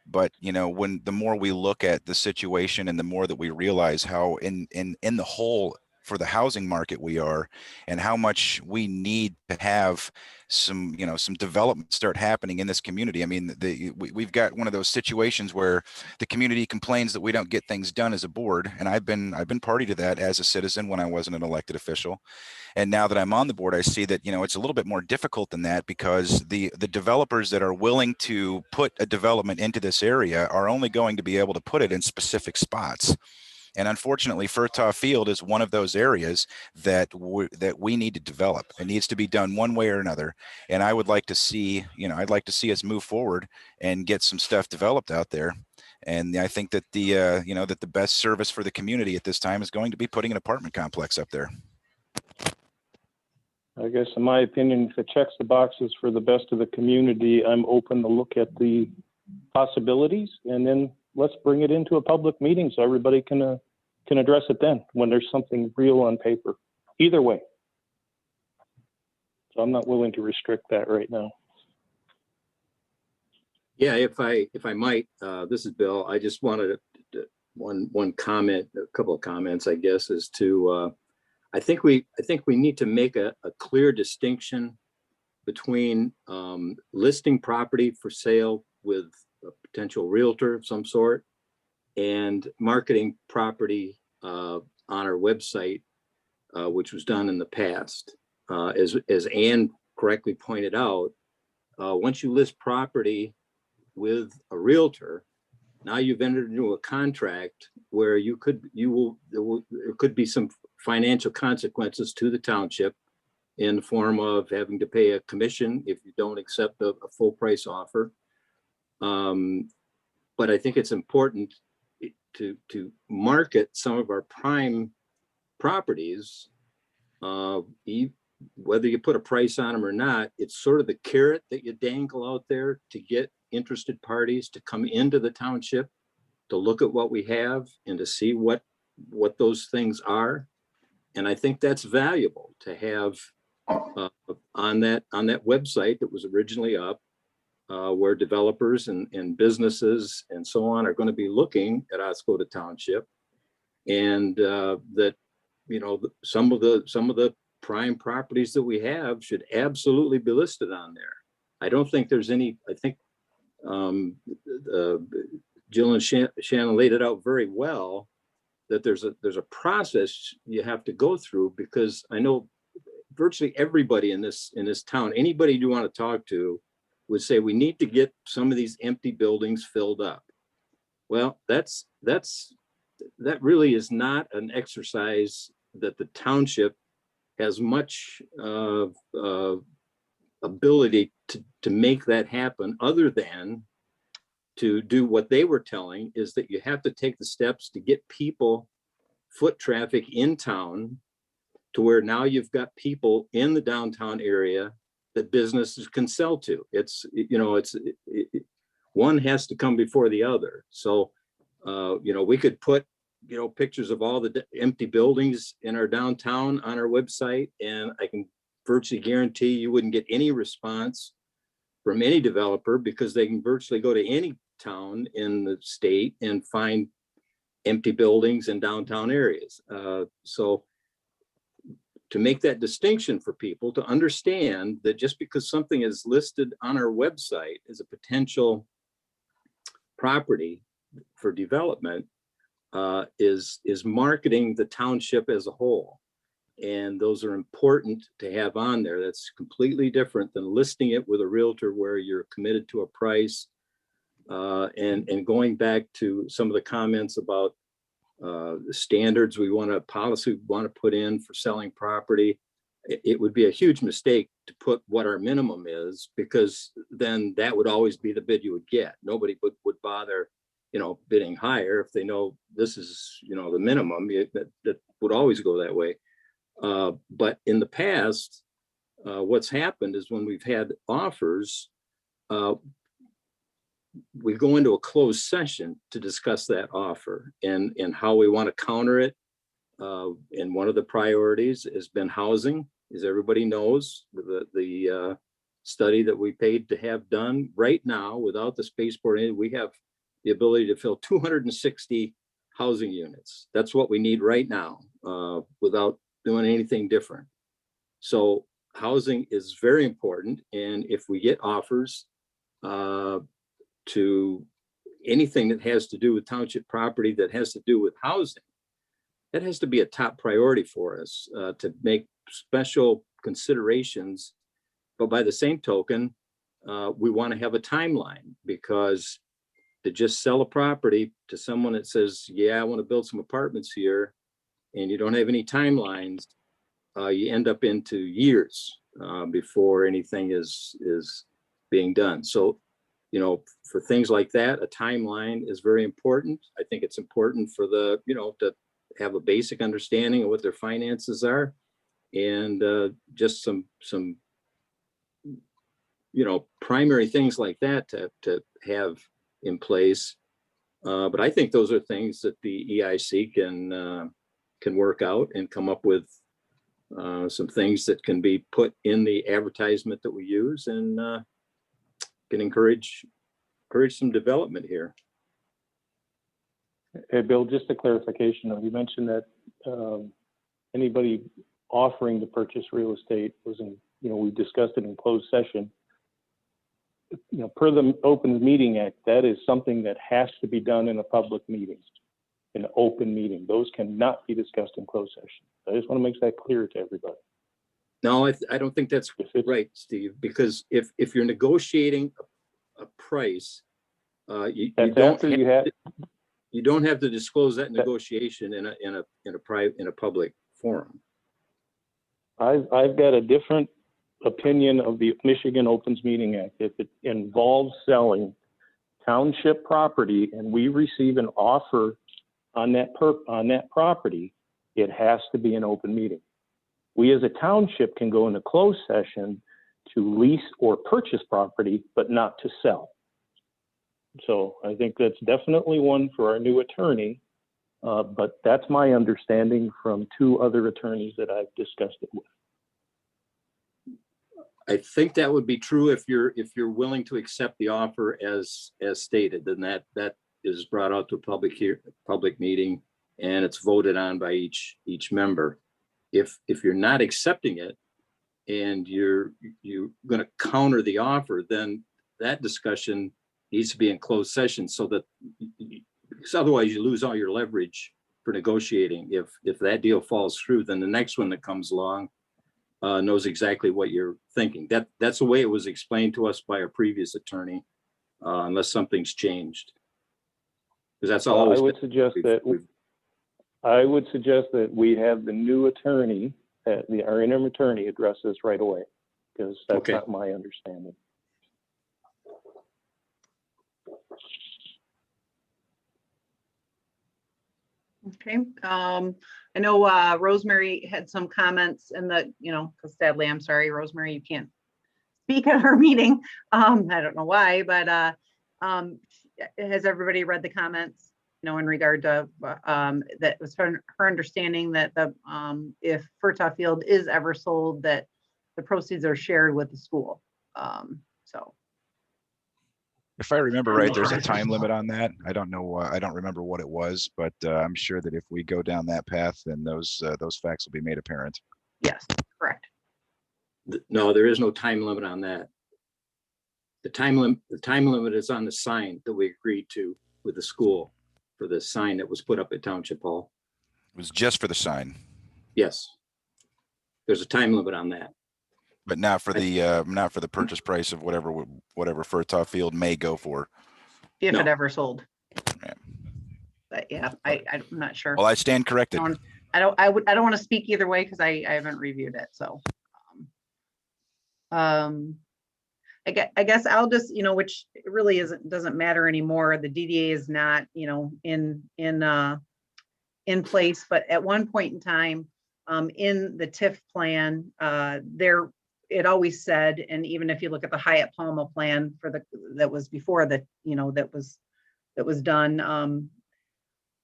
But when the more we look at the situation, and the more that we realize how in the hole for the housing market we are, and how much we need to have some development start happening in this community. We've got one of those situations where the community complains that we don't get things done as a board, and I've been party to that as a citizen when I wasn't an elected official. And now that I'm on the board, I see that it's a little bit more difficult than that, because the developers that are willing to put a development into this area are only going to be able to put it in specific spots. And unfortunately, Fertile Field is one of those areas that we need to develop. It needs to be done one way or another. And I would like to see, I'd like to see us move forward and get some stuff developed out there. And I think that that the best service for the community at this time is going to be putting an apartment complex up there. I guess in my opinion, if it checks the boxes for the best of the community, I'm open to look at the possibilities, and then let's bring it into a public meeting so everybody can address it then when there's something real on paper. Either way. So I'm not willing to restrict that right now. Yeah, if I might, this is Bill. I just wanted one comment, a couple of comments, I guess, as to I think we need to make a clear distinction between listing property for sale with a potential realtor of some sort and marketing property on our website, which was done in the past. As Ann correctly pointed out, once you list property with a realtor, now you've entered into a contract where there could be some financial consequences to the township in the form of having to pay a commission if you don't accept a full price offer. But I think it's important to market some of our prime properties, whether you put a price on them or not. It's sort of the carrot that you dangle out there to get interested parties to come into the township, to look at what we have and to see what those things are. And I think that's valuable to have on that website that was originally up, where developers and businesses and so on are going to be looking at Oscoda Township, and that, you know, some of the prime properties that we have should absolutely be listed on there. I don't think there's any. I think Jill and Shannon laid it out very well, that there's a process you have to go through, because I know virtually everybody in this town, anybody you want to talk to, would say we need to get some of these empty buildings filled up. Well, that really is not an exercise that the township has much ability to make that happen, other than to do what they were telling, is that you have to take the steps to get people, foot traffic in town, to where now you've got people in the downtown area that businesses can sell to. It's, you know, one has to come before the other. So, you know, we could put, you know, pictures of all the empty buildings in our downtown on our website, and I can virtually guarantee you wouldn't get any response from any developer, because they can virtually go to any town in the state and find empty buildings in downtown areas. So to make that distinction for people to understand that just because something is listed on our website as a potential property for development, is marketing the township as a whole. And those are important to have on there. That's completely different than listing it with a realtor where you're committed to a price. And going back to some of the comments about the standards policy we want to put in for selling property, it would be a huge mistake to put what our minimum is, because then that would always be the bid you would get. Nobody would bother, you know, bidding higher if they know this is, you know, the minimum. That would always go that way. But in the past, what's happened is when we've had offers, we go into a closed session to discuss that offer and how we want to counter it. And one of the priorities has been housing, as everybody knows, the study that we paid to have done. Right now, without the spaceport, we have the ability to fill 260 housing units. That's what we need right now, without doing anything different. So housing is very important. And if we get offers to anything that has to do with township property that has to do with housing, that has to be a top priority for us, to make special considerations. But by the same token, we want to have a timeline, because to just sell a property to someone that says, yeah, I want to build some apartments here, and you don't have any timelines, you end up into years before anything is being done. So, you know, for things like that, a timeline is very important. I think it's important for the, you know, to have a basic understanding of what their finances are. and just some primary things like that to have in place. But I think those are things that the EIC can work out and come up with some things that can be put in the advertisement that we use, and can encourage some development here. Hey, Bill, just a clarification. You mentioned that anybody offering to purchase real estate was in, we discussed it in closed session. Per the Open Meeting Act, that is something that has to be done in a public meeting, an open meeting. Those cannot be discussed in closed session. I just want to make that clear to everybody. No, I don't think that's right, Steve, because if you're negotiating a price, you don't have to disclose that negotiation in a public forum. I've got a different opinion of the Michigan Opens Meeting Act. If it involves selling township property and we receive an offer on that property, it has to be an open meeting. We as a township can go into closed session to lease or purchase property, but not to sell. So I think that's definitely one for our new attorney, but that's my understanding from two other attorneys that I've discussed it with. I think that would be true if you're willing to accept the offer as stated, then that is brought out to a public meeting and it's voted on by each member. If you're not accepting it and you're going to counter the offer, then that discussion needs to be in closed session, so that, because otherwise you lose all your leverage for negotiating. If that deal falls through, then the next one that comes along knows exactly what you're thinking. That's the way it was explained to us by a previous attorney, unless something's changed. Because that's all. I would suggest that we have the new attorney, our interim attorney, address this right away, because that's not my understanding. Okay. I know Rosemary had some comments in the, because sadly, I'm sorry, Rosemary, you can't speak at our meeting. I don't know why, but has everybody read the comments, in regard to that was her understanding that if Furtaw Field is ever sold, that the proceeds are shared with the school. So. If I remember right, there's a time limit on that. I don't know. I don't remember what it was, but I'm sure that if we go down that path, then those facts will be made apparent. Yes, correct. No, there is no time limit on that. The time limit is on the sign that we agreed to with the school for the sign that was put up at Township Hall. It was just for the sign. Yes. There's a time limit on that. But not for the purchase price of whatever Furtaw Field may go for. If it ever sold. Yeah. But yeah, I'm not sure. Well, I stand corrected. I don't want to speak either way because I haven't reviewed it. So I guess I'll just, which really doesn't matter anymore. The DDA is not, in place, but at one point in time, in the TIF plan, it always said, and even if you look at the Hyatt Palma plan that was before that was done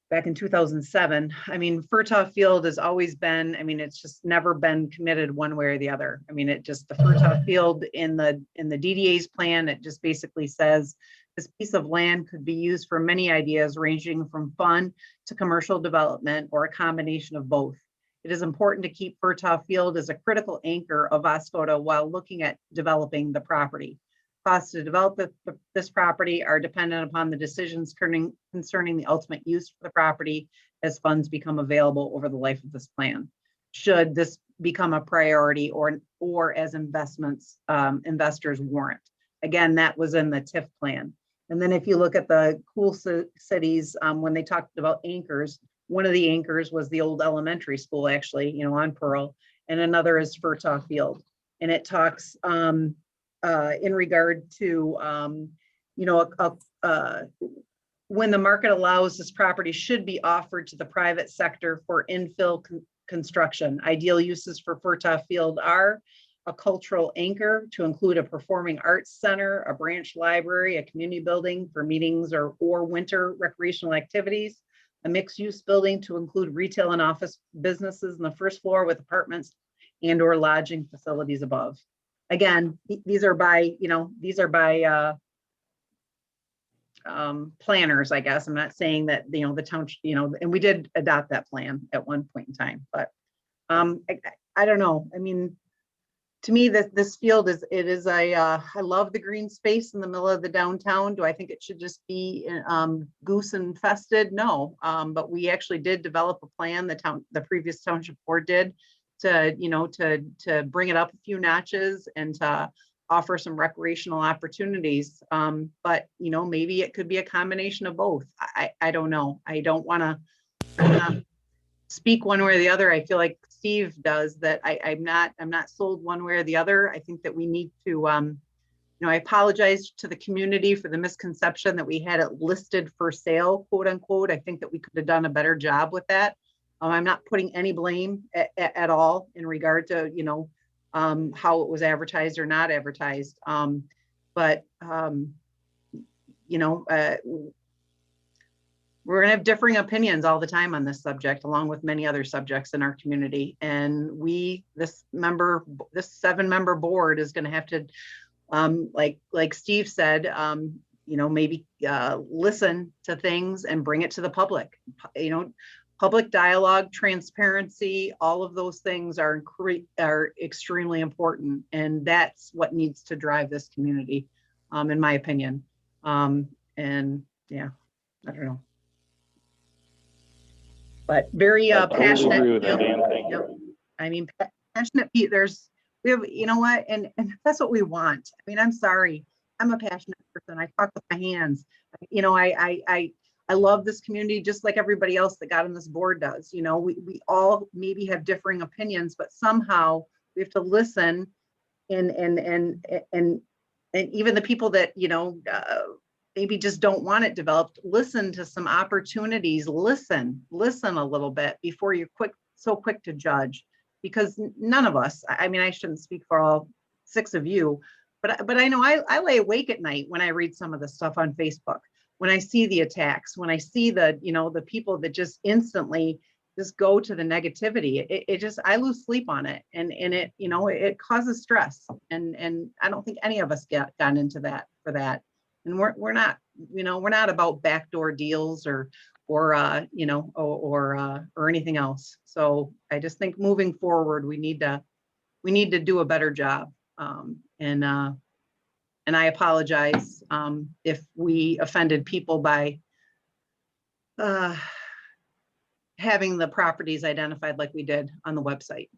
back in 2007. I mean, Furtaw Field has always been, it's just never been committed one way or the other. The Furtaw Field in the DDA's plan, it just basically says this piece of land could be used for many ideas ranging from fun to commercial development or a combination of both. It is important to keep Furtaw Field as a critical anchor of Oscoda while looking at developing the property. Costs to develop this property are dependent upon the decisions concerning the ultimate use for the property as funds become available over the life of this plan. Should this become a priority or as investors warrant. Again, that was in the TIF plan. And then if you look at the cool cities, when they talked about anchors, one of the anchors was the old elementary school, actually, on Pearl, and another is Furtaw Field. And it talks in regard to, when the market allows, this property should be offered to the private sector for infill construction. Ideal uses for Furtaw Field are a cultural anchor to include a performing arts center, a branch library, a community building for meetings or winter recreational activities, a mixed-use building to include retail and office businesses in the first floor with apartments and or lodging facilities above. Again, these are by, planners, I guess. I'm not saying that, the township, and we did adopt that plan at one point in time, but I don't know. I mean, to me, this field I love the green space in the middle of the downtown. Do I think it should just be goose infested? No, but we actually did develop a plan. The previous township board did to bring it up a few notches and to offer some recreational opportunities. But maybe it could be a combination of both. I don't know. I don't want to speak one way or the other. I feel like Steve does that. I'm not sold one way or the other. I think that we need to, I apologize to the community for the misconception that we had it listed for sale, quote unquote. I think that we could have done a better job with that. I'm not putting any blame at all in regard to, how it was advertised or not advertised. But we're going to have differing opinions all the time on this subject, along with many other subjects in our community. And this 7-member board is going to have to, like Steve said, maybe listen to things and bring it to the public. Public dialogue, transparency, all of those things are extremely important. And that's what needs to drive this community, in my opinion. And yeah, I don't know. But very passionate. Agree with you, Dan. Thank you. I mean, passionate. We have, and that's what we want. I mean, I'm sorry. I'm a passionate person. I talk with my hands. I love this community just like everybody else that got on this board does. We all maybe have differing opinions, but somehow we have to listen and even the people that, maybe just don't want it developed, listen to some opportunities, listen a little bit before you're so quick to judge, because none of us, I mean, I shouldn't speak for all 6 of you, but I know I lay awake at night when I read some of the stuff on Facebook, when I see the attacks, when I see the people that just instantly just go to the negativity, I lose sleep on it. And it causes stress. And I don't think any of us got into that for that. And we're not about backdoor deals or anything else. So I just think moving forward, we need to do a better job. And I apologize if we offended people by having the properties identified like we did on the website,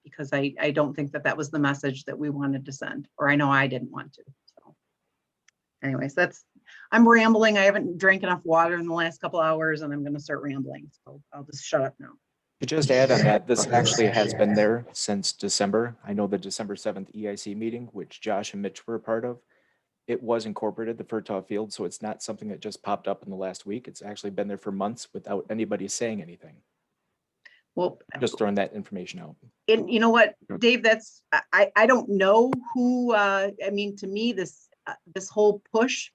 because I don't think that was the message that we wanted to send, or I know I didn't want to. So anyways, I'm rambling. I haven't drank enough water in the last couple hours and I'm going to start rambling. So I'll just shut up now. To just add on that, this actually has been there since December. I know the December 7th EIC meeting, which Josh and Mitch were a part of, it was incorporated, the Furtaw Field, so it's not something that just popped up in the last week. It's actually been there for months without anybody saying anything. Well, just throwing that information out. And you know what, Dave, I don't know who, I mean, to me, this whole push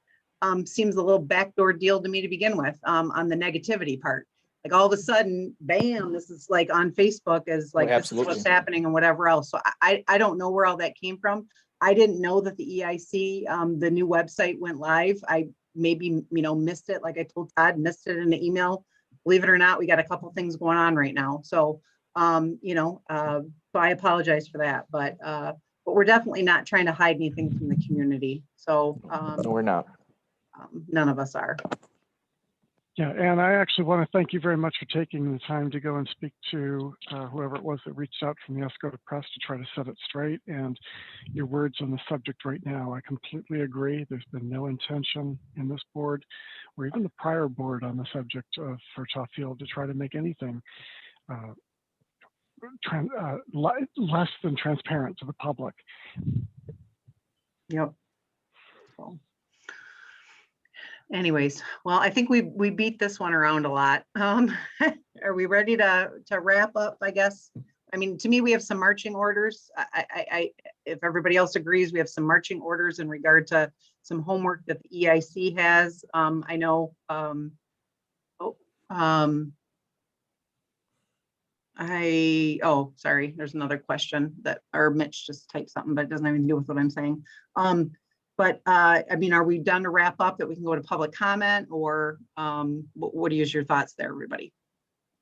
seems a little backdoor deal to me to begin with, on the negativity part. Like all of a sudden, bam, this is like on Facebook as like, this is what's happening and whatever else. So I don't know where all that came from. I didn't know that the EIC, the new website went live. I maybe, missed it. Like I told Todd, missed it in the email. Believe it or not, we got a couple things going on right now. So, so I apologize for that, but we're definitely not trying to hide anything from the community. So no, we're not. None of us are. Yeah, and I actually want to thank you very much for taking the time to go and speak to whoever it was that reached out from the Oscoda Press to try to set it straight. And your words on the subject right now, I completely agree. There's been no intention in this board or even the prior board on the subject of Furtaw Field to try to make anything less than transparent to the public. Yep. So. Anyways, well, I think we beat this one around a lot. Are we ready to wrap up, I guess? I mean, to me, we have some marching orders. If everybody else agrees, we have some marching orders in regard to some homework that the EIC has. I know, sorry, there's another question that, or Mitch just typed something, but it doesn't have anything to do with what I'm saying. I mean, are we done to wrap up that we can go to public comment, or what is your thoughts there, everybody?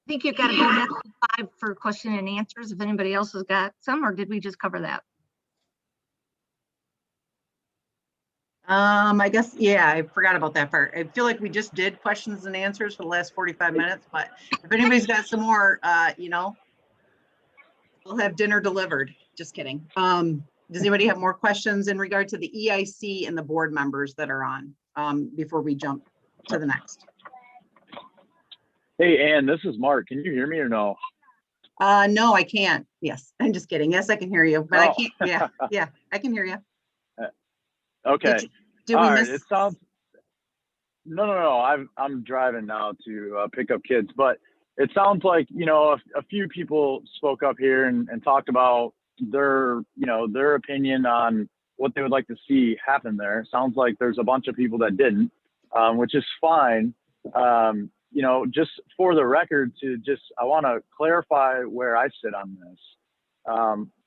I think you've got to go next to 5 for question and answers if anybody else has got some, or did we just cover that? I guess, yeah, I forgot about that part. I feel like we just did questions and answers for the last 45 minutes, but if anybody's got some more, you know, we'll have dinner delivered. Just kidding. Does anybody have more questions in regard to the EIC and the board members that are on before we jump to the next? Hey, Ann, this is Mark. Can you hear me or no? No, I can't. Yes, I'm just kidding. Yes, I can hear you, but I can't. Yeah, I can hear you. Okay. Did we All miss? right. It sounds. No. I'm driving now to pick up kids, but it sounds like, you know, a few people spoke up here and talked about their opinion on what they would like to see happen there. Sounds like there's a bunch of people that didn't, which is fine. You know, just for the record, I want to clarify where I sit on this.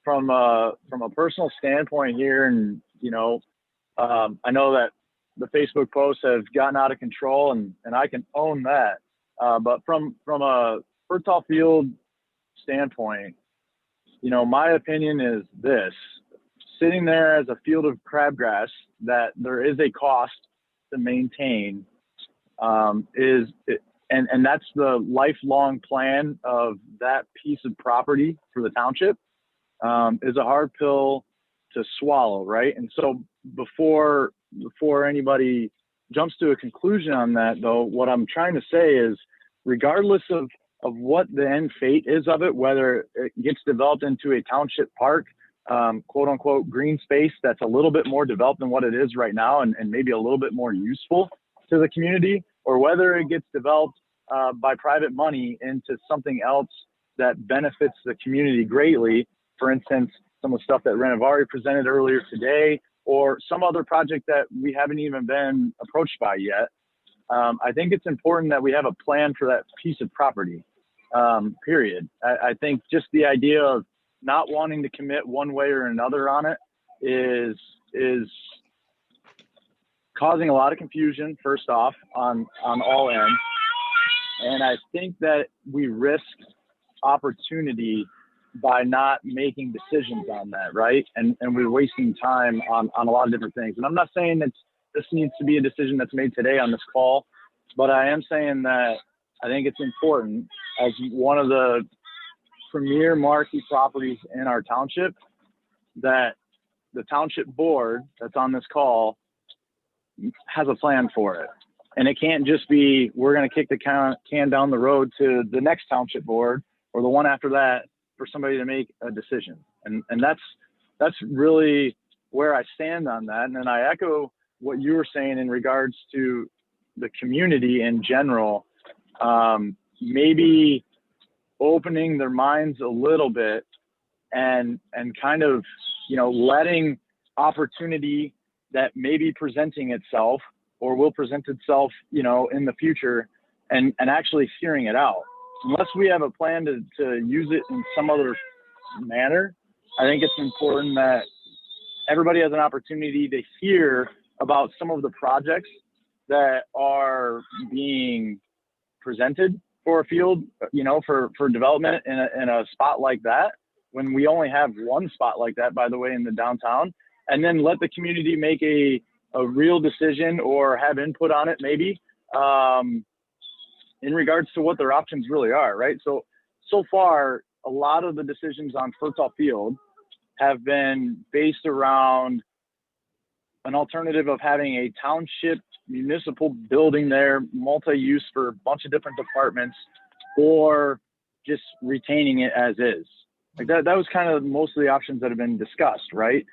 From a personal standpoint here, and you know, I know that the Facebook posts have gotten out of control, and I can own that. But from a fertile field standpoint, you know, my opinion is this: sitting there as a field of crabgrass that there is a cost to maintain, and that's the lifelong plan of that piece of property for the township, is a hard pill to swallow, right? And so before anybody jumps to a conclusion on that, though, what I'm trying to say is, regardless of what the end fate is of it, whether it gets developed into a township park, quote unquote green space that's a little bit more developed than what it is right now, and maybe a little bit more useful to the community, or whether it gets developed by private money into something else that benefits the community greatly. For instance, some of the stuff that Redevelopment presented earlier today, or some other project that we haven't even been approached by yet. I think it's important that we have a plan for that piece of property, period. I think just the idea of not wanting to commit one way or another on it is causing a lot of confusion, first off, on all ends. And I think that we risk opportunity by not making decisions on that, right? And we're wasting time on a lot of different things. And I'm not saying that this needs to be a decision that's made today on this call, but I am saying that I think it's important, as one of the premier marquee properties in our township, that the township board that's on this call has a plan for it. And it can't just be, we're going to kick the can down the road to the next township board or the one after that for somebody to make a decision. And that's really where I stand on that. And then I echo what you were saying in regards to the community in general, maybe opening their minds a little bit and kind of, you know, letting opportunity that may be presenting itself or will present itself, you know, in the future, and actually hearing it out. Unless we have a plan to use it in some other manner, I think it's important that everybody has an opportunity to hear about some of the projects that are being presented for a field, you know, for development in a spot like that, when we only have one spot like that, by the way, in the downtown, and then let the community make a real decision or have input on it, maybe, in regards to what their options really are, right? So far, a lot of the decisions on fertile field have been based around an alternative of having a township municipal building there, multi-use for a bunch of different departments, or just retaining it as is. Like that was kind of most of the options that have been discussed, right?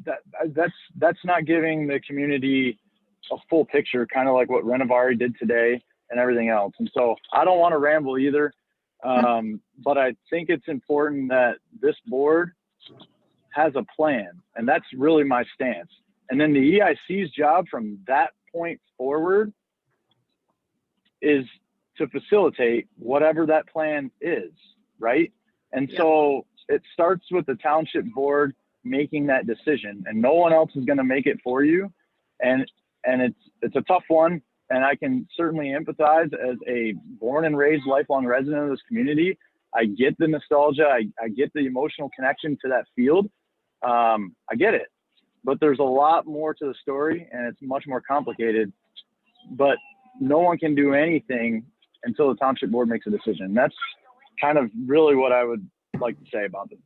that's not giving the community a full picture, kind of like what Renovari did today and everything else. And so I don't want to ramble either, but I think it's important that this board has a plan, and that's really my stance. And then the EIC's job from that point forward is to facilitate whatever that plan is, right? And so it starts with the township board making that decision, and no one else is going to make it for you. And it's a tough one, and I can certainly empathize as a born and raised lifelong resident of this community. I get the nostalgia, I get the emotional connection to that field. I get it, but there's a lot more to the story, and it's much more complicated. But no one can do anything until the township board makes a decision. That's kind of really what I would like to say about it.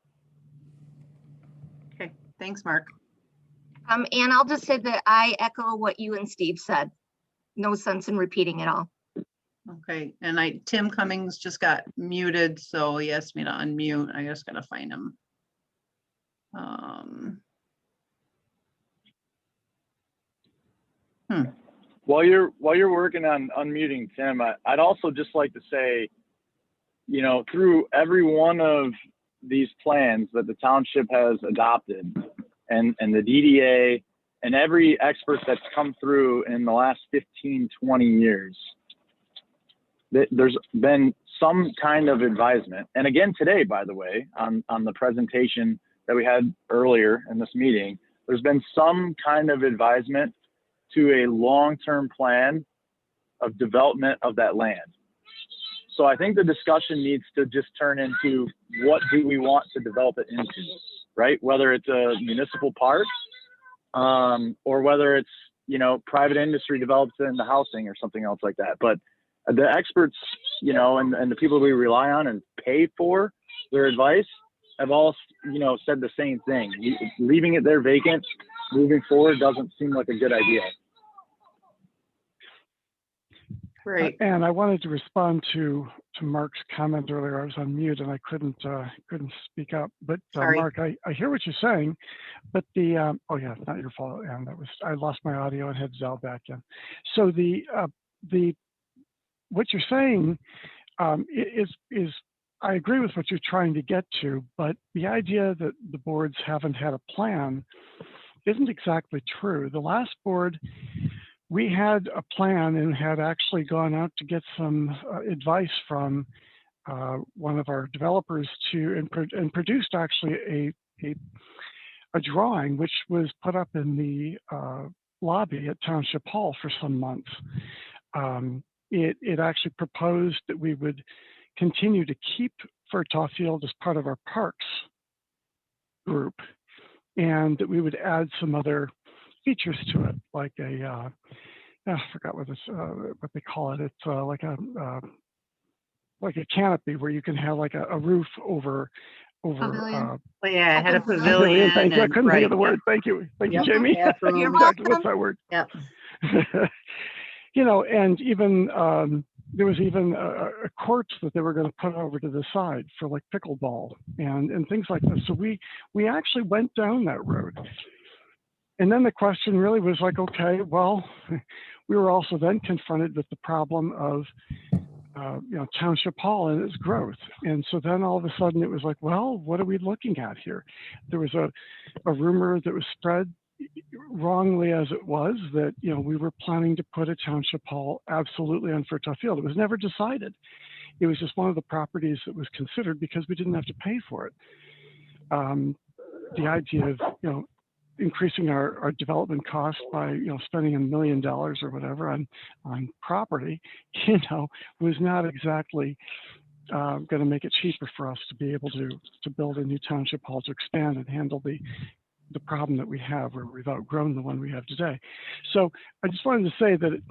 Okay, thanks, Mark. And I'll just say that I echo what you and Steve said. No sense in repeating it all. Okay, and Tim Cummings just got muted, so he asked me to unmute. I just gotta find him. While you're working on unmuting Tim, I'd also just like to say, you know, through every one of these plans that the township has adopted, and the DDA and every expert that's come through in the last 15, 20 years, there's been some kind of advisement. And again, today, by the way, on the presentation that we had earlier in this meeting, there's been some kind of advisement to a long-term plan of development of that land. So I think the discussion needs to just turn into, what do we want to develop it into, right? Whether it's a municipal park, or whether it's, you know, private industry develops it into housing or something else like that. But the experts, you know, and the people we rely on and pay for their advice have all, you know, said the same thing. Leaving it there vacant, moving forward, doesn't seem like a good idea. Great. And I wanted to respond to Mark's comment earlier. I was on mute and I couldn't speak up. But Mark, I hear what you're saying, but the oh yeah, not your fault. And I lost my audio and had Zal back in. So the what you're saying is I agree with what you're trying to get to, but the idea that the boards haven't had a plan isn't exactly true. The last board, we had a plan and had actually gone out to get some advice from one of our developers and produced actually a drawing which was put up in the lobby at Township Hall for some months. It actually proposed that we would continue to keep Fertile Field as part of our parks group, and that we would add some other features to it, like I forgot what they call it. It's like a canopy where you can have like a roof over. Well, yeah, I had a pavilion. Thank you. I couldn't think of the word. Thank you, Jamie. What's that word? Yeah. You know, and even there was even a court that they were going to put over to the side for like pickleball and things like this. So we actually went down that road. And then the question really was like, okay, well, we were also then confronted with the problem of, you know, Township Hall and its growth. And so then all of a sudden it was like, well, what are we looking at here? There was a rumor that was spread wrongly as it was that, you know, we were planning to put a Township Hall absolutely on Fertile Field. It was never decided. It was just one of the properties that was considered because we didn't have to pay for it. The idea of, you know, increasing our development costs by, you know, spending $1 million or whatever on property, you know, was not exactly going to make it cheaper for us to be able to build a new Township Hall to expand and handle the problem that we have, where we've outgrown the one we have today. So I just wanted to say that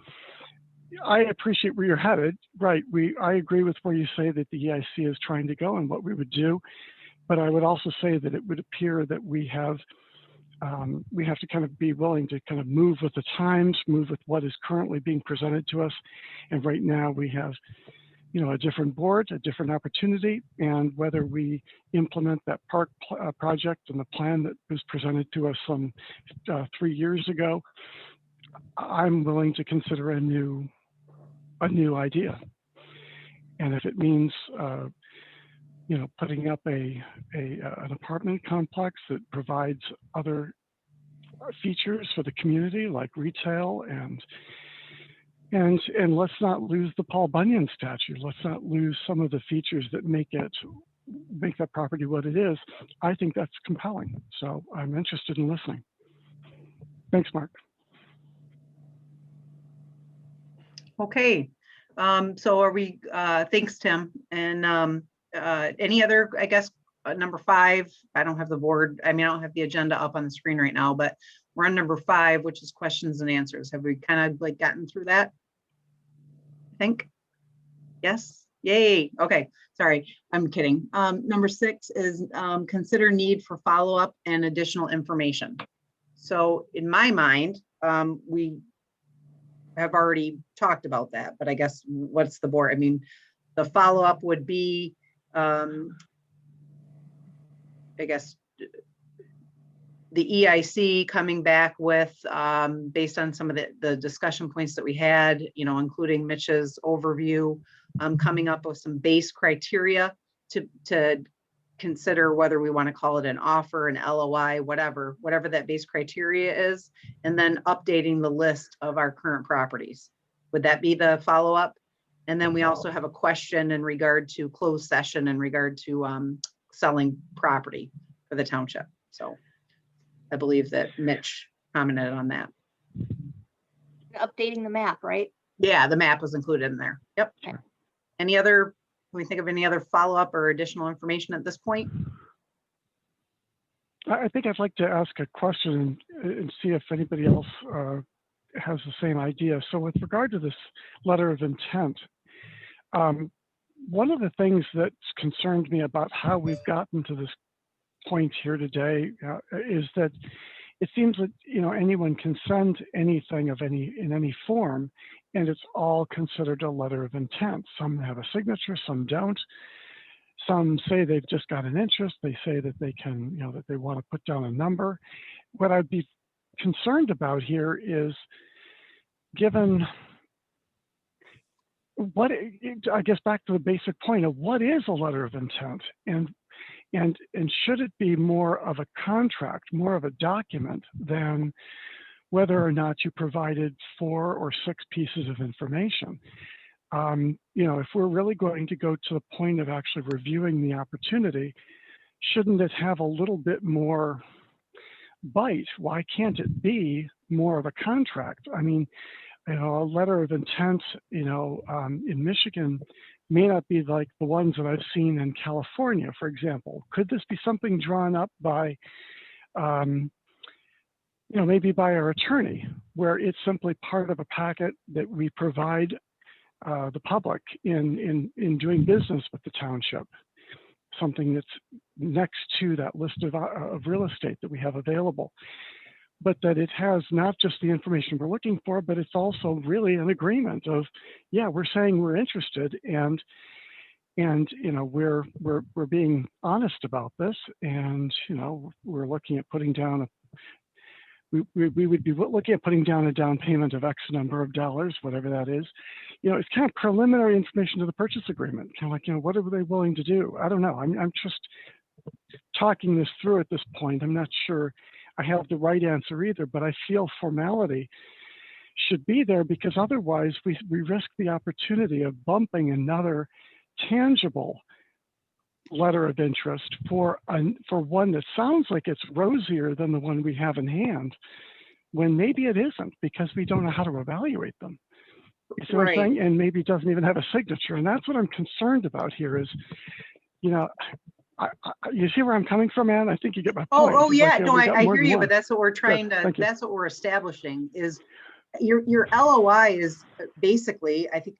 I appreciate where you're headed. Right. I agree with where you say that the EIC is trying to go and what we would do. But I would also say that it would appear that we have to kind of be willing to kind of move with the times, move with what is currently being presented to us. And right now we have a different board, a different opportunity, and whether we implement that park project and the plan that was presented to us some 3 years ago, I'm willing to consider a new idea. And if it means, putting up an apartment complex that provides other features for the community, like retail and let's not lose the Paul Bunyan statue. Let's not lose some of the features that make that property what it is. I think that's compelling. So I'm interested in listening. Thanks, Mark. Okay. So are we, thanks, Tim. And any other, I guess, number 5, I don't have the board. I don't have the agenda up on the screen right now, but we're on number 5, which is questions and answers. Have we kind of gotten through that? I think. Yes. Yay. Okay. Sorry. I'm kidding. Number 6 is consider need for follow-up and additional information. So in my mind, we have already talked about that, but I guess what's the board? The follow-up would be, I guess, the EIC coming back with, based on some of the discussion points that we had, including Mitch's overview, coming up with some base criteria to consider whether we want to call it an offer, an LOI, whatever that base criteria is, and then updating the list of our current properties. Would that be the follow-up? And then we also have a question in regard to closed session in regard to selling property for the township. So I believe that Mitch commented on that. Updating the map, right? Yeah, the map was included in there. Yep. Okay. Any other, can we think of any other follow-up or additional information at this point? I think I'd like to ask a question and see if anybody else has the same idea. So with regard to this letter of intent, one of the things that's concerned me about how we've gotten to this point here today is that it seems that anyone can send anything in any form, and it's all considered a letter of intent. Some have a signature, some don't. Some say they've just got an interest. They say that they can, that they want to put down a number. What I'd be concerned about here is, given what, I guess back to the basic point of what is a letter of intent, and should it be more of a contract, more of a document than whether or not you provided 4 or 6 pieces of information? If we're really going to go to the point of actually reviewing the opportunity, shouldn't it have a little bit more bite? Why can't it be more of a contract? A letter of intent, in Michigan may not be like the ones that I've seen in California, for example. Could this be something drawn up by, maybe by our attorney, where it's simply part of a packet that we provide the public in doing business with the township, something that's next to that list of real estate that we have available, but that it has not just the information we're looking for, but it's also really an agreement of, yeah, we're saying we're interested, and we're being honest about this, and we're looking at putting down we would be looking at putting down a down payment of X number of dollars, whatever that is. It's kind of preliminary information to the purchase agreement. Kind of like, what are they willing to do? I don't know. I'm just talking this through at this point. I'm not sure I have the right answer either, but I feel formality should be there, because otherwise we risk the opportunity of bumping another tangible letter of interest for one that sounds like it's rosier than the one we have in hand, when maybe it isn't, because we don't know how to evaluate them. You see what I'm saying? And maybe it doesn't even have a signature. And that's what I'm concerned about here is, you see where I'm coming from, Ann? I think you get my point. Oh yeah, like, no, I hear you, one. but that's what we're trying to, that's what we're establishing is your LOI is basically, I think,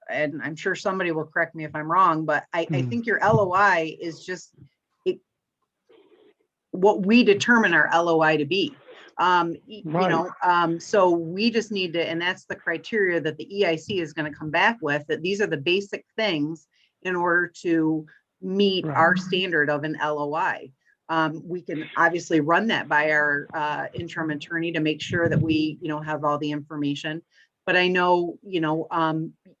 and I'm sure somebody will correct me if I'm wrong, but I think your LOI is just what we determine our LOI to be. You Right. know, so we just need to, and that's the criteria that the EIC is going to come back with, that these are the basic things in order to meet Right. our standard of an LOI. We can obviously run that by our interim attorney to make sure that we, you know, have all the information. But I know, you know,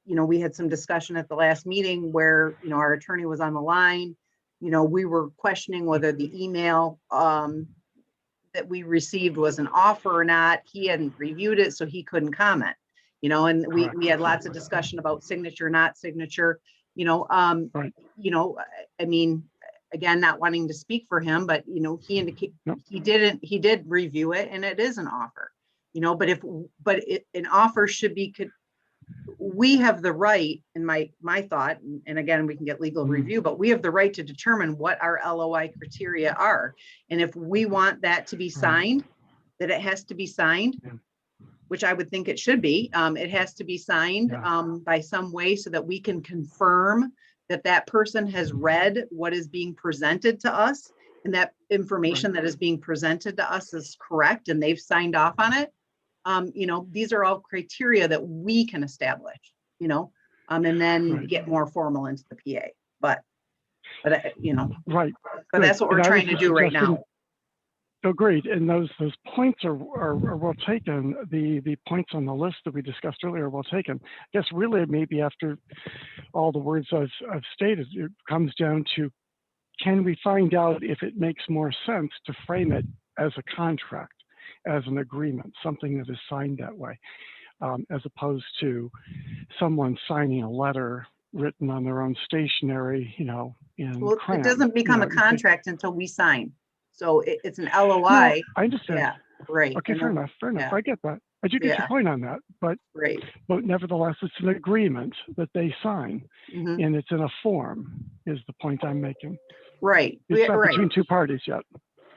we had some discussion at the last meeting where, you know, our attorney was on the line. You know, we were questioning whether the email that we received was an offer or not. He hadn't reviewed it, so he couldn't comment. You know, and we had lots of discussion about signature, not signature. You know, Right. you know, I mean, again, not wanting to speak for him, but you know, he indicated he did review it, and it is an offer. You know, but an offer should be, we have the right, in my thought, and again, we can get legal review, but we have the right to determine what our LOI criteria are. And if we want that to be signed, that it has to be signed, which I would think it should be, it has to be signed by some way so that we can confirm that that person has read what is being presented to us, and that information that is being presented to us is correct and they've signed off on it. You know, these are all criteria that we can establish, you know, and then get more formal into the PA. But you know, Right. but that's what we're trying to do right now. So great, and those points are well taken. The points on the list that we discussed earlier are well taken. I guess really maybe after all the words I've stated, it comes down to, can we find out if it makes more sense to frame it as a contract, as an agreement, something that is signed that way, as opposed to someone signing a letter written on their own stationery, you know, in Well, crayon. it doesn't become you a know, contract until we sign. So it's an LOI. No, I understand. Yeah, right. Okay, fair enough. Yeah. I get that. I do get your point on that, but nevertheless, it's an agreement that they sign, and it's in a form. Is the point I'm making? Right. It's not between two parties yet.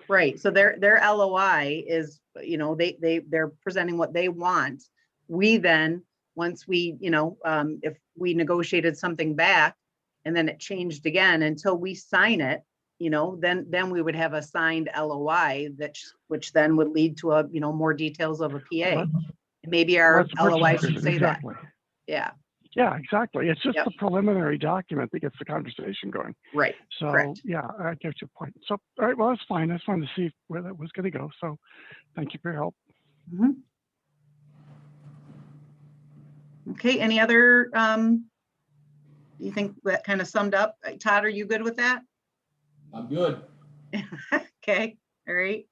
Right. So their LOI is, you know, they're presenting what they want. We then, once we, you know, if we negotiated something back and then it changed again, until we sign it, you know, then we would have a signed LOI which then would lead to a, you know, more details of a PA. Maybe our LOI should say that. Yeah. Yeah, exactly. It's just the preliminary document that gets the conversation going. Right. So yeah, I get your point. So all right, well, that's fine. I just wanted to see where that was going to go. So thank you for your help. Okay. Any other? You think that kind of summed up? Todd, are you good with that? I'm good. Okay. All right.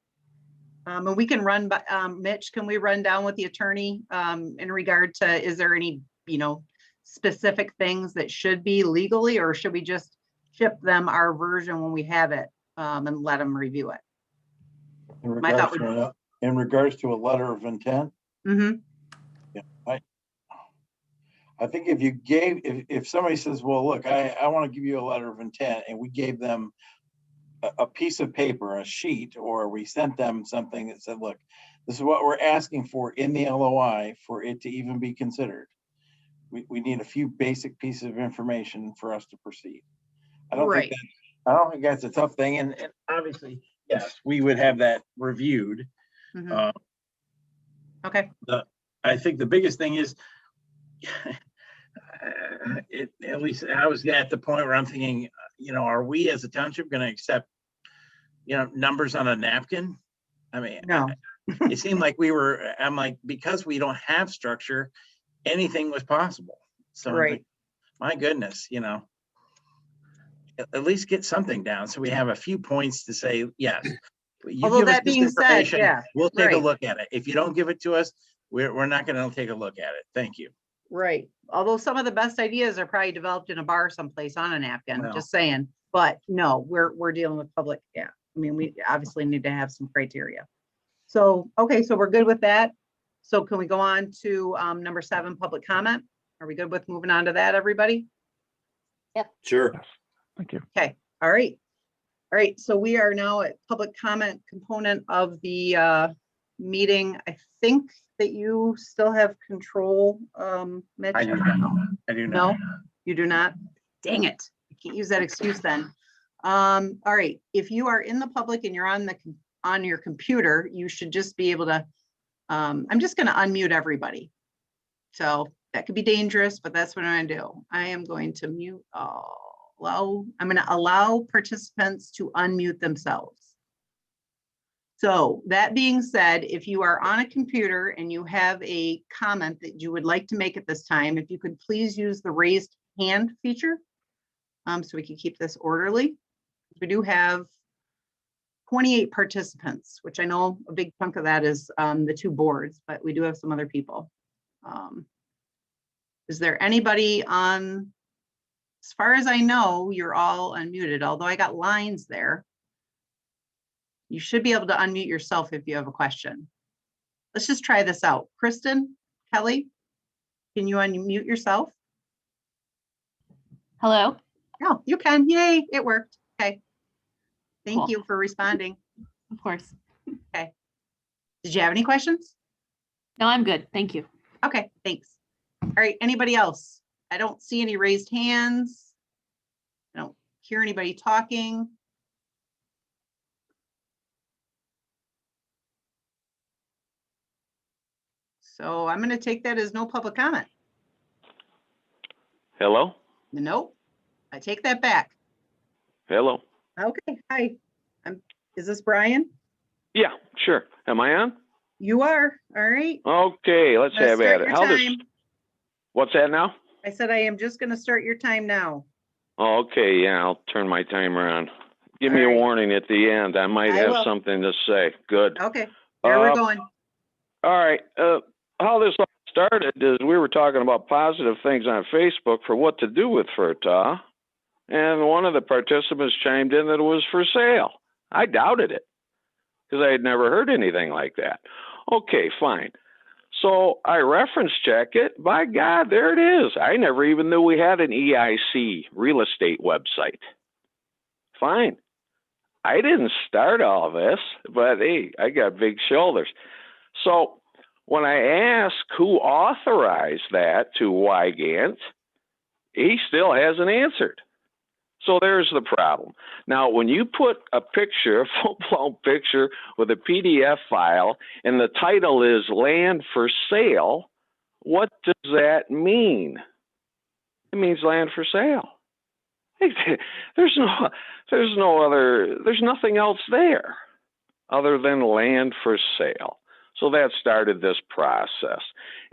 And we can run, but Mitch, can we run down with the attorney in regard to, is there any, you know, specific things that should be legally, or should we just ship them our version when we have it and let them review it? In regards to a letter of intent, yeah, I think if you gave, if somebody says, well, look, I want to give you a letter of intent, and we gave them a piece of paper, a sheet, or we sent them something that said, look, this is what we're asking for in the LOI for it to even be considered. We need a few basic pieces of information for us to proceed. I don't think that's a tough thing. And obviously, yes, we would have that reviewed. Okay. I think the biggest thing is, at least I was at the point where I'm thinking, you know, are we as a township going to accept, you know, numbers on a napkin? I mean, no. It seemed like I'm like, because we don't have structure, anything was possible. So like, my goodness, you know, at least get something down so we have a few points to say, yes. Although that being said, we'll take a look at it. If you don't give it to us, we're not going to take a look at it. Thank you. Right. Although some of the best ideas are probably developed in a bar someplace on a napkin, just saying. But no, we're dealing with public. Yeah. I mean, we obviously need to have some criteria. So, okay, so we're good with that. So can we go on to number 7, public comment? Are we good with moving on to that, everybody? Yep. Sure. Thank you. Okay. All right. All right. So we are now at public comment component of the meeting. I think that you still have control, Mitch. I do not. I do not. No, you do not. Dang it. I can't use that excuse then. All right. If you are in the public and you're on the on your computer, you should just be able to, I'm just going to unmute everybody. So that could be dangerous, but that's what I'm going to do. I am going to mute all. I'm going to allow participants to unmute themselves. So that being said, if you are on a computer and you have a comment that you would like to make at this time, if you could please use the raised hand feature, so we can keep this orderly. We do have 28 participants, which I know a big chunk of that is the two boards, but we do have some other people. Is there anybody on, as far as I know, you're all unmuted, although I got lines there. You should be able to unmute yourself if you have a question. Let's just try this out. Kristen, Kelly, can you unmute yourself? Hello? Oh, you can. Yay, it worked. Okay. Thank Cool. you for responding. Of course. Okay. Did you have any questions? No, I'm good. Thank you. Okay, thanks. All right, anybody else? I don't see any raised hands. I don't hear anybody talking. So I'm going to take that as no public comment. Hello? Nope. I take that back. Hello? Okay, hi. Is this Brian? Yeah, sure. Am I on? You are. All right. Okay, let's Let's have start at it. your How does, time. what's that now? I said I am just going to start your time now. Okay, yeah, I'll turn my timer on. Give me All a right. warning at the end. I might I have will. something to say. Good. Okay, there we're going. All right. How this all started is we were talking about positive things on Facebook for what to do with FERTA, and one of the participants chimed in that it was for sale. I doubted it because I had never heard anything like that. Okay, fine. So I reference check it. By God, there it is. I never even knew we had an EIC real estate website. Fine. I didn't start all this, but hey, I got big shoulders. So when I ask who authorized that to Wygant, he still hasn't answered. So there's the problem. Now, when you put a picture, a full-blown picture with a PDF file, and the title is Land for Sale, what does that mean? It means land for sale. There's nothing else there other than land for sale. So that started this process.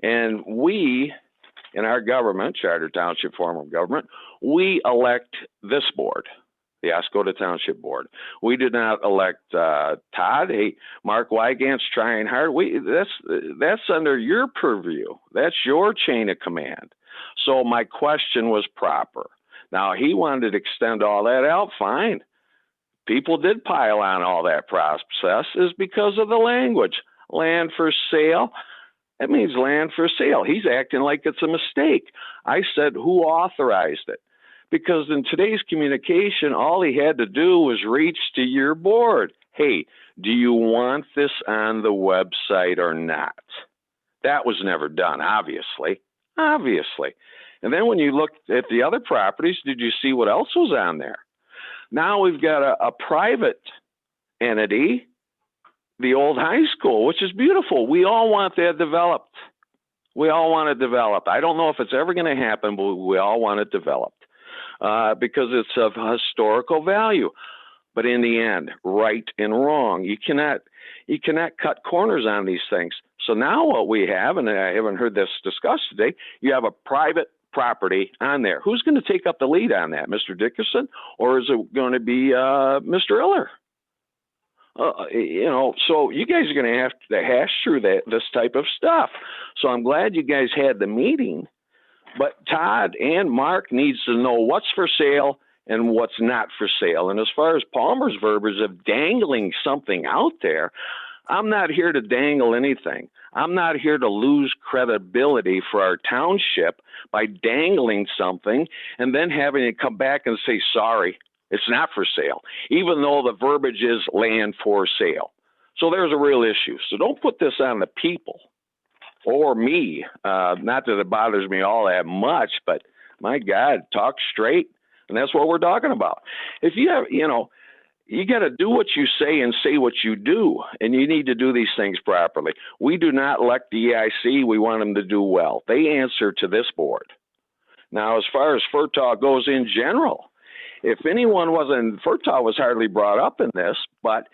And we, in our government, Charter Township form of government, we elect this board, the Oscoda Township Board. We did not elect Todd. Hey, Mark Wygant's trying hard. That's under your purview. That's your chain of command. So my question was proper. Now, he wanted to extend all that out, fine. People did pile on all that process is because of the language. Land for sale. That means land for sale. He's acting like it's a mistake. I said, who authorized it? Because in today's communication, all he had to do was reach to your board. Hey, do you want this on the website or not? That was never done, obviously. Obviously. And then when you looked at the other properties, did you see what else was on there? Now we've got a private entity, the old high school, which is beautiful. We all want that developed. We all want it developed. I don't know if it's ever going to happen, but we all want it developed because it's of historical value. But in the end, right and wrong, you cannot cut corners on these things. So now what we have, and I haven't heard this discussed today, you have a private property on there. Who's going to take up the lead on that, Mr. Dickerson, or is it going to be Mr. Iller? So you guys are going to have to hash through this type of stuff. So I'm glad you guys had the meeting, but Todd and Mark needs to know what's for sale and what's not for sale. And as far as Palmer's verbiage of dangling something out there, I'm not here to dangle anything. I'm not here to lose credibility for our township by dangling something and then having to come back and say, sorry, it's not for sale, even though the verbiage is land for sale. So there's a real issue. So don't put this on the people or me. Not that it bothers me all that much, but my God, talk straight. And that's what we're talking about. If you have, you got to do what you say and say what you do, and you need to do these things properly. We do not elect the EIC. We want them to do well. They answer to this board. Now, as far as FERTAW goes in general, if anyone wasn't, FERTAW was hardly brought up in this, but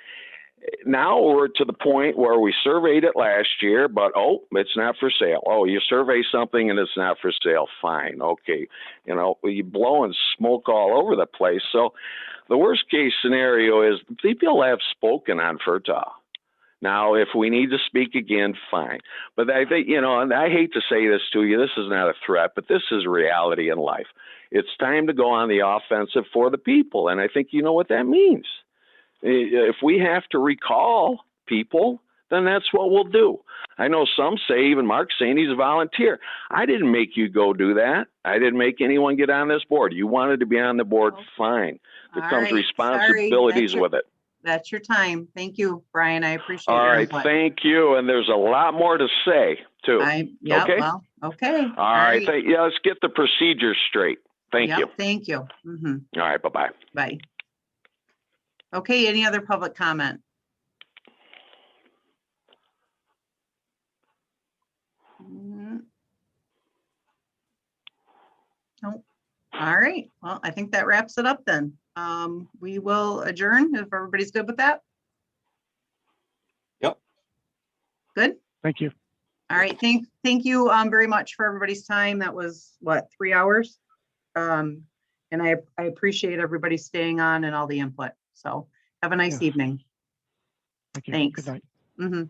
now we're to the point where we surveyed it last year, but oh, it's not for sale. Oh, you survey something and it's not for sale. Fine. Okay. You know, you're blowing smoke all over the place. So the worst case scenario is people have spoken on FERTAW. Now, if we need to speak again, fine. But I think, you know, and I hate to say this to you, this is not a threat, but this is reality in life. It's time to go on the offensive for the people. And I think you know what that means. If we have to recall people, then that's what we'll do. I know some say, even Mark's saying he's a volunteer. I didn't make you go do that. I didn't make anyone get on this board. You wanted to be on the board, fine. There All comes right, responsibilities sorry. with it. That's your time. Thank you, Brian. I appreciate All your right, input. thank you. And there's a lot more to say too. Yeah, okay? well, okay. All right. Yeah, let's get the procedures straight. Thank Yep, you. Thank you. Mhm. All right, bye-bye. Bye. Okay, any other public comment? Nope. All right, well, I think that wraps it up then. We will adjourn if everybody's good with that. Yep. Good. Thank you. All right, thank you very much for everybody's time. That was what, 3 hours? And I appreciate everybody staying on and all the input. So have a nice evening. Thank you. Thanks. Good night. Mhm.